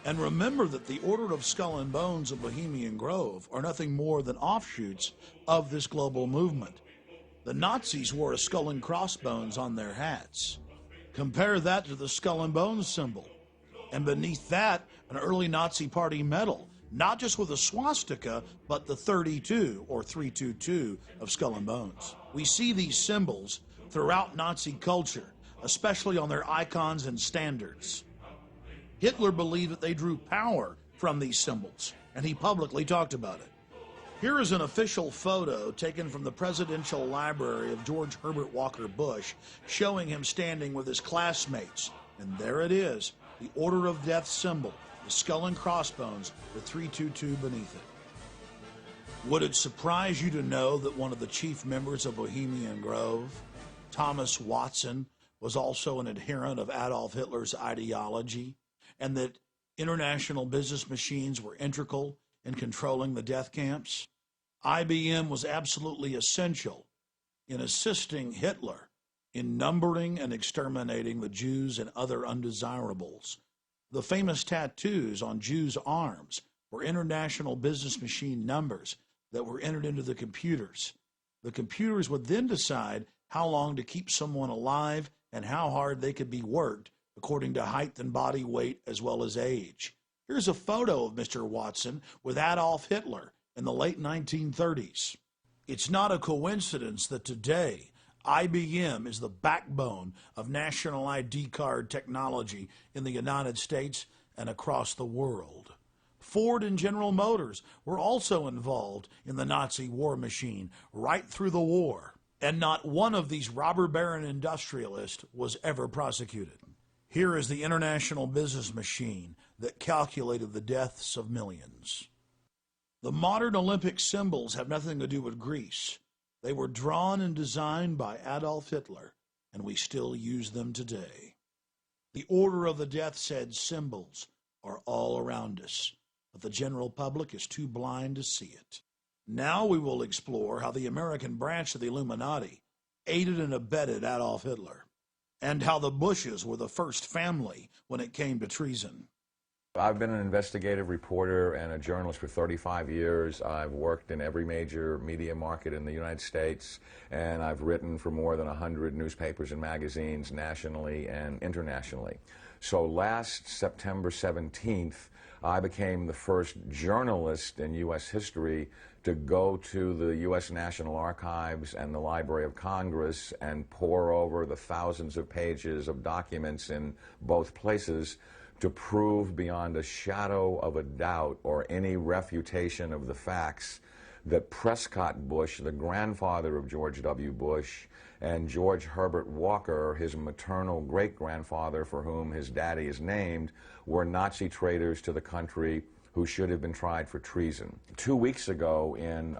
Speaker 1: And remember that the Order of Skull and Bones of Bohemian Grove are nothing more than offshoots of this global movement. The Nazis wore a skull and crossbones on their hats. Compare that to the skull and bones symbol. And beneath that, an early Nazi Party medal, not just with a swastika, but the 32 or 322 of skull and bones. We see these symbols throughout Nazi culture, especially on their icons and standards. Hitler believed that they drew power from these symbols, and he publicly talked about it. Here is an official photo taken from the Presidential Library of George Herbert Walker Bush, showing him standing with his classmates. And there it is, the Order of Death symbol, the skull and crossbones with 322 beneath it. Would it surprise you to know that one of the chief members of Bohemian Grove, Thomas Watson, was also an adherent of Adolf Hitler's ideology, and that international business machines were integral in controlling the death camps? IBM was absolutely essential in assisting Hitler in numbering and exterminating the Jews and other undesirables. The famous tattoos on Jews' arms were international business machine numbers that were entered into the computers. The computers would then decide how long to keep someone alive and how hard they could be worked according to height and body weight as well as age. Here's a photo of Mr. Watson with Adolf Hitler in the late 1930s. It's not a coincidence that today IBM is the backbone of national ID card technology in the United States and across the world. Ford and General Motors were also involved in the Nazi war machine right through the war, and not one of these robber baron industrialists was ever prosecuted. Here is the international business machine that calculated the deaths of millions. The modern Olympic symbols have nothing to do with Greece. They were drawn and designed by Adolf Hitler, and we still use them today. The Order of the Death's Head symbols are all around us, but the general public is too blind to see it. Now we will explore how the American branch of the Illuminati aided and abetted Adolf Hitler, and how the Bushes were the first family when it came to treason.
Speaker 13: I've been an investigative reporter and a journalist for 35 years. I've worked in every major media market in the United States, and I've written for more than 100 newspapers and magazines nationally and internationally. So last September 17th, I became the first journalist in U.S. history to go to the U.S. National Archives and the Library of Congress and pore over the thousands of pages of documents in both places to prove beyond a shadow of a doubt or any refutation of the facts that Prescott Bush, the grandfather of George W. Bush, and George Herbert Walker, his maternal great-grandfather for whom his daddy is named, were Nazi traitors to the country who should have been tried for treason. 2 weeks ago, in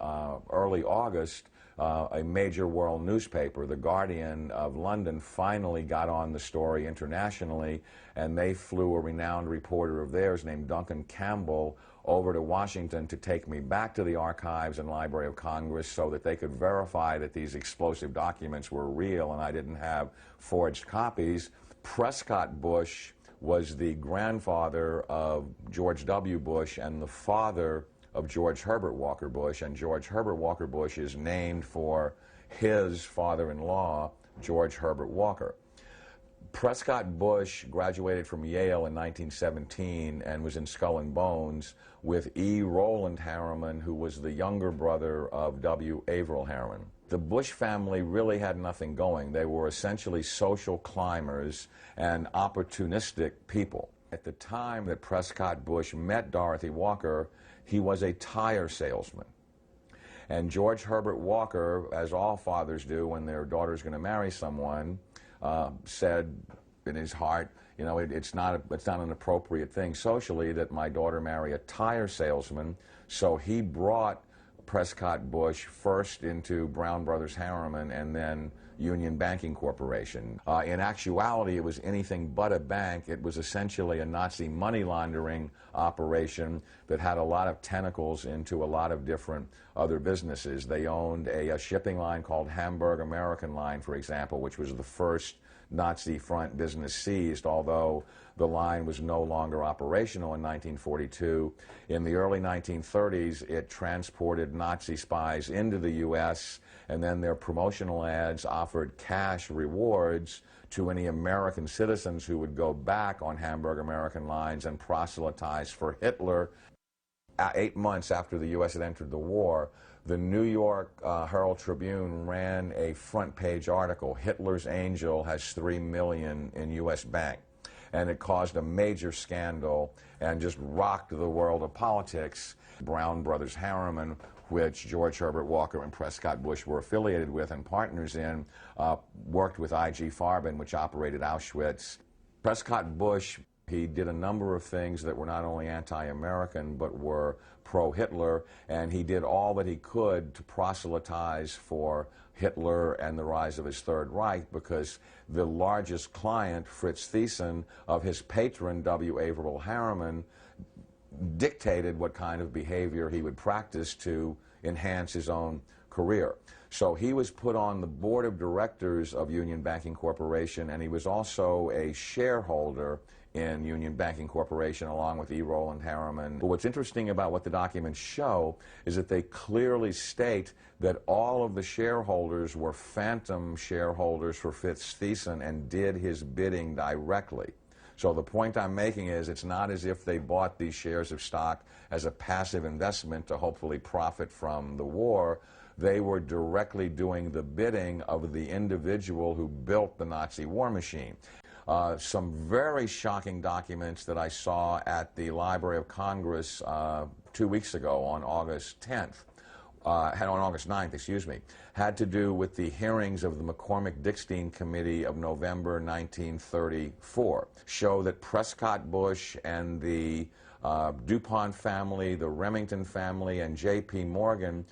Speaker 13: early August, a major world newspaper, The Guardian of London, finally got on the story internationally, and they flew a renowned reporter of theirs named Duncan Campbell over to Washington to take me back to the archives and Library of Congress so that they could verify that these explosive documents were real and I didn't have forged copies. Prescott Bush was the grandfather of George W. Bush and the father of George Herbert Walker Bush, and George Herbert Walker Bush is named for his father-in-law, George Herbert Walker. Prescott Bush graduated from Yale in 1917 and was in Skull and Bones with E. Rowland Harriman, who was the younger brother of W. Averill Harriman. The Bush family really had nothing going. They were essentially social climbers and opportunistic people. At the time that Prescott Bush met Dorothy Walker, he was a tire salesman. And George Herbert Walker, as all fathers do when their daughter's going to marry someone, said in his heart, you know, it's not an appropriate thing socially that my daughter marry a tire salesman. So he brought Prescott Bush first into Brown Brothers Harriman and then Union Banking Corporation. In actuality, it was anything but a bank. It was essentially a Nazi money laundering operation that had a lot of tentacles into a lot of different other businesses. They owned a shipping line called Hamburg American Line, for example, which was the first Nazi front business seized, although the line was no longer operational in 1942. In the early 1930s, it transported Nazi spies into the U.S., and then their promotional ads offered cash rewards to any American citizens who would go back on Hamburg American Lines and proselytize for Hitler. 8 months after the U.S. had entered the war, the New York Herald Tribune ran a front-page article, Hitler's Angel has $3 million in U.S. bank. And it caused a major scandal and just rocked the world of politics. Brown Brothers Harriman, which George Herbert Walker and Prescott Bush were affiliated with and partners in, worked with I.G. Farben, which operated Auschwitz. Prescott Bush, he did a number of things that were not only anti-American but were pro-Hitler, and he did all that he could to proselytize for Hitler and the rise of his Third Reich, because the largest client, Fritz Thiessen, of his patron, W. Averill Harriman, dictated what kind of behavior he would practice to enhance his own career. So he was put on the board of directors of Union Banking Corporation, and he was also a shareholder in Union Banking Corporation along with E. Rowland Harriman. But what's interesting about what the documents show is that they clearly state that all of the shareholders were phantom shareholders for Fritz Thiessen and did his bidding directly. So the point I'm making is it's not as if they bought these shares of stock as a passive investment to hopefully profit from the war. They were directly doing the bidding of the individual who built the Nazi war machine. Some very shocking documents that I saw at the Library of Congress 2 weeks ago on August 10th, on August 9th, excuse me, had to do with the hearings of the McCormick-Dickstein Committee of November 1934, show that Prescott Bush and the DuPont family, the Remington family, and J.P. Morgan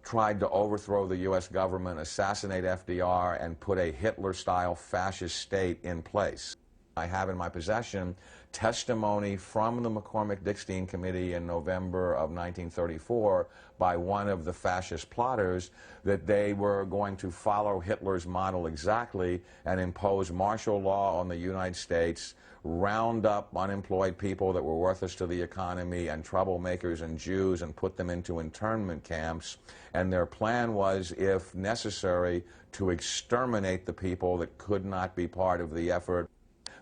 Speaker 13: tried to overthrow the U.S. government, assassinate FDR, and put a Hitler-style fascist state in place. I have in my possession testimony from the McCormick-Dickstein Committee in November of 1934 by one of the fascist plotters that they were going to follow Hitler's model exactly and impose martial law on the United States, round up unemployed people that were worthless to the economy and troublemakers and Jews and put them into internment camps. And their plan was, if necessary, to exterminate the people that could not be part of the effort.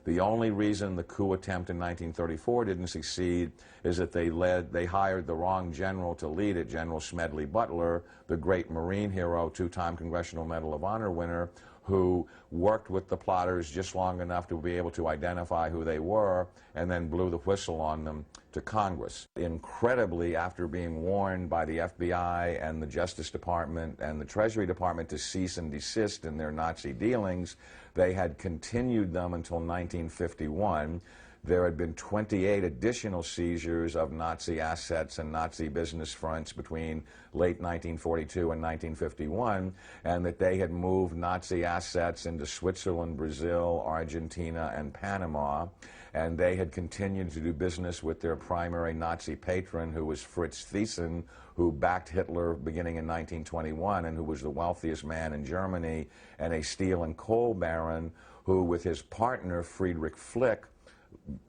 Speaker 13: The only reason the coup attempt in 1934 didn't succeed is that they hired the wrong general to lead it, General Smedley Butler, the great Marine hero, two-time Congressional Medal of Honor winner, who worked with the plotters just long enough to be able to identify who they were and then blew the whistle on them to Congress. Incredibly, after being warned by the FBI and the Justice Department and the Treasury Department to cease and desist in their Nazi dealings, they had continued them until 1951. There had been 28 additional seizures of Nazi assets and Nazi business fronts between late 1942 and 1951, and that they had moved Nazi assets into Switzerland, Brazil, Argentina, and Panama, and they had continued to do business with their primary Nazi patron, who was Fritz Thyssen, who backed Hitler beginning in 1921 and who was the wealthiest man in Germany, and a steel and coal baron who, with his partner Friedrich Flick,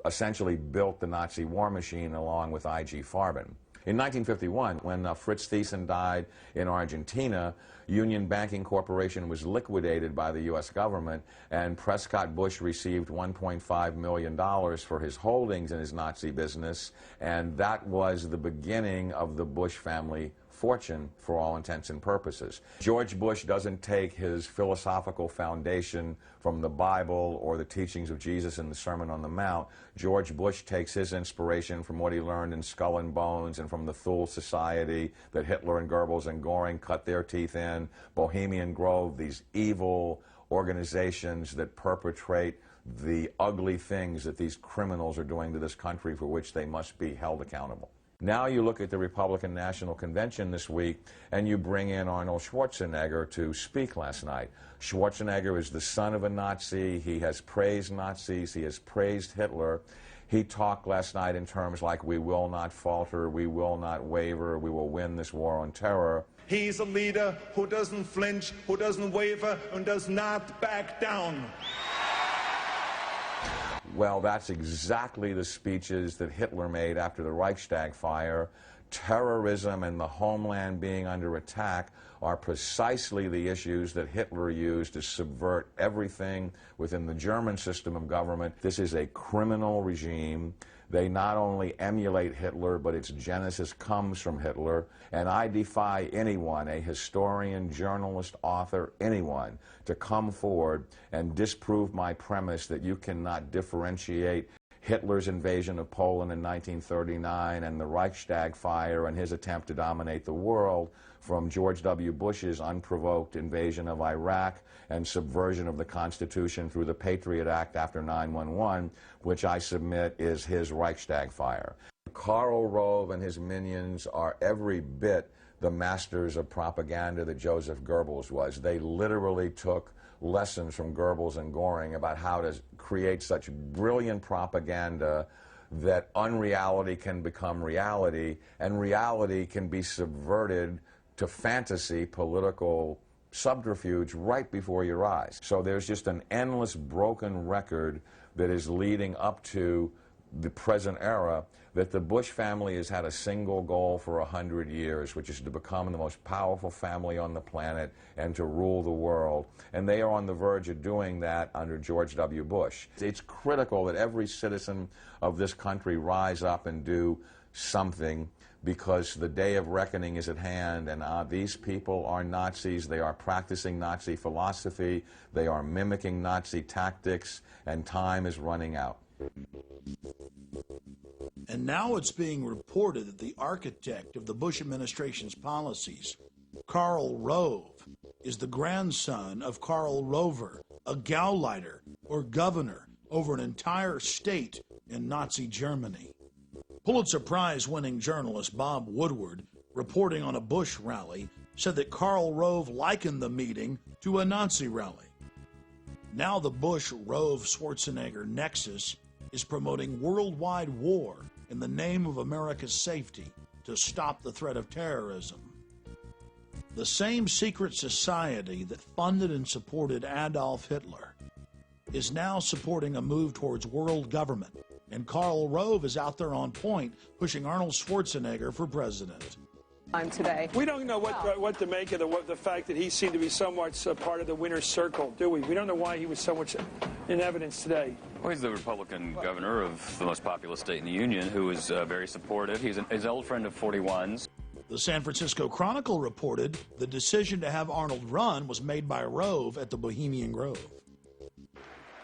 Speaker 13: essentially built the Nazi war machine along with I.G. Farben. In 1951, when Fritz Thyssen died in Argentina, Union Banking Corporation was liquidated by the U.S. government, and Prescott Bush received $1.5 million for his holdings in his Nazi business, and that was the beginning of the Bush family fortune for all intents and purposes. George Bush doesn't take his philosophical foundation from the Bible or the teachings of Jesus in the Sermon on the Mount. George Bush takes his inspiration from what he learned in Skull and Bones and from the Thule Society that Hitler and Goebbels and Goring cut their teeth in, Bohemian Grove, these evil organizations that perpetrate the ugly things that these criminals are doing to this country for which they must be held accountable. Now you look at the Republican National Convention this week, and you bring in Arnold Schwarzenegger to speak last night. Schwarzenegger is the son of a Nazi. He has praised Nazis. He has praised Hitler. He talked last night in terms like, we will not falter, we will not waver, we will win this war on terror.
Speaker 22: He's a leader who doesn't flinch, who doesn't waver, and does not back down.
Speaker 13: Well, that's exactly the speeches that Hitler made after the Reichstag fire. Terrorism and the homeland being under attack are precisely the issues that Hitler used to subvert everything within the German system of government. This is a criminal regime. They not only emulate Hitler, but its genesis comes from Hitler. And I defy anyone, a historian, journalist, author, anyone, to come forward and disprove my premise that you cannot differentiate Hitler's invasion of Poland in 1939 and the Reichstag fire and his attempt to dominate the world from George W. Bush's unprovoked invasion of Iraq and subversion of the Constitution through the Patriot Act after 9/11, which I submit is his Reichstag fire. Karl Rove and his minions are every bit the masters of propaganda that Joseph Goebbels was. They literally took lessons from Goebbels and Goring about how to create such brilliant propaganda that unreality can become reality, and reality can be subverted to fantasy, political subterfuge right before your eyes. So there's just an endless broken record that is leading up to the present era, that the Bush family has had a single goal for 100 years, which is to become the most powerful family on the planet and to rule the world. And they are on the verge of doing that under George W. Bush. It's critical that every citizen of this country rise up and do something, because the day of reckoning is at hand, and these people are Nazis. They are practicing Nazi philosophy. They are mimicking Nazi tactics, and time is running out.
Speaker 1: And now it's being reported that the architect of the Bush administration's policies, Karl Rove, is the grandson of Karl Rover, a Gauleiter or governor over an entire state in Nazi Germany. Pulitzer Prize-winning journalist Bob Woodward, reporting on a Bush rally, said that Karl Rove likened the meeting to a Nazi rally. Now the Bush-Rove-Schwarzenegger nexus is promoting worldwide war in the name of America's safety to stop the threat of terrorism. The same secret society that funded and supported Adolf Hitler is now supporting a move towards world government, and Karl Rove is out there on point pushing Arnold Schwarzenegger for president.
Speaker 10: Today.
Speaker 14: We don't know what to make of the fact that he seemed to be somewhat part of the winner's circle, do we? We don't know why he was so much in evidence today.
Speaker 15: Well, he's the Republican governor of the most populous state in the Union, who is very supportive. He's an old friend of 41's.
Speaker 1: The San Francisco Chronicle reported the decision to have Arnold run was made by Rove at the Bohemian Grove.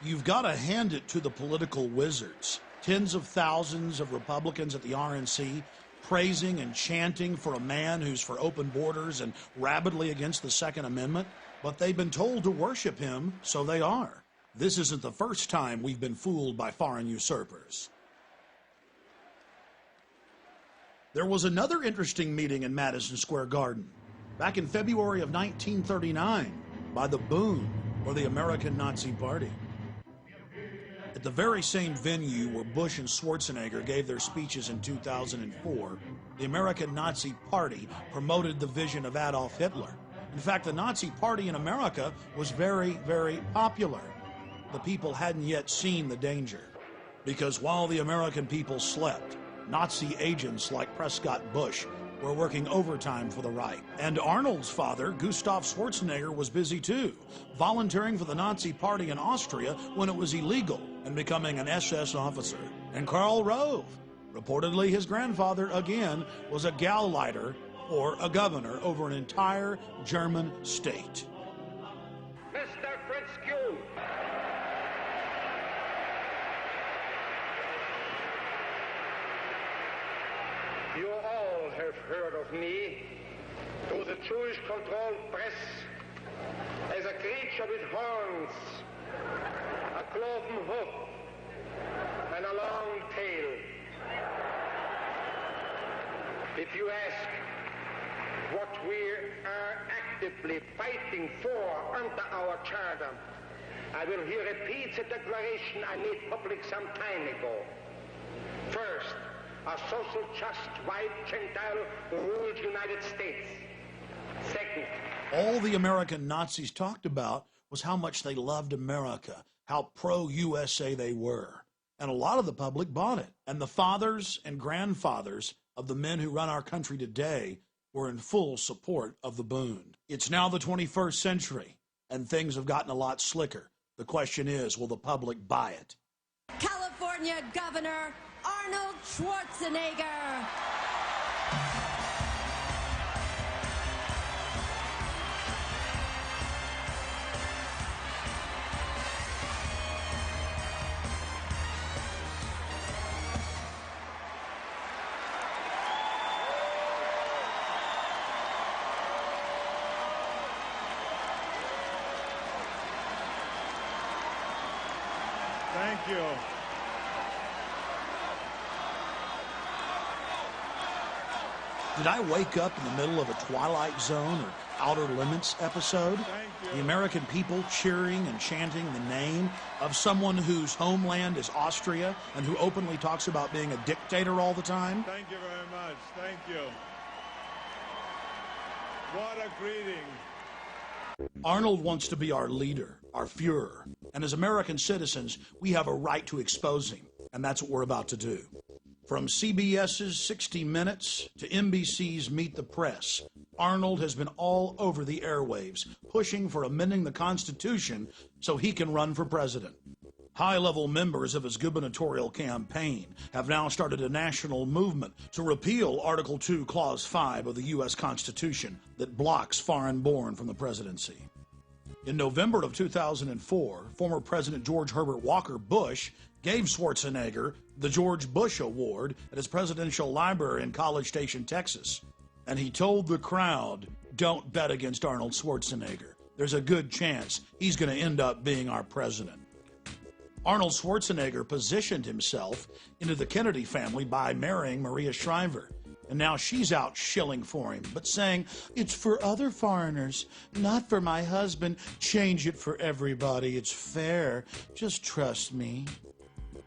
Speaker 1: You've got to hand it to the political wizards. Tens of thousands of Republicans at the RNC praising and chanting for a man who's for open borders and rabidly against the Second Amendment, but they've been told to worship him, so they are. This isn't the first time we've been fooled by foreign usurpers. There was another interesting meeting in Madison Square Garden back in February of 1939 by the Bund, or the American Nazi Party. At the very same venue where Bush and Schwarzenegger gave their speeches in 2004, the American Nazi Party promoted the vision of Adolf Hitler. In fact, the Nazi Party in America was very, very popular. The people hadn't yet seen the danger, because while the American people slept, Nazi agents like Prescott Bush were working overtime for the right. And Arnold's father, Gustav Schwarzenegger, was busy too, volunteering for the Nazi Party in Austria when it was illegal and becoming an SS officer. And Karl Rove, reportedly his grandfather, again, was a Gauleiter, or a governor, over an entire German state.
Speaker 9: Mr. Fitzhugh. You all have heard of me through the Jewish-controlled press as a creature with horns, a cloven hoof, and a long tail. If you ask what we are actively fighting for under our charter, I will here repeat the declaration I made public some time ago. First, a social, just, white, Gentile, ruled United States. Second,
Speaker 1: all the American Nazis talked about was how much they loved America, how pro-USA they were. And a lot of the public bought it. And the fathers and grandfathers of the men who run our country today were in full support of the Bund. It's now the 21st century, and things have gotten a lot slicker. The question is, will the public buy it?
Speaker 27: California Governor Arnold Schwarzenegger.
Speaker 22: Thank you.
Speaker 1: Did I wake up in the middle of a Twilight Zone or Outer Limits episode? The American people cheering and chanting the name of someone whose homeland is Austria and who openly talks about being a dictator all the time?
Speaker 22: Thank you very much. Thank you. What a greeting.
Speaker 1: Arnold wants to be our leader, our Fuhrer. And as American citizens, we have a right to expose him. And that's what we're about to do. From CBS's 60 Minutes to NBC's Meet the Press, Arnold has been all over the airwaves, pushing for amending the Constitution so he can run for president. High-level members of his gubernatorial campaign have now started a national movement to repeal Article 2, Clause 5 of the U.S. Constitution that blocks foreign-born from the presidency. In November of 2004, former President George Herbert Walker Bush gave Schwarzenegger the George Bush Award at his presidential library in College Station, Texas. And he told the crowd, "Don't bet against Arnold Schwarzenegger. There's a good chance he's going to end up being our president." Arnold Schwarzenegger positioned himself into the Kennedy family by marrying Maria Shriver. And now she's out shilling for him, but saying, "It's for other foreigners, not for my husband. Change it for everybody. It's fair. Just trust me."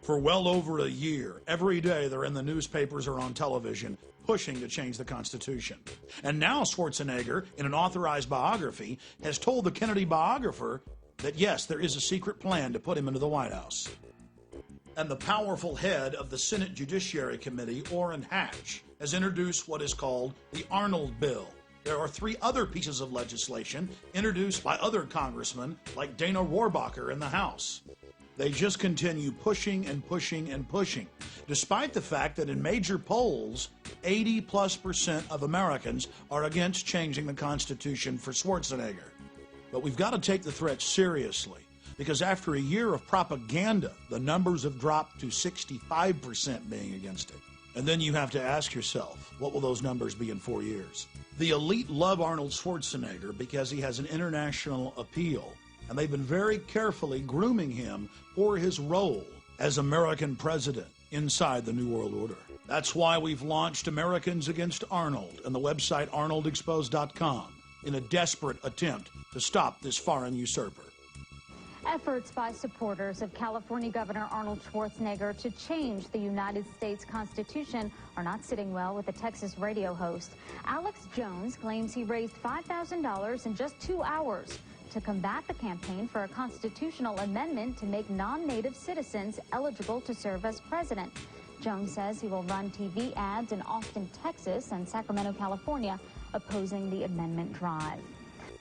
Speaker 1: For well over a year, every day they're in the newspapers or on television, pushing to change the Constitution. And now Schwarzenegger, in an authorized biography, has told the Kennedy biographer that yes, there is a secret plan to put him into the White House. And the powerful head of the Senate Judiciary Committee, Orrin Hatch, has introduced what is called the Arnold Bill. There are 3 other pieces of legislation introduced by other congressmen like Dana Rohrabacher in the House. They just continue pushing and pushing and pushing, despite the fact that in major polls, 80+% of Americans are against changing the Constitution for Schwarzenegger. But we've got to take the threat seriously, because after a year of propaganda, the numbers have dropped to 65% being against it. And then you have to ask yourself, what will those numbers be in 4 years? The elite love Arnold Schwarzenegger because he has an international appeal, and they've been very carefully grooming him for his role as American president inside the New World Order. That's why we've launched Americans Against Arnold and the website arnoldexposed.com in a desperate attempt to stop this foreign usurper.
Speaker 10: Efforts by supporters of California Governor Arnold Schwarzenegger to change the United States Constitution are not sitting well with the Texas radio host. Alex Jones claims he raised $5,000 in just 2 hours to combat the campaign for a constitutional amendment to make non-native citizens eligible to serve as president. Jones says he will run TV ads in Austin, Texas and Sacramento, California, opposing the amendment drive.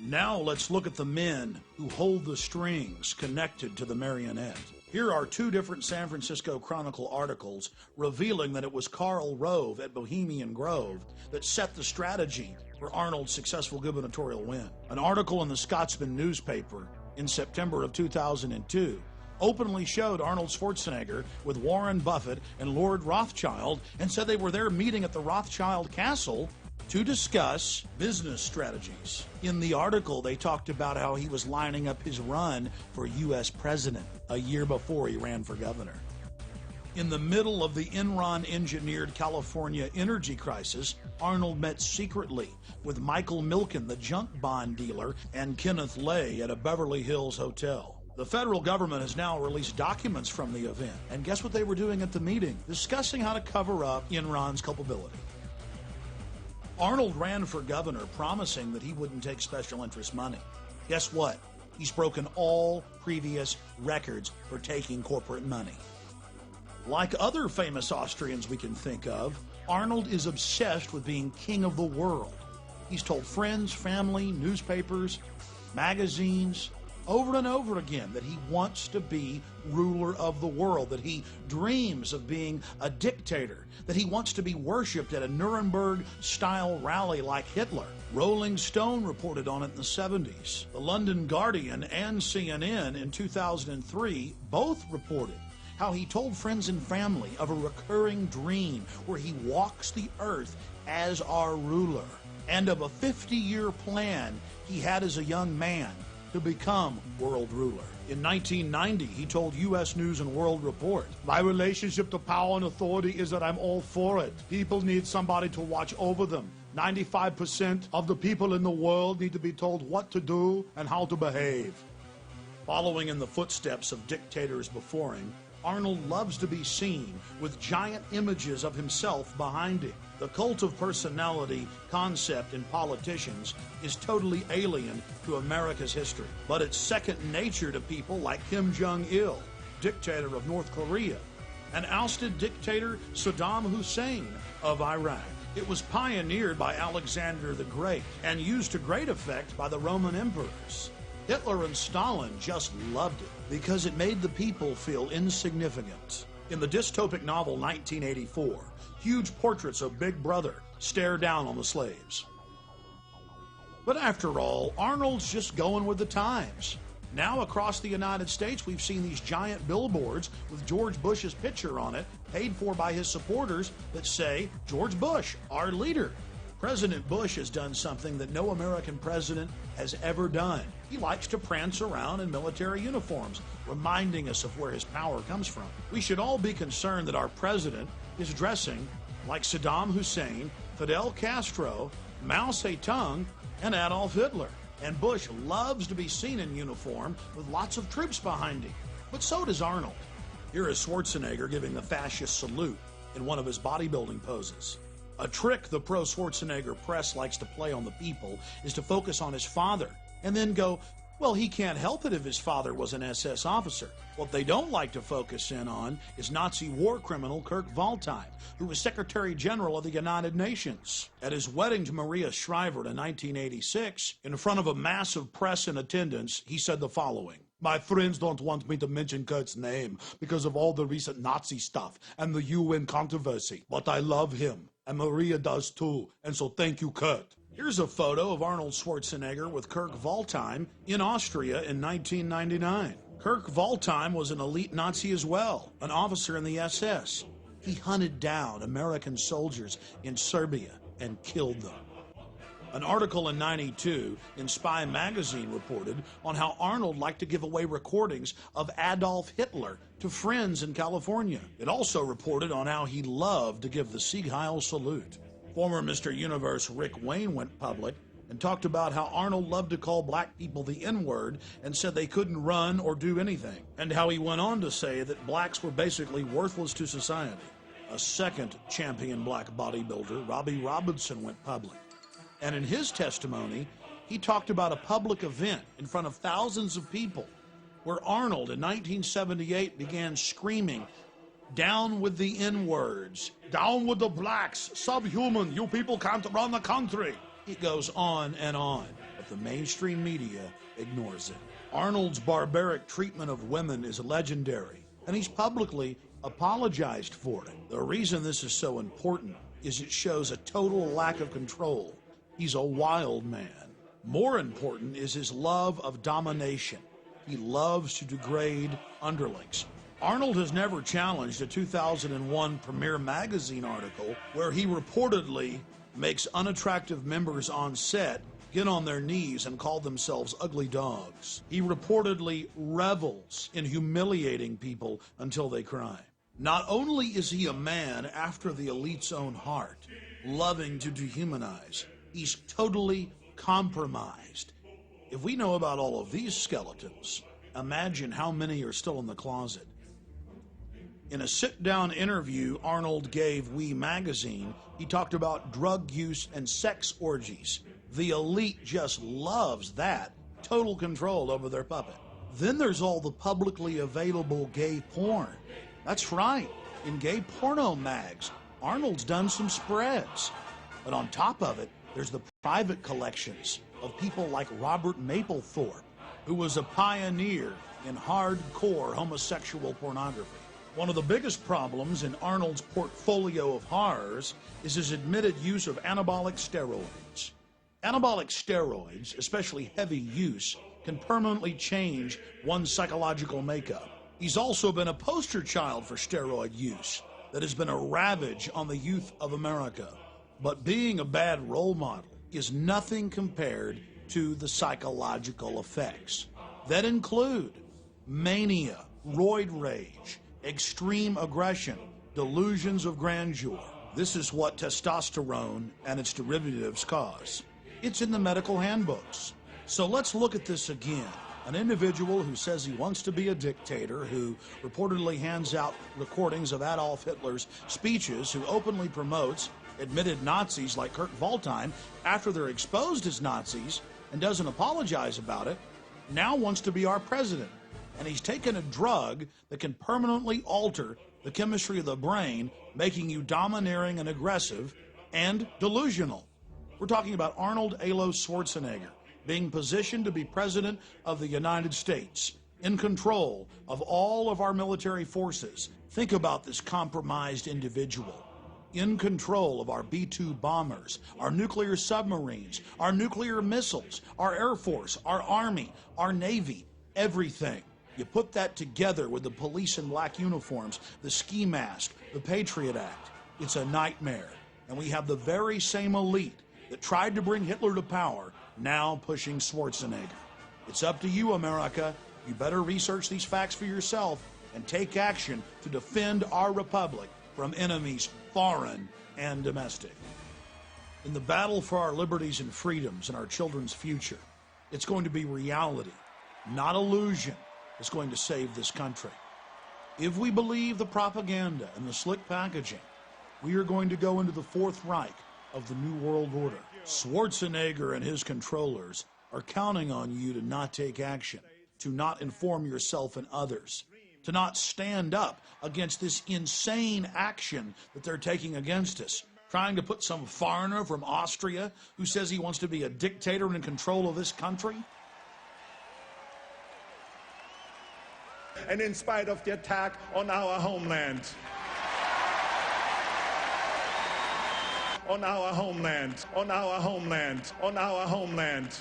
Speaker 1: Now let's look at the men who hold the strings connected to the marionette. Here are 2 different San Francisco Chronicle articles revealing that it was Karl Rove at Bohemian Grove that set the strategy for Arnold's successful gubernatorial win. An article in the Scotsman newspaper in September of 2002 openly showed Arnold Schwarzenegger with Warren Buffett and Lord Rothschild and said they were there meeting at the Rothschild Castle to discuss business strategies. In the article, they talked about how he was lining up his run for U.S. president a year before he ran for governor. In the middle of the Enron-engineered California energy crisis, Arnold met secretly with Michael Milken, the junk bond dealer, and Kenneth Lay at a Beverly Hills hotel. The federal government has now released documents from the event, and guess what they were doing at the meeting? Discussing how to cover up Enron's culpability. Arnold ran for governor promising that he wouldn't take special interest money. Guess what? He's broken all previous records for taking corporate money. Like other famous Austrians we can think of, Arnold is obsessed with being king of the world. He's told friends, family, newspapers, magazines, over and over again that he wants to be ruler of the world, that he dreams of being a dictator, that he wants to be worshipped at a Nuremberg-style rally like Hitler. Rolling Stone reported on it in the 70s. The London Guardian and CNN in 2003 both reported how he told friends and family of a recurring dream where he walks the earth as our ruler, and of a 50-year plan he had as a young man to become world ruler. In 1990, he told U.S. News and World Report, "My relationship to power and authority is that I'm all for it. People need somebody to watch over them. 95% of the people in the world need to be told what to do and how to behave." Following in the footsteps of dictators before him, Arnold loves to be seen with giant images of himself behind him. The cult of personality concept in politicians is totally alien to America's history, but it's second nature to people like Kim Jong-il, dictator of North Korea, and ousted dictator Saddam Hussein of Iraq. It was pioneered by Alexander the Great and used to great effect by the Roman emperors. Hitler and Stalin just loved it because it made the people feel insignificant. In the dystopic novel 1984, huge portraits of Big Brother stare down on the slaves. But after all, Arnold's just going with the times. Now across the United States, we've seen these giant billboards with George Bush's picture on it, paid for by his supporters, that say, "George Bush, our leader." President Bush has done something that no American president has ever done. He likes to prance around in military uniforms, reminding us of where his power comes from. We should all be concerned that our president is dressing like Saddam Hussein, Fidel Castro, Mao Zedong, and Adolf Hitler. And Bush loves to be seen in uniform with lots of troops behind him. But so does Arnold. Here is Schwarzenegger giving the fascist salute in one of his bodybuilding poses. A trick the pro-Schwarzenegger press likes to play on the people is to focus on his father and then go, well, he can't help it if his father was an SS officer. What they don't like to focus in on is Nazi war criminal Kurt Waldheim, who was Secretary General of the United Nations. At his wedding to Maria Shriver in 1986, in front of a massive press in attendance, he said the following: My friends don't want me to mention Kurt's name because of all the recent Nazi stuff and the UN controversy. But I love him, and Maria does too, and so thank you, Kurt. Here's a photo of Arnold Schwarzenegger with Kirk Waldheim in Austria in 1999. Kirk Waldheim was an elite Nazi as well, an officer in the SS. He hunted down American soldiers in Serbia and killed them. An article in '92 in Spy magazine reported on how Arnold liked to give away recordings of Adolf Hitler to friends in California. It also reported on how he loved to give the Sieg Heil salute. Former Mr. Universe Rick Wayne went public and talked about how Arnold loved to call black people the N-word and said they couldn't run or do anything, and how he went on to say that blacks were basically worthless to society. A second champion black bodybuilder, Robbie Robinson, went public. And in his testimony, he talked about a public event in front of thousands of people where Arnold in 1978 began screaming, "Down with the N-words, down with the blacks, subhuman, you people can't run the country." It goes on, but the mainstream media ignores it. Arnold's barbaric treatment of women is legendary, and he's publicly apologized for it. The reason this is so important is it shows a total lack of control. He's a wild man. More important is his love of domination. He loves to degrade underlings. Arnold has never challenged a 2001 Premier magazine article where he reportedly makes unattractive members on set get on their knees and call themselves ugly dogs. He reportedly revels in humiliating people until they cry. Not only is he a man after the elite's own heart, loving to dehumanize, he's totally compromised. If we know about all of these skeletons, imagine how many are still in the closet. In a sit-down interview Arnold gave We magazine, he talked about drug use and sex orgies. The elite just loves that. Total control over their puppet. Then there's all the publicly available gay porn. That's right. In gay porno mags, Arnold's done some spreads. But on top of it, there's the private collections of people like Robert Mapplethorpe, who was a pioneer in hardcore homosexual pornography. One of the biggest problems in Arnold's portfolio of horrors is his admitted use of anabolic steroids. Anabolic steroids, especially heavy use, can permanently change one's psychological makeup. He's also been a poster child for steroid use that has been a ravage on the youth of America. But being a bad role model is nothing compared to the psychological effects that include mania, roid rage, extreme aggression, delusions of grandeur. This is what testosterone and its derivatives cause. It's in the medical handbooks. So let's look at this again. An individual who says he wants to be a dictator, who reportedly hands out recordings of Adolf Hitler's speeches, who openly promotes admitted Nazis like Kurt Waldheim after they're exposed as Nazis and doesn't apologize about it, now wants to be our president. And he's taken a drug that can permanently alter the chemistry of the brain, making you domineering and aggressive and delusional. We're talking about Arnold Alois Schwarzenegger being positioned to be president of the United States, in control of all of our military forces. Think about this compromised individual. In control of our B-2 bombers, our nuclear submarines, our nuclear missiles, our Air Force, our Army, our Navy, everything. You put that together with the police in black uniforms, the ski mask, the Patriot Act. It's a nightmare. And we have the very same elite that tried to bring Hitler to power now pushing Schwarzenegger. It's up to you, America. You better research these facts for yourself and take action to defend our republic from enemies foreign and domestic. In the battle for our liberties and freedoms and our children's future, it's going to be reality, not illusion, that's going to save this country. If we believe the propaganda and the slick packaging, we are going to go into the Fourth Reich of the New World Order. Schwarzenegger and his controllers are counting on you to not take action, to not inform yourself and others, to not stand up against this insane action that they're taking against us, trying to put some foreigner from Austria who says he wants to be a dictator and in control of this country.
Speaker 22: and in spite of the attack on our homeland. On our homeland, on our homeland, on our homeland.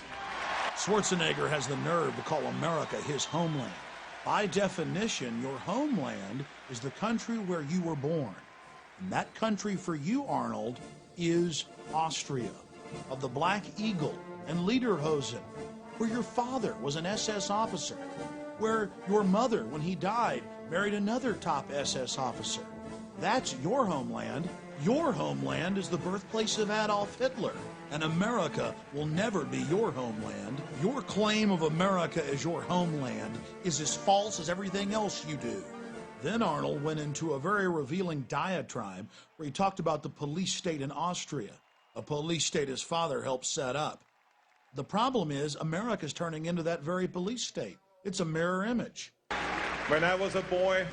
Speaker 1: Schwarzenegger has the nerve to call America his homeland. By definition, your homeland is the country where you were born. And that country for you, Arnold, is Austria, of the Black Eagle and Lederhosen, where your father was an SS officer, where your mother, when he died, married another top SS officer. That's your homeland. Your homeland is the birthplace of Adolf Hitler, and America will never be your homeland. Your claim of America as your homeland is as false as everything else you do. Then Arnold went into a very revealing diatribe where he talked about the police state in Austria, a police state his father helped set up. The problem is America's turning into that very police state. It's a mirror image.
Speaker 22: When I was a boy,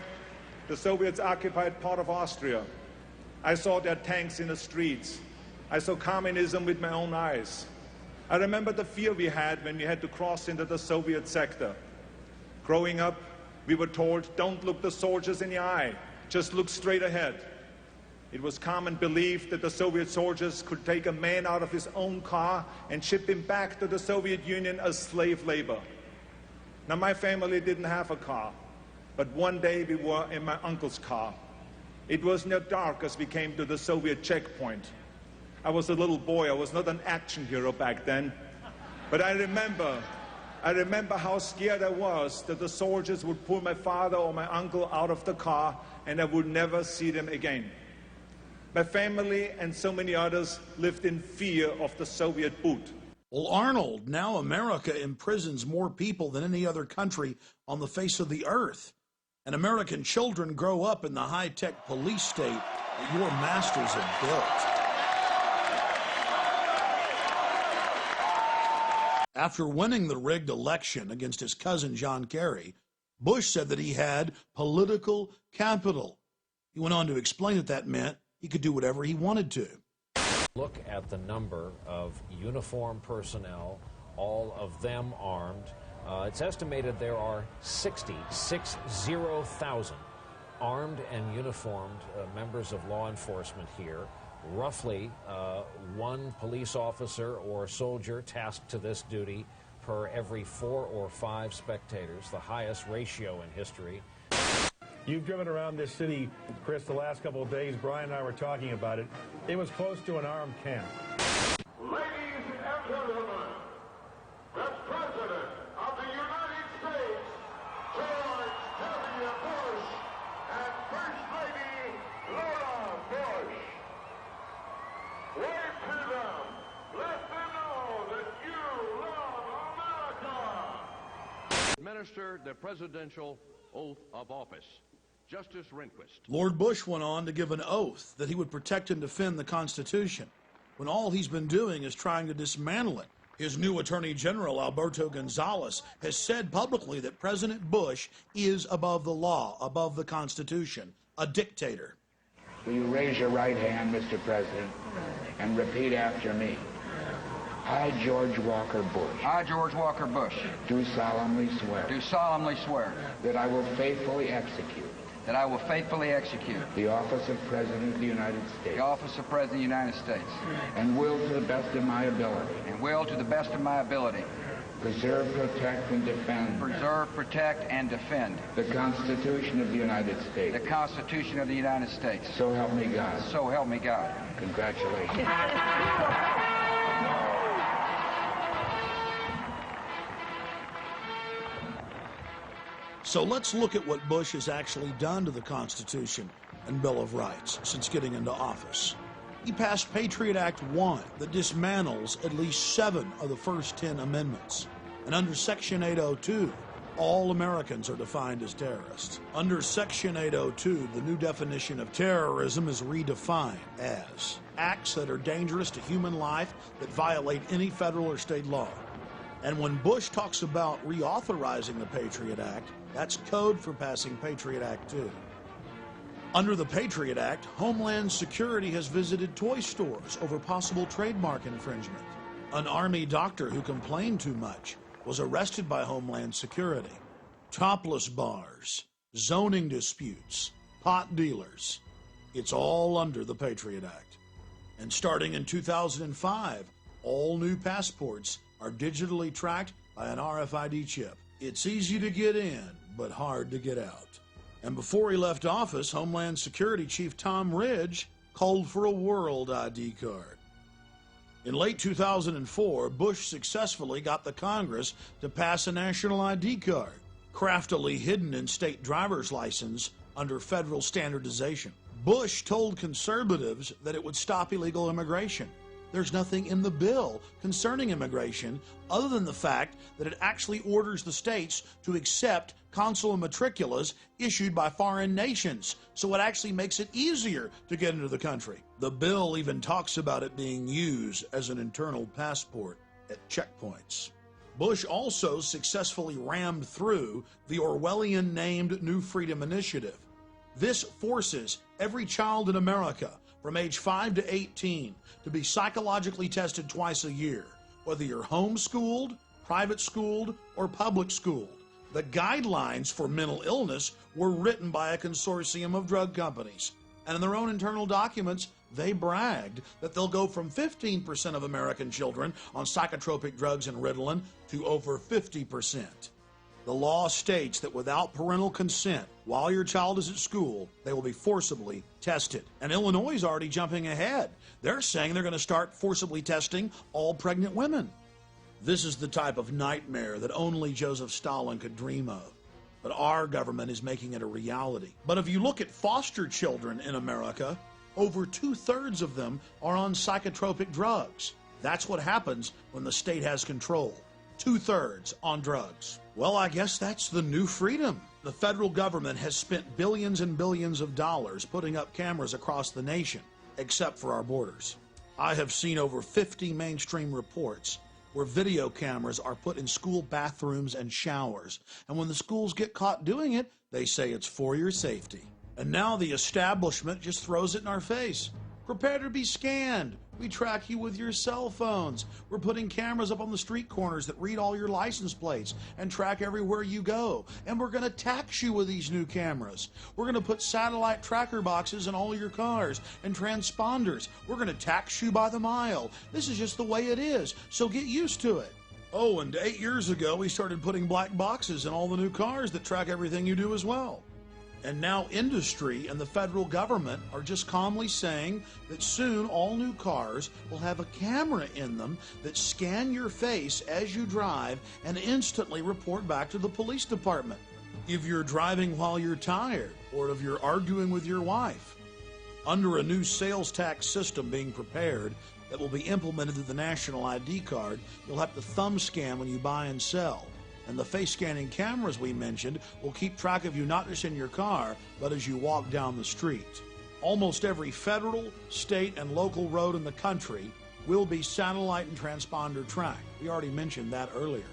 Speaker 22: the Soviets occupied part of Austria. I saw their tanks in the streets. I saw communism with my own eyes. I remember the fear we had when we had to cross into the Soviet sector. Growing up, we were told, don't look the soldiers in the eye, just look straight ahead. It was common belief that the Soviet soldiers could take a man out of his own car and ship him back to the Soviet Union as slave labor. Now, my family didn't have a car, but one day we were in my uncle's car. It was near dark as we came to the Soviet checkpoint. I was a little boy. I was not an action hero back then. But I remember how scared I was that the soldiers would pull my father or my uncle out of the car and I would never see them again. My family and so many others lived in fear of the Soviet boot.
Speaker 1: Well, Arnold, now America imprisons more people than any other country on the face of the earth. And American children grow up in the high-tech police state that your masters have built. After winning the rigged election against his cousin John Kerry, Bush said that he had political capital. He went on to explain that that meant he could do whatever he wanted to.
Speaker 15: Look at the number of uniformed personnel, all of them armed. It's estimated there are 60,000 armed and uniformed members of law enforcement here. Roughly one police officer or soldier tasked to this duty per every 4 or 5 spectators, the highest ratio in history.
Speaker 16: You've driven around this city, Chris, the last couple of days. Brian and I were talking about it. It was close to an armed camp.
Speaker 9: Ladies and gentlemen, the President of the United States, George W. Bush, and First Lady Laura Bush. Wave to them. Let them know that you love America.
Speaker 17: Administer the presidential oath of office. Justice Rehnquist.
Speaker 1: Lord Bush went on to give an oath that he would protect and defend the Constitution, when all he's been doing is trying to dismantle it. His new Attorney General, Alberto Gonzales, has said publicly that President Bush is above the law, above the Constitution, a dictator.
Speaker 18: Will you raise your right hand, Mr. President, and repeat after me? I, George Walker Bush.
Speaker 21: I, George Walker Bush.
Speaker 18: Do solemnly swear.
Speaker 21: Do solemnly swear.
Speaker 18: That I will faithfully execute.
Speaker 21: That I will faithfully execute.
Speaker 18: The office of President of the United States.
Speaker 21: The office of President of the United States.
Speaker 18: And will to the best of my ability.
Speaker 21: And will to the best of my ability.
Speaker 18: Preserve, protect, and defend.
Speaker 21: Preserve, protect, and defend.
Speaker 18: The Constitution of the United States.
Speaker 21: The Constitution of the United States.
Speaker 18: So help me God.
Speaker 21: So help me God.
Speaker 18: Congratulations.
Speaker 1: So let's look at what Bush has actually done to the Constitution and Bill of Rights since getting into office. He passed Patriot Act 1 that dismantles at least 7 of the first 10 amendments. And under Section 802, all Americans are defined as terrorists. Under Section 802, the new definition of terrorism is redefined as acts that are dangerous to human life that violate any federal or state law. And when Bush talks about reauthorizing the Patriot Act, that's code for passing Patriot Act 2. Under the Patriot Act, Homeland Security has visited toy stores over possible trademark infringement. An Army doctor who complained too much was arrested by Homeland Security. Topless bars, zoning disputes, pot dealers. It's all under the Patriot Act. And starting in 2005, all new passports are digitally tracked by an RFID chip. It's easy to get in, but hard to get out. And before he left office, Homeland Security Chief Tom Ridge called for a world ID card. In late 2004, Bush successfully got the Congress to pass a national ID card, craftily hidden in state driver's license under federal standardization. Bush told conservatives that it would stop illegal immigration. There's nothing in the bill concerning immigration other than the fact that it actually orders the states to accept consular matriculas issued by foreign nations, so it actually makes it easier to get into the country. The bill even talks about it being used as an internal passport at checkpoints. Bush also successfully rammed through the Orwellian-named New Freedom Initiative. This forces every child in America from age 5 to 18 to be psychologically tested twice a year, whether you're homeschooled, private schooled, or public schooled. The guidelines for mental illness were written by a consortium of drug companies, and in their own internal documents, they bragged that they'll go from 15% of American children on psychotropic drugs and Ritalin to over 50%. The law states that without parental consent, while your child is at school, they will be forcibly tested. And Illinois is already jumping ahead. They're saying they're going to start forcibly testing all pregnant women. This is the type of nightmare that only Joseph Stalin could dream of. But our government is making it a reality. But if you look at foster children in America, over 2/3 of them are on psychotropic drugs. That's what happens when the state has control. 2/3 on drugs. Well, I guess that's the new freedom. The federal government has spent billions and billions of dollars putting up cameras across the nation, except for our borders. I have seen over 50 mainstream reports where video cameras are put in school bathrooms and showers. And when the schools get caught doing it, they say it's for your safety. And now the establishment just throws it in our face. Prepare to be scanned. We track you with your cell phones. We're putting cameras up on the street corners that read all your license plates and track everywhere you go. And we're going to tax you with these new cameras. We're going to put satellite tracker boxes in all your cars and transponders. We're going to tax you by the mile. This is just the way it is, so get used to it. Oh, and 8 years ago, we started putting black boxes in all the new cars that track everything you do as well. And now industry and the federal government are just calmly saying that soon all new cars will have a camera in them that scan your face as you drive and instantly report back to the police department if you're driving while you're tired or if you're arguing with your wife. Under a new sales tax system being prepared that will be implemented to the national ID card, you'll have to thumb scan when you buy and sell. And the face scanning cameras we mentioned will keep track of you not just in your car, but as you walk down the street. Almost every federal, state, and local road in the country will be satellite and transponder tracked. We already mentioned that earlier.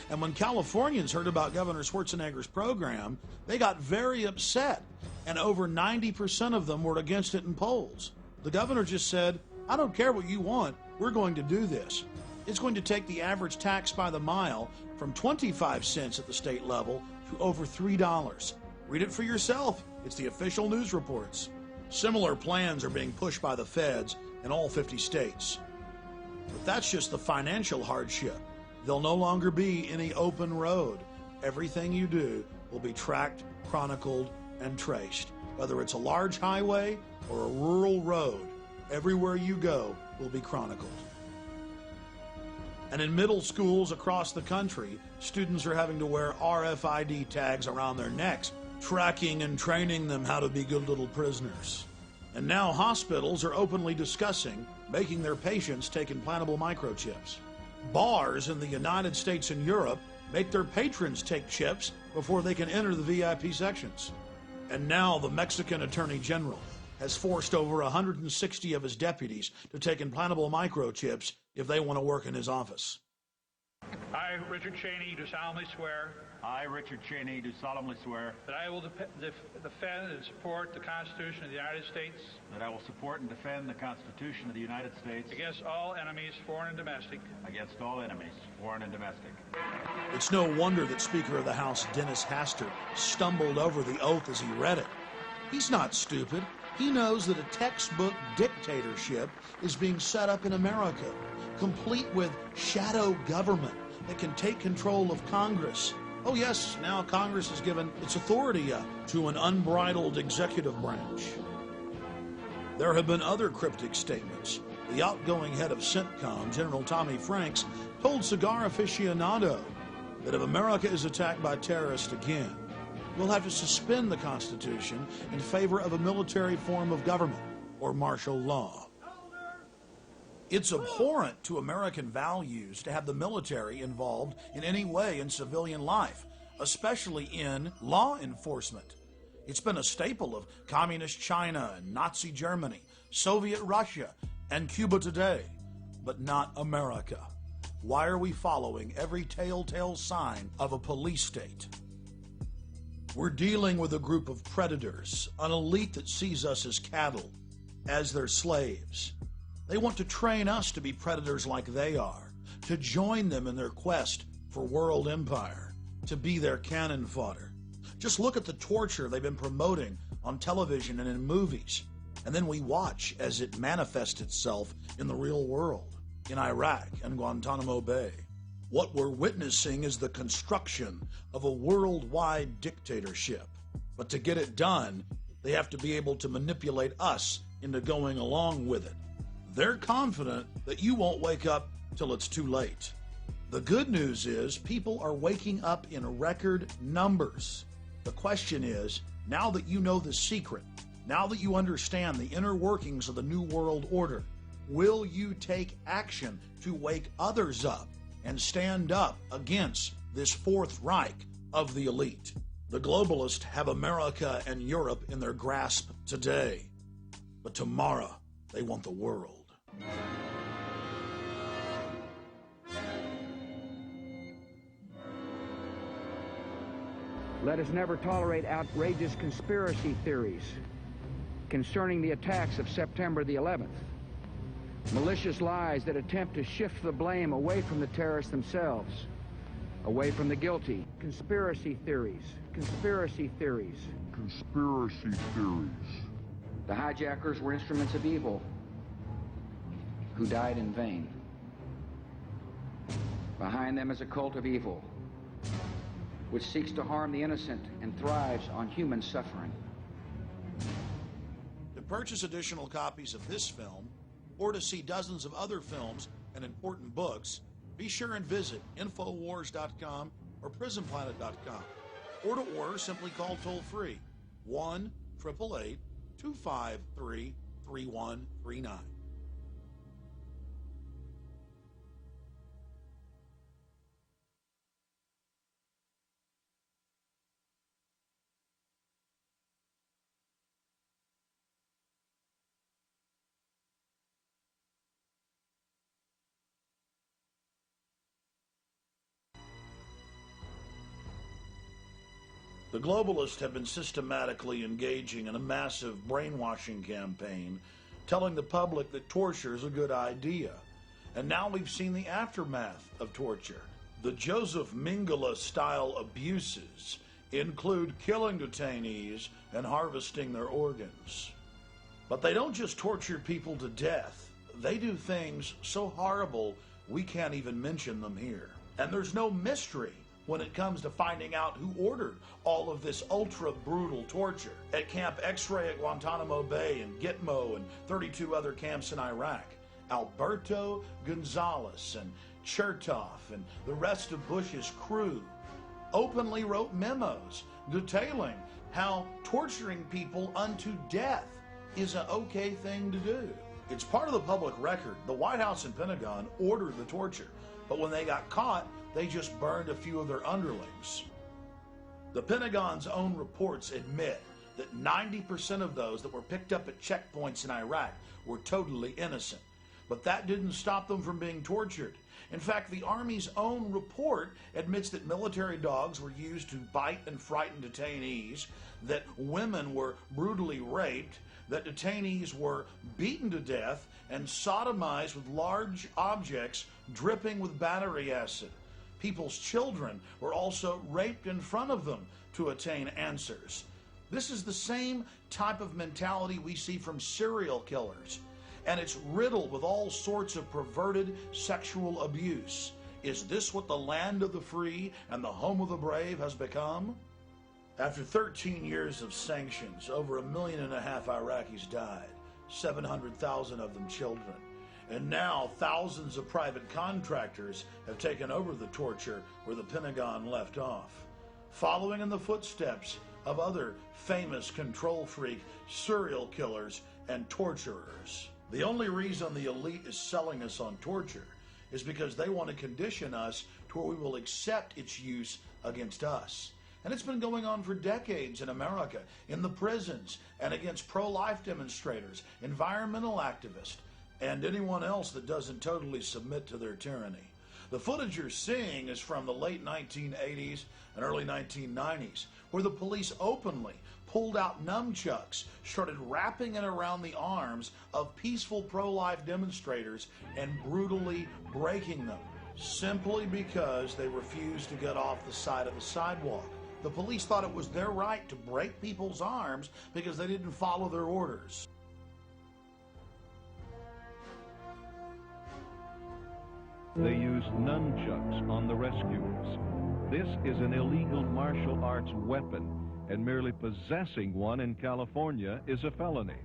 Speaker 1: And when Californians heard about Governor Schwarzenegger's program, they got very upset, and over 90% of them were against it in polls. The governor just said, I don't care what you want, we're going to do this. It's going to take the average tax by the mile from 25 cents at the state level to over $3. Read it for yourself. It's the official news reports. Similar plans are being pushed by the feds in all 50 states. But that's just the financial hardship. There'll no longer be any open road. Everything you do will be tracked, chronicled, and traced. Whether it's a large highway or a rural road, everywhere you go will be chronicled. And in middle schools across the country, students are having to wear RFID tags around their necks, tracking and training them how to be good little prisoners. And now hospitals are openly discussing making their patients take implantable microchips. Bars in the United States and Europe make their patrons take chips before they can enter the VIP sections. And now the Mexican Attorney General has forced over 160 of his deputies to take implantable microchips if they want to work in his office.
Speaker 2: I, Richard Cheney, do solemnly swear
Speaker 11: I, Richard Cheney, do solemnly swear
Speaker 2: that I will defend and support the Constitution of the United States
Speaker 11: that I will support and defend the Constitution of the United States
Speaker 2: against all enemies, foreign and domestic.
Speaker 11: Against all enemies, foreign and domestic.
Speaker 1: It's no wonder that Speaker of the House Dennis Hastert stumbled over the oath as he read it. He's not stupid. He knows that a textbook dictatorship is being set up in America, complete with shadow government that can take control of Congress. Oh yes, now Congress has given its authority up to an unbridled executive branch. There have been other cryptic statements. The outgoing head of CENTCOM, General Tommy Franks, told Cigar Aficionado that if America is attacked by terrorists again, we'll have to suspend the Constitution in favor of a military form of government or martial law. It's abhorrent to American values to have the military involved in any way in civilian life, especially in law enforcement. It's been a staple of Communist China and Nazi Germany, Soviet Russia, and Cuba today, but not America. Why are we following every telltale sign of a police state? We're dealing with a group of predators, an elite that sees us as cattle, as their slaves. They want to train us to be predators like they are, to join them in their quest for world empire, to be their cannon fodder. Just look at the torture they've been promoting on television and in movies, and then we watch as it manifests itself in the real world, in Iraq and Guantanamo Bay. What we're witnessing is the construction of a worldwide dictatorship. But to get it done, they have to be able to manipulate us into going along with it. They're confident that you won't wake up till it's too late. The good news is people are waking up in record numbers. The question is, now that you know the secret, now that you understand the inner workings of the New World Order, will you take action to wake others up and stand up against this Fourth Reich of the elite? The globalists have America and Europe in their grasp today, but tomorrow they want the world.
Speaker 21: Let us never tolerate outrageous conspiracy theories concerning the attacks of September the 11th. Malicious lies that attempt to shift the blame away from the terrorists themselves, away from the guilty. Conspiracy theories, conspiracy theories, conspiracy theories. The hijackers were instruments of evil who died in vain. Behind them is a cult of evil which seeks to harm the innocent and thrives on human suffering.
Speaker 1: To purchase additional copies of this film, or to see dozens of other films and important books, be sure and visit Infowars.com or PrisonPlanet.com. Or to order, simply call toll-free 1-888-253-3139. The globalists have been systematically engaging in a massive brainwashing campaign, telling the public that torture is a good idea. And now we've seen the aftermath of torture. The Joseph Mengele-style abuses include killing detainees and harvesting their organs. But they don't just torture people to death. They do things so horrible we can't even mention them here. And there's no mystery when it comes to finding out who ordered all of this ultra-brutal torture at Camp X-Ray at Guantanamo Bay and Gitmo and 32 other camps in Iraq. Alberto Gonzales and Chertoff and the rest of Bush's crew openly wrote memos detailing how torturing people unto death is an okay thing to do. It's part of the public record. The White House and Pentagon ordered the torture, but when they got caught, they just burned a few of their underlings. The Pentagon's own reports admit that 90% of those that were picked up at checkpoints in Iraq were totally innocent. But that didn't stop them from being tortured. In fact, the Army's own report admits that military dogs were used to bite and frighten detainees, that women were brutally raped, that detainees were beaten to death and sodomized with large objects dripping with battery acid. People's children were also raped in front of them to attain answers. This is the same type of mentality we see from serial killers, and it's riddled with all sorts of perverted sexual abuse. Is this what the land of the free and the home of the brave has become? After 13 years of sanctions, over 1.5 million Iraqis died, 700,000 of them children. And now thousands of private contractors have taken over the torture where the Pentagon left off, following in the footsteps of other famous control freak serial killers and torturers. The only reason the elite is selling us on torture is because they want to condition us to where we will accept its use against us. And it's been going on for decades in America, in the prisons, and against pro-life demonstrators, environmental activists, and anyone else that doesn't totally submit to their tyranny. The footage you're seeing is from the late 1980s and early 1990s, where the police openly pulled out nunchucks, started wrapping it around the arms of peaceful pro-life demonstrators and brutally breaking them, simply because they refused to get off the side of the sidewalk. The police thought it was their right to break people's arms because they didn't follow their orders.
Speaker 4: They used nunchucks on the rescuers. This is an illegal martial arts weapon, and merely possessing one in California is a felony.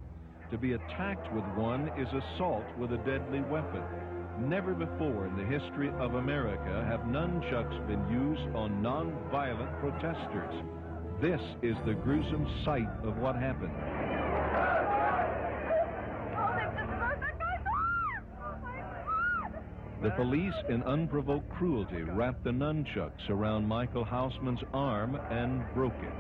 Speaker 4: To be attacked with one is assault with a deadly weapon. Never before in the history of America have nunchucks been used on non-violent protesters. This is the gruesome sight of what happened. The police, in unprovoked cruelty, wrapped the nunchucks around Michael Hausman's arm and broke it.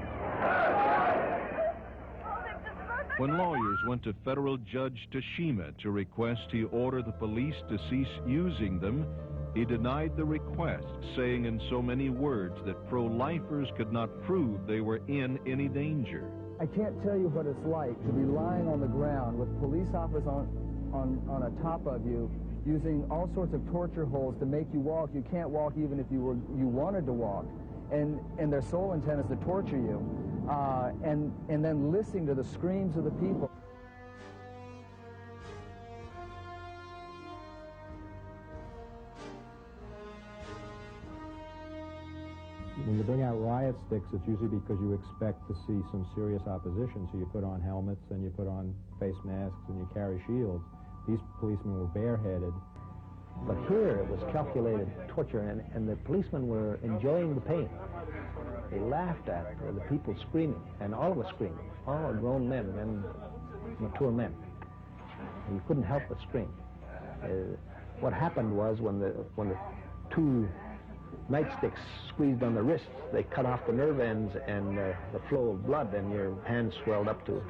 Speaker 4: When lawyers went to federal Judge Tashima to request he order the police to cease using them, he denied the request, saying in so many words that pro-lifers could not prove they were in any danger.
Speaker 19: I can't tell you what it's like to be lying on the ground with police officers on top of you, using all sorts of torture holds to make you walk. You can't walk even if you wanted to walk. And their sole intent is to torture you. And then listening to the screams of the people.
Speaker 20: When you bring out riot sticks, it's usually because you expect to see some serious opposition, so you put on helmets and you put on face masks and you carry shields. These policemen were bareheaded.
Speaker 23: But here it was calculated torture, and the policemen were enjoying the pain. They laughed at the people screaming, and all of us screaming, all grown men, mature men. And you couldn't help but scream. What happened was when the two nightsticks squeezed on the wrists, they cut off the nerve ends and the flow of blood, and your hands swelled up to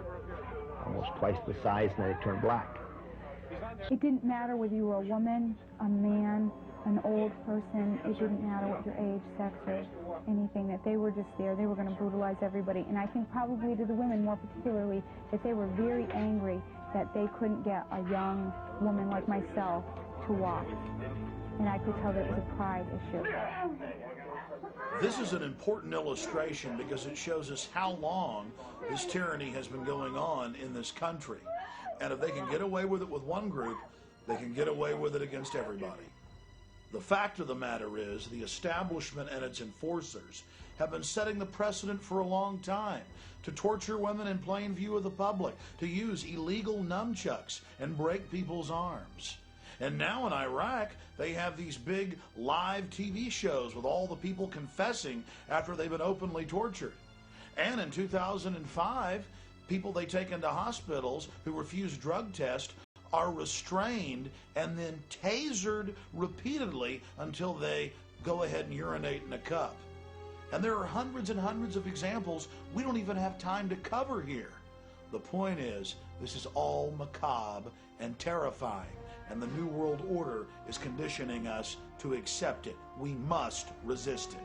Speaker 23: almost twice the size, and they turned black.
Speaker 24: It didn't matter whether you were a woman, a man, an old person. It didn't matter what your age, sex, or anything, that they were just there. They were going to brutalize everybody. And I think probably to the women more particularly that they were very angry that they couldn't get a young woman like myself to walk. And I could tell that it was a pride issue.
Speaker 1: This is an important illustration because it shows us how long this tyranny has been going on in this country. And if they can get away with it with one group, they can get away with it against everybody. The fact of the matter is the establishment and its enforcers have been setting the precedent for a long time to torture women in plain view of the public, to use illegal nunchucks and break people's arms. And now in Iraq, they have these big live TV shows with all the people confessing after they've been openly tortured. And in 2005, people they take into hospitals who refuse drug tests are restrained and then tasered repeatedly until they go ahead and urinate in a cup. And there are hundreds and hundreds of examples we don't even have time to cover here. The point is, this is all macabre and terrifying, and the New World Order is conditioning us to accept it. We must resist it.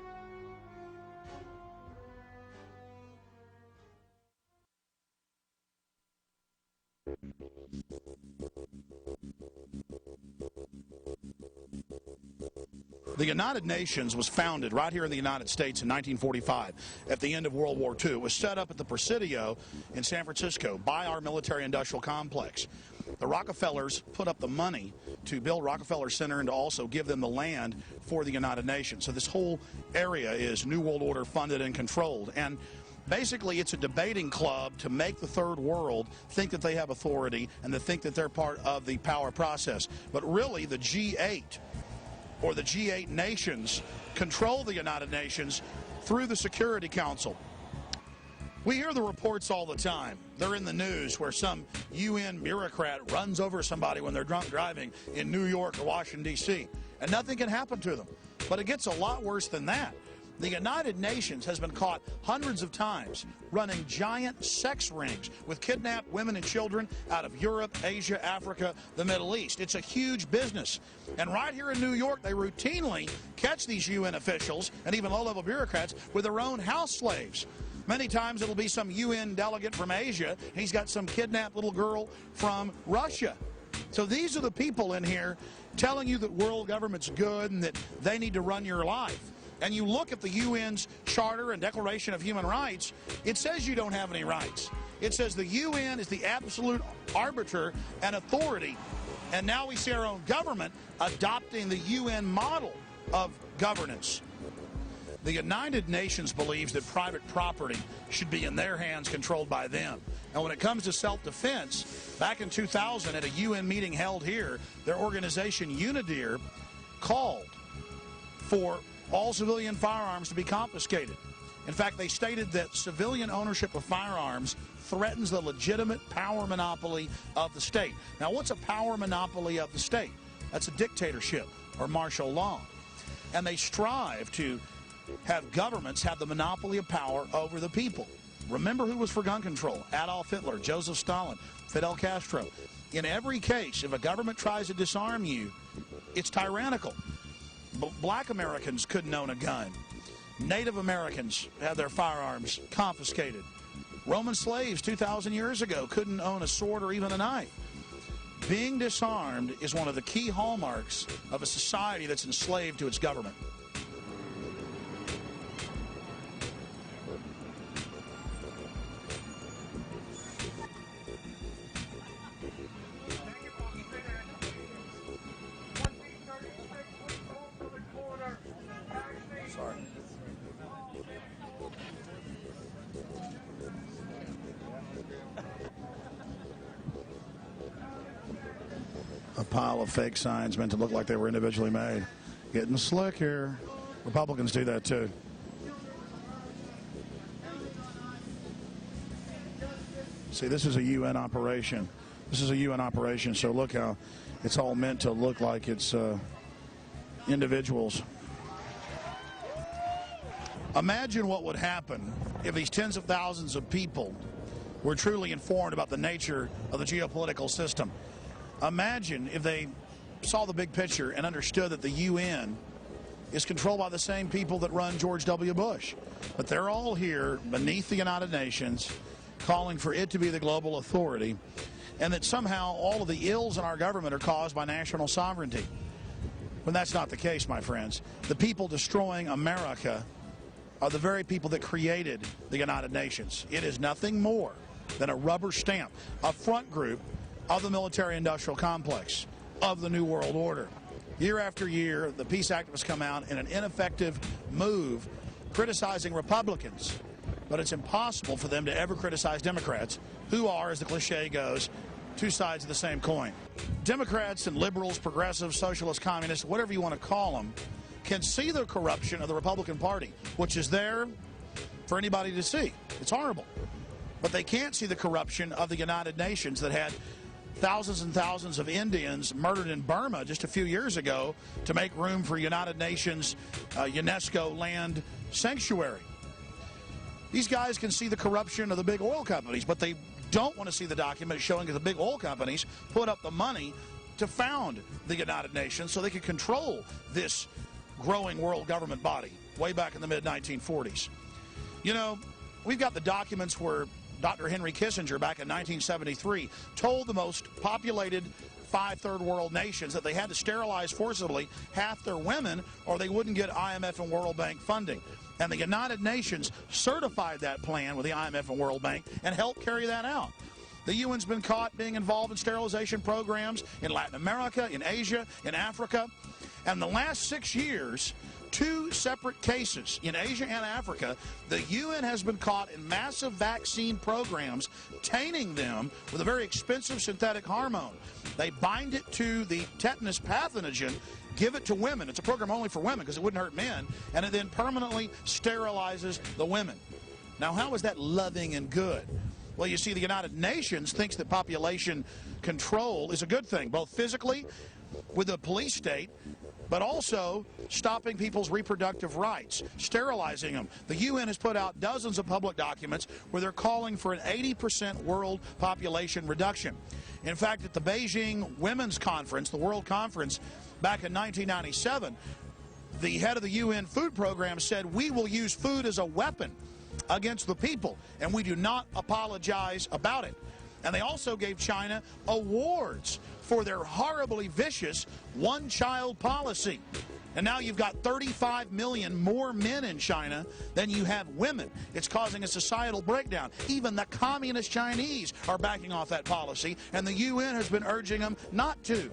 Speaker 1: The United Nations was founded right here in the United States in 1945 at the end of World War II. It was set up at the Presidio in San Francisco by our military-industrial complex. The Rockefellers put up the money to build Rockefeller Center and to also give them the land for the United Nations. So this whole area is New World Order funded and controlled. And basically, it's a debating club to make the third world think that they have authority and to think that they're part of the power process. But really, the G8 or the G8 nations control the United Nations through the Security Council. We hear the reports all the time. They're in the news where some UN bureaucrat runs over somebody when they're drunk driving in New York or Washington, D.C., and nothing can happen to them. But it gets a lot worse than that. The United Nations has been caught hundreds of times running giant sex rings with kidnapped women and children out of Europe, Asia, Africa, the Middle East. It's a huge business. And right here in New York, they routinely catch these UN officials and even low-level bureaucrats with their own house slaves. Many times it'll be some UN delegate from Asia, and he's got some kidnapped little girl from Russia. So these are the people in here telling you that world government's good and that they need to run your life. And you look at the UN's Charter and Declaration of Human Rights, it says you don't have any rights. It says the UN is the absolute arbiter and authority. And now we see our own government adopting the UN model of governance. The United Nations believes that private property should be in their hands, controlled by them. And when it comes to self-defense, back in 2000 at a UN meeting held here, their organization UNIDIR called for all civilian firearms to be confiscated. In fact, they stated that civilian ownership of firearms threatens the legitimate power monopoly of the state. Now, what's a power monopoly of the state? That's a dictatorship or martial law. And they strive to have governments have the monopoly of power over the people. Remember who was for gun control? Adolf Hitler, Joseph Stalin, Fidel Castro. In every case, if a government tries to disarm you, it's tyrannical. Black Americans couldn't own a gun. Native Americans had their firearms confiscated. Roman slaves 2,000 years ago couldn't own a sword or even a knife. Being disarmed is one of the key hallmarks of a society that's enslaved to its government. A pile of fake signs meant to look like they were individually made. Getting slick here. Republicans do that too. See, this is a UN operation. This is a UN operation, so look how it's all meant to look like it's individuals. Imagine what would happen if these tens of thousands of people were truly informed about the nature of the geopolitical system. Imagine if they saw the big picture and understood that the UN is controlled by the same people that run George W. Bush. But they're all here beneath the United Nations, calling for it to be the global authority, and that somehow all of the ills in our government are caused by national sovereignty. When that's not the case, my friends. The people destroying America are the very people that created the United Nations. It is nothing more than a rubber stamp, a front group of the military-industrial complex, of the New World Order. Year after year, the peace activists come out in an ineffective move criticizing Republicans, but it's impossible for them to ever criticize Democrats, who are, as the cliche goes, two sides of the same coin. Democrats and liberals, progressives, socialists, communists, whatever you want to call them, can see the corruption of the Republican Party, which is there for anybody to see. It's horrible. But they can't see the corruption of the United Nations that had thousands and thousands of Indians murdered in Burma just a few years ago to make room for United Nations UNESCO land sanctuary. These guys can see the corruption of the big oil companies, but they don't want to see the document showing that the big oil companies put up the money to found the United Nations so they could control this growing world government body way back in the mid-1940s. You know, we've got the documents where Dr. Henry Kissinger back in 1973 told the most populated 5 third world nations that they had to sterilize forcibly half their women or they wouldn't get IMF and World Bank funding. And the United Nations certified that plan with the IMF and World Bank and helped carry that out. The UN's been caught being involved in sterilization programs in Latin America, in Asia, in Africa. And the last 6 years, 2 separate cases in Asia and Africa, the UN has been caught in massive vaccine programs, tainting them with a very expensive synthetic hormone. They bind it to the tetanus pathogen, give it to women. It's a program only for women because it wouldn't hurt men, and it then permanently sterilizes the women. Now, how is that loving and good? Well, you see, the United Nations thinks that population control is a good thing, both physically with the police state, but also stopping people's reproductive rights, sterilizing them. The UN has put out dozens of public documents where they're calling for an 80% world population reduction. In fact, at the Beijing Women's Conference, the World Conference, back in 1997, the head of the UN Food Program said, "We will use food as a weapon against the people, and we do not apologize about it." And they also gave China awards for their horribly vicious one-child policy. And now you've got 35 million more men in China than you have women. It's causing a societal breakdown. Even the communist Chinese are backing off that policy, and the UN has been urging them not to.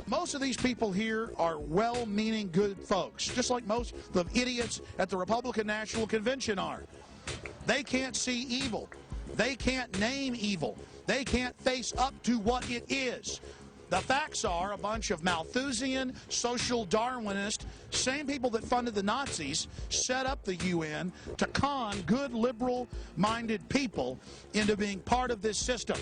Speaker 1: Most of these people here are well-meaning good folks, just like most of the idiots at the Republican National Convention are. They can't see evil. They can't name evil. They can't face up to what it is. The facts are a bunch of Malthusian, social Darwinist, same people that funded the Nazis, set up the UN to con good liberal-minded people into being part of this system.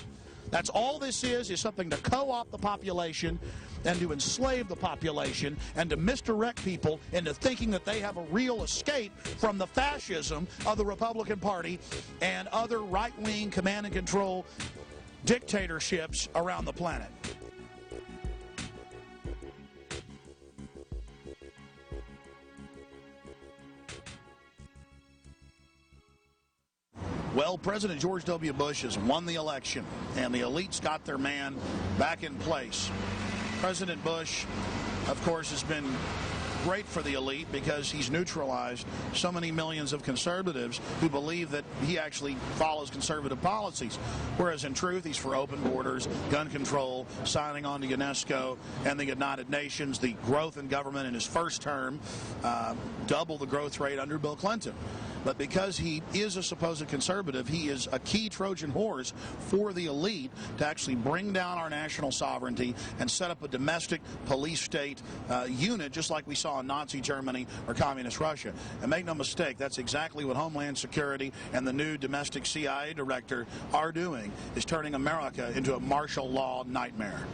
Speaker 1: That's all this is something to co-opt the population and to enslave the population and to misdirect people into thinking that they have a real escape from the fascism of the Republican Party and other right-wing command and control dictatorships around the planet. Well, President George W. Bush has won the election, and the elites got their man back in place. President Bush, of course, has been great for the elite because he's neutralized so many millions of conservatives who believe that he actually follows conservative policies, whereas in truth he's for open borders, gun control, signing on to UNESCO and the United Nations, the growth in government in his first term, double the growth rate under Bill Clinton. But because he is a supposed conservative, he is a key Trojan horse for the elite to actually bring down our national sovereignty and set up a domestic police state unit, just like we saw in Nazi Germany or communist Russia. And make no mistake, that's exactly what Homeland Security and the new domestic CIA director are doing, is turning America into a martial law nightmare.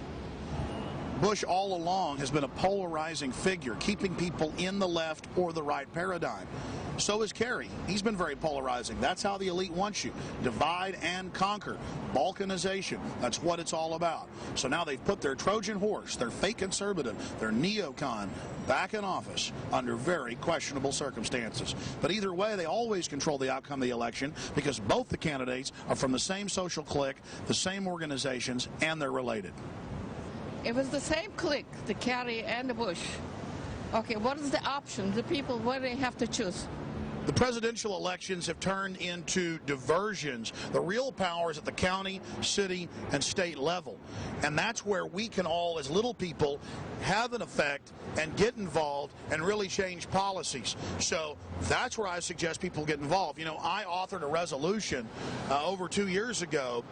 Speaker 1: Bush all along has been a polarizing figure, keeping people in the left or the right paradigm. So is Kerry. He's been very polarizing. That's how the elite wants you. Divide and conquer. Balkanization. That's what it's all about. So now they've put their Trojan horse, their fake conservative, their neocon, back in office under very questionable circumstances. But either way, they always control the outcome of the election because both the candidates are from the same social clique, the same organizations, and they're related.
Speaker 3: It was the same clique, the Kerry and the Bush. Okay, what is the option? The people, what do they have to choose?
Speaker 1: The presidential elections have turned into diversions. The real power is at the county, city, and state level. And that's where we can all, as little people, have an effect and get involved and really change policies. So that's where I suggest people get involved. You know, I authored a resolution over 2 years ago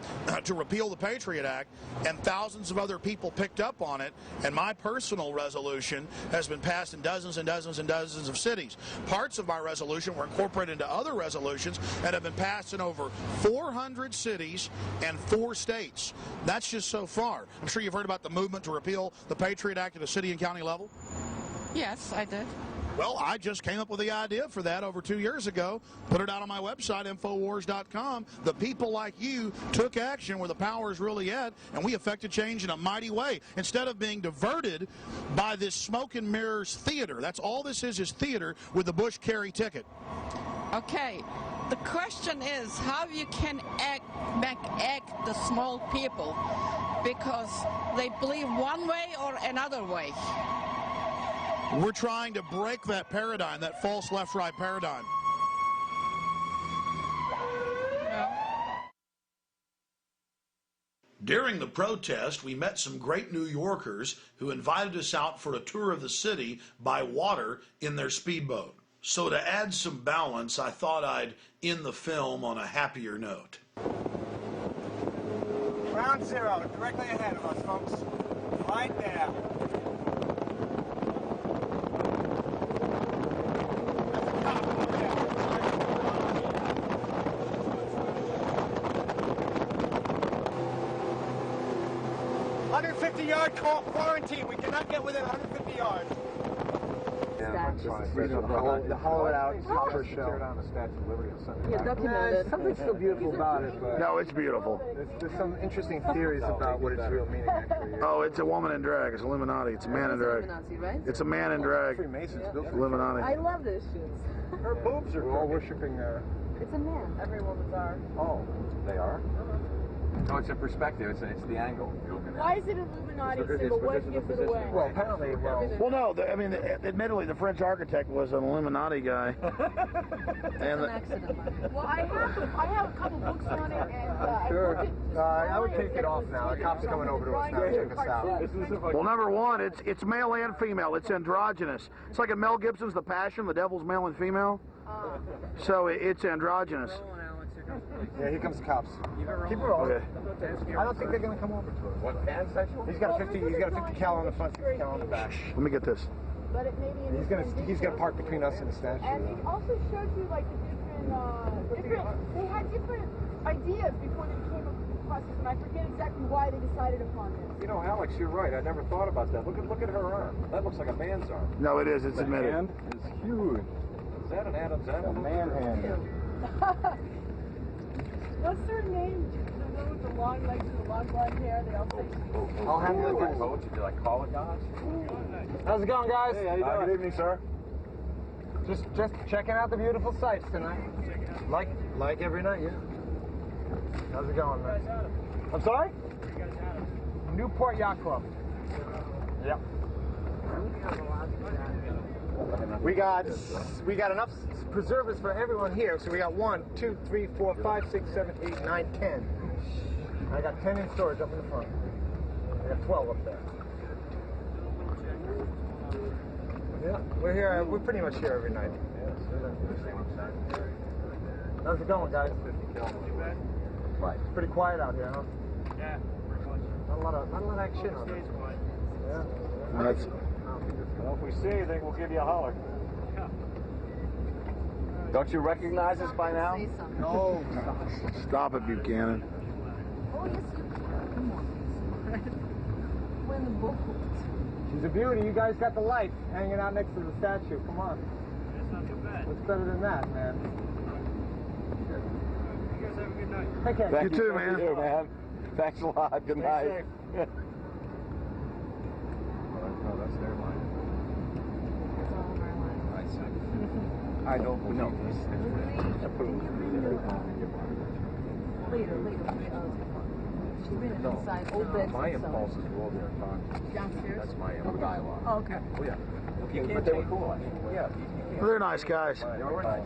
Speaker 1: to repeal the Patriot Act, and thousands of other people picked up on it. And my personal resolution has been passed in dozens and dozens and dozens of cities. Parts of my resolution were incorporated into other resolutions and have been passed in over 400 cities and 4 states. That's just so far. I'm sure you've heard about the movement to repeal the Patriot Act at a city and county level.
Speaker 3: Yes, I did.
Speaker 1: Well, I just came up with the idea for that over 2 years ago, put it out on my website, Infowars.com. The people like you took action where the power is really at, and we effected change in a mighty way. Instead of being diverted by this smoke and mirrors theater, that's all this is theater with the Bush-Kerry ticket.
Speaker 3: Okay, the question is how you can act the small people, because they believe one way or another way.
Speaker 1: We're trying to break that paradigm, that false left-right paradigm. During the protest, we met some great New Yorkers who invited us out for a tour of the city by water in their speedboat. So to add some balance, I thought I'd end the film on a happier note.
Speaker 5: Ground zero, directly ahead of us, folks. Right there. 150-yard quarantine. We cannot get within 150 yards.
Speaker 6: The hollow out copper shell. Tear down the Statue of Liberty on Sunday.
Speaker 5: Yeah,
Speaker 6: there's something so beautiful about it. But
Speaker 22: No, it's beautiful.
Speaker 6: There's some interesting theories about what its real meaning actually is.
Speaker 22: Oh, it's a woman in drag. It's Illuminati. It's a man in drag. It's a man in drag.
Speaker 6: Freemasons built
Speaker 22: Illuminati.
Speaker 7: I love those shoes.
Speaker 6: Her boobs are all worshiping
Speaker 7: It's a man. Every woman's are.
Speaker 6: Oh, they are? Oh, it's a perspective. It's the angle.
Speaker 7: Why is it Illuminati symbol? What gives it away?
Speaker 6: Well, apparently,
Speaker 22: Well, no. I mean, admittedly, the French architect was an Illuminati guy. And
Speaker 7: an accident. Well, I have a couple books on it, and
Speaker 6: sure. I would take it off now. The cop's coming over to us now to check us out.
Speaker 22: Well, number one, it's male and female. It's androgynous. It's like in Mel Gibson's The Passion. The devil's male and female. So it's androgynous.
Speaker 6: Yeah, here comes the cops. Keep it rolling. Okay. I don't think they're going to come over to us. What? He's got a 50 cal on the front, 50 cal on the back.
Speaker 22: Let me get this.
Speaker 7: But it may be
Speaker 6: He's going to park between us and the statue.
Speaker 7: And it also showed you like the different. They had different ideas before they became a process, and I forget exactly why they decided upon this.
Speaker 6: You know, Alex, you're right. I never thought about that. Look at her arm. That looks like a man's arm.
Speaker 22: No, it is. It's admitted.
Speaker 6: The hand is huge. Is that an Adam's apple? A man hand.
Speaker 7: What's their name? The one with the long legs and the long blonde hair. They all say.
Speaker 6: I'll have you look at Did you like call it gosh? How's it going, guys? Hey, how you doing? Good evening, sir. Just checking out the beautiful sights tonight. Like every night, yeah. How's it going, man? I'm sorry? Newport Yacht Club. Yep. We got enough preservers for everyone here, so we got 1, 2, 3, 4, 5, 6, 7, 8, 9, 10. I got 10 in storage up in the front. I got 12 up there. Yeah, we're here. We're pretty much here every night. How's it going, guys? Right. It's pretty quiet out here, huh?
Speaker 2: Yeah.
Speaker 6: Not a lot of action on this. Yeah.
Speaker 22: That's.
Speaker 6: Well, if we see anything, we'll give you a holler.
Speaker 2: Yeah.
Speaker 6: Don't you recognize us by now? No.
Speaker 22: Stop it, Buchanan.
Speaker 7: Oh, yes, you can. Come on. We're in the boat.
Speaker 6: She's a beauty. You guys got the lights hanging out next to the statue. Come on.
Speaker 2: That's not too bad.
Speaker 6: What's better than that, man?
Speaker 2: You guys have a good night.
Speaker 6: Take care.
Speaker 22: You too, man.
Speaker 6: You too, man. Thanks a lot. Good night.
Speaker 7: Safe.
Speaker 6: No, that's their line. I don't believe this.
Speaker 7: Later.
Speaker 6: My impulses were over there and talking.
Speaker 7: Downstairs?
Speaker 6: That's my dialogue.
Speaker 7: Oh, okay.
Speaker 6: Oh, yeah. But they were cool, actually. Yeah.
Speaker 22: Well, they're nice guys.
Speaker 6: They were nice.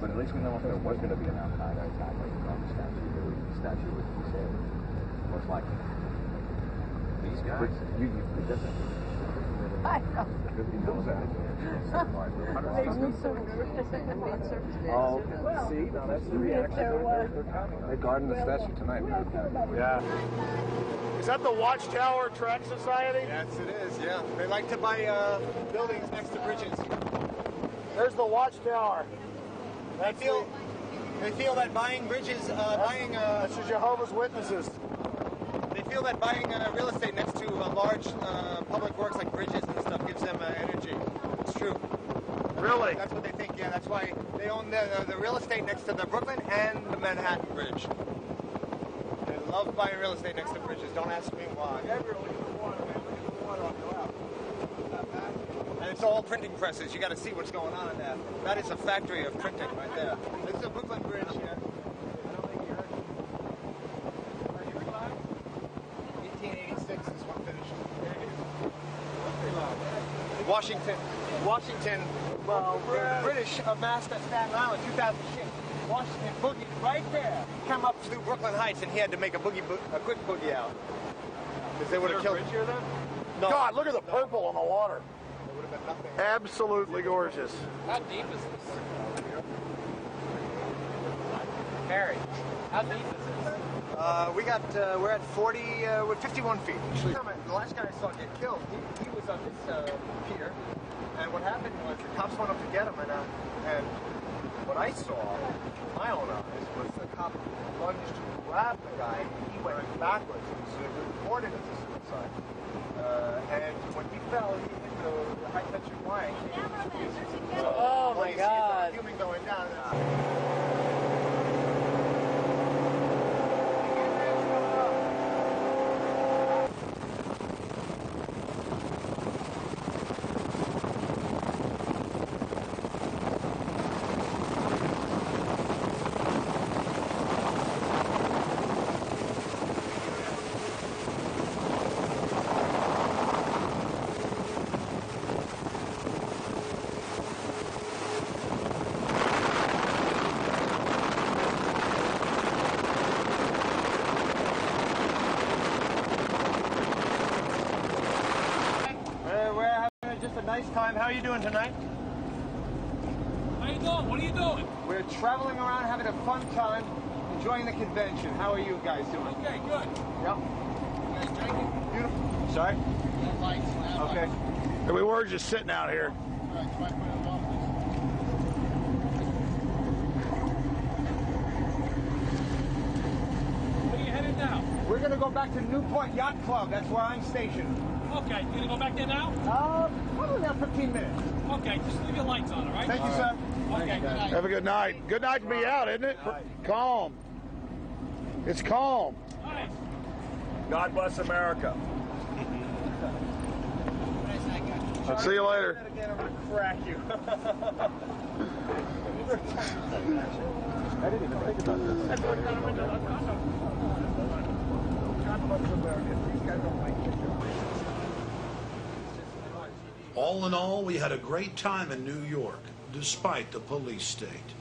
Speaker 6: But at least we know if there was going to be an Al-Qaeda attack on the statue would be saved. Most likely. These guys, you
Speaker 7: I know.
Speaker 6: Makes me so nervous. Oh, see, now that's the reaction. They're guarding the statue tonight.
Speaker 22: Yeah. Is that the Watchtower Track Society?
Speaker 6: Yes, it is, yeah. They like to buy buildings next to bridges.
Speaker 22: There's the Watchtower.
Speaker 6: They feel that buying bridges,
Speaker 22: That's the Jehovah's Witnesses.
Speaker 6: they
Speaker 5: feel that buying real estate next to large public works like bridges and stuff gives them energy. It's true.
Speaker 16: Really?
Speaker 5: That's what they think, yeah. That's why they own the real estate next to the Brooklyn and the Manhattan Bridge. They love buying real estate next to bridges. Don't ask me why. And it's all printing presses. You got to see what's going on in there. That is a factory of printing right there. This is the Brooklyn Bridge here. 1886 is one finished. Washington. Well, the British amassed at Staten Island 2,000 ships. Washington boogied right there. Came up through Brooklyn Heights, and he had to make a quick boogie out. Because they would have killed.
Speaker 16: Is there a bridge here then?
Speaker 5: No.
Speaker 16: God, look at the purple on the water.
Speaker 5: There would have been nothing.
Speaker 16: Absolutely gorgeous.
Speaker 8: How deep is this?
Speaker 5: Harry,
Speaker 8: how deep is this?
Speaker 5: We're at 51 feet. The last guy I saw get killed, he was on this pier, and what happened was the cops went up to get him, and what I saw with my own eyes was the cop lunged to grab the guy, and he went backwards. It was reported as a suicide. And when he fell, he hit the high tension wire.
Speaker 8: Oh my God!
Speaker 5: You see human going down. Nice time. How are you doing tonight?
Speaker 8: How you doing? What are you doing?
Speaker 5: We're traveling around having a fun time, enjoying the convention. How are you guys doing?
Speaker 8: Okay, good.
Speaker 5: Yep.
Speaker 8: You guys drinking?
Speaker 5: Beautiful. Sorry? Okay.
Speaker 16: We were just sitting out here.
Speaker 8: Where are you headed now?
Speaker 5: We're going to go back to Newport Yacht Club. That's where I'm stationed.
Speaker 8: Okay, you gonna go back there now?
Speaker 5: Probably about 15 minutes.
Speaker 8: Okay, just leave your lights on, all right?
Speaker 5: Thank you, sir.
Speaker 8: Okay, good night.
Speaker 16: Have a good night. Good night to be out, isn't it? Calm. It's calm.
Speaker 8: Nice.
Speaker 16: God bless America. I'll see you later.
Speaker 5: Again, I'm going to crack you. I didn't even think about this. God bless America. These guys don't like it.
Speaker 1: All in all, we had a great time in New York, despite the police state.